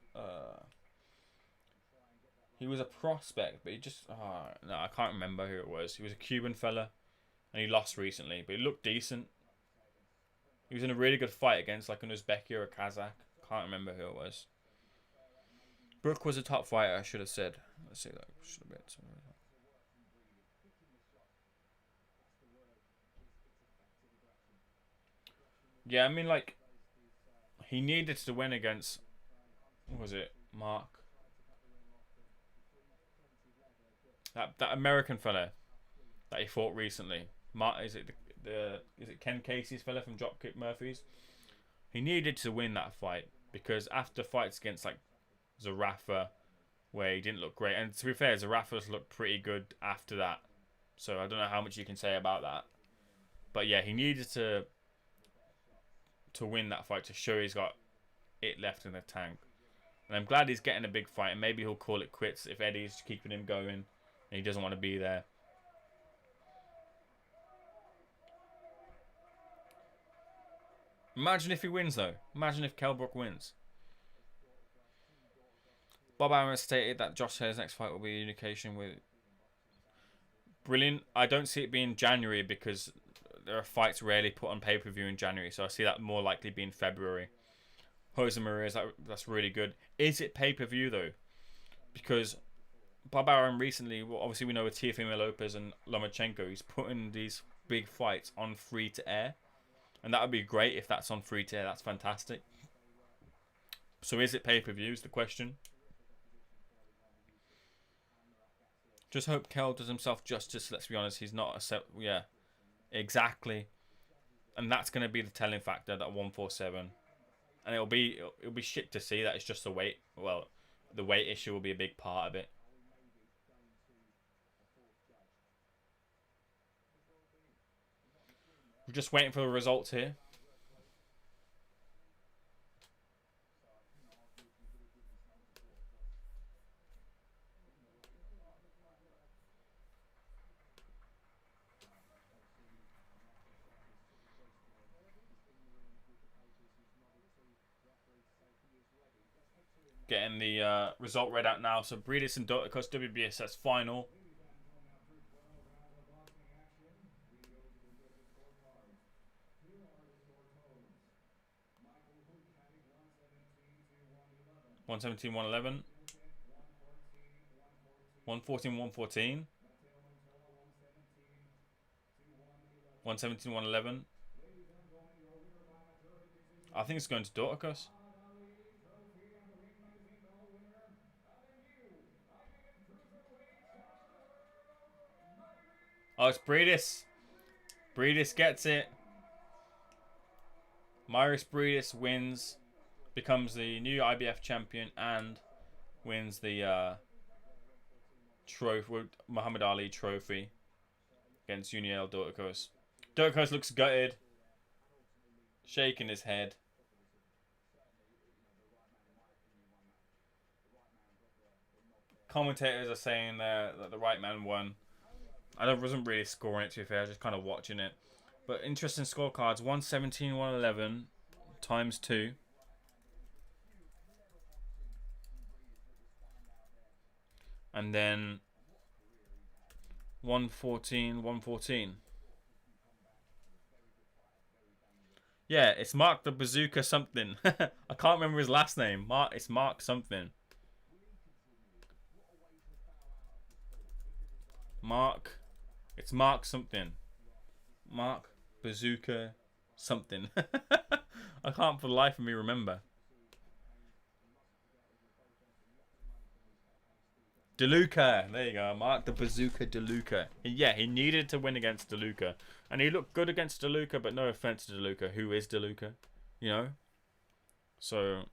He was a prospect, but he just... no, I can't remember who it was. He was a Cuban fella, and he lost recently, but he looked decent. He was in a really good fight against like an Uzbeki or a Kazakh. Can't remember who it was. Brooke was a top fighter, I should have said. Let's see, that should have been something. Yeah, I mean, like, he needed to win against, what was it, Mark? That American fella that he fought recently. Mark, is it Ken Casey's fella from Dropkick Murphys? He needed to win that fight because after fights against like Zarafa, where he didn't look great, and to be fair, Zarafa's looked pretty good after that. So I don't know how much you can say about that. But yeah, he needed to win that fight to show he's got it left in the tank. And I'm glad he's getting a big fight, and maybe he'll call it quits if Eddie's keeping him going and he doesn't want to be there. Imagine if he wins, though. Imagine if Kell Brook wins. Bob Arum stated that Josh Hare's next fight will be unification with... Brilliant. I don't see it being January because there are fights rarely put on pay-per-view in January, so I see that more likely being February. Jose Ramirez, that's really good. Is it pay-per-view, though? Because Bob Arum recently, well, obviously we know with Teofimo Lopez and Lomachenko, he's putting these big fights on free-to-air. And that would be great if that's on free-to-air. That's fantastic. So is it pay-per-view is the question. Just hope Kell does himself justice. Let's be honest, he's not a... Yeah, exactly. And that's going to be the telling factor, that 147. And it'll be shit to see that it's just the weight. Well, the weight issue will be a big part of it. We're just waiting for the results here. Getting the result read out now. So Briedis and Dorticos WBSS final. 117, 111. 114, 114. 117, 111. I think it's going to Dorticos. Oh, it's Briedis. Briedis gets it. Mairis Briedis wins, becomes the new IBF champion, and wins the trophy, Muhammad Ali trophy against Yuniel Dorticos. Dorticos looks gutted, shaking his head. Commentators are saying that the right man won. I wasn't really scoring it, to be fair. I was just kind of watching it. But interesting scorecards. 117, 111 times 2. And then 114, 114. Yeah, it's Mark the Bazooka something. I can't remember his last name. It's Mark something. It's Mark something. Mark Bazooka something. I can't for the life of me remember. DeLuca. There you go. Mark the Bazooka DeLuca. Yeah, he needed to win against DeLuca. And he looked good against DeLuca, but no offense to DeLuca. Who is DeLuca? You know? So...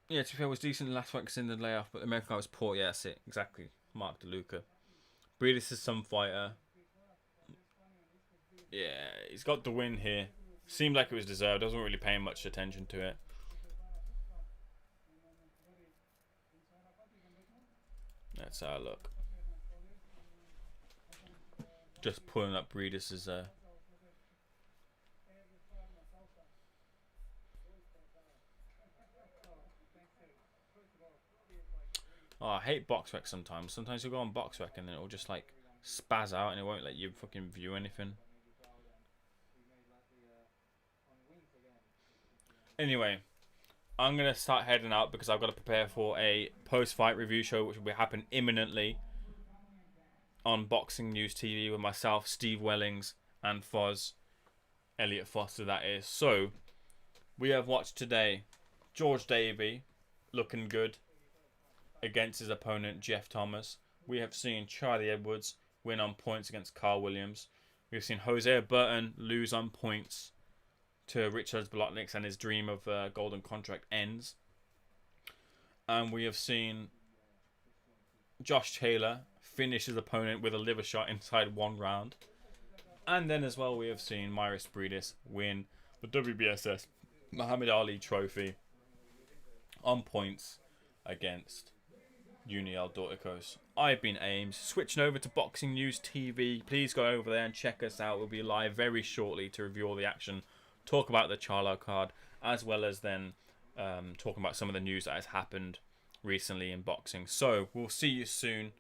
yeah, to be fair, it was decent in the last fight in the layoff, but the American guy was poor. Yeah, that's it. Exactly. Mark DeLuca. Briedis is some fighter. Yeah, he's got the win here. Seemed like it was deserved. I wasn't really paying much attention to it. Let's have a look. Just pulling up Briedis' oh, I hate BoxRec sometimes. Sometimes you'll go on BoxRec and then it'll just like spaz out and it won't let you fucking view anything. Anyway, I'm going to start heading out because I've got to prepare for a post-fight review show which will be happen imminently on Boxing News TV with myself, Steve Wellings, and Foz. Elliot Foster, that is. So, we have watched today George Davey looking good against his opponent, Jeff Thomas. We have seen Charlie Edwards win on points against Carl Williams. We've seen Jose Burton lose on points to Richard Zblotniks, and his dream of golden contract ends. And we have seen Josh Taylor finish his opponent with a liver shot inside 1 round. And then as well we have seen Mairis Briedis win the Wbss Muhammad Ali trophy on points against Yuniel Dorticos. I've been Ames, switching over to Boxing News TV. Please go over there and check us out. We'll be live very shortly to review all the action, talk about the Charlo card, as well as then talking about some of the news that has happened recently in boxing. So we'll see you soon,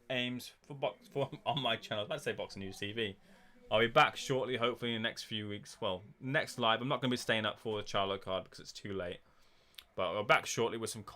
Ames, for on my channel. Let's say Boxing News TV. I'll be back shortly, hopefully in the next few weeks. Well, next live. I'm not going to be staying up for the Charlo card because it's too late. But we're back shortly with some content.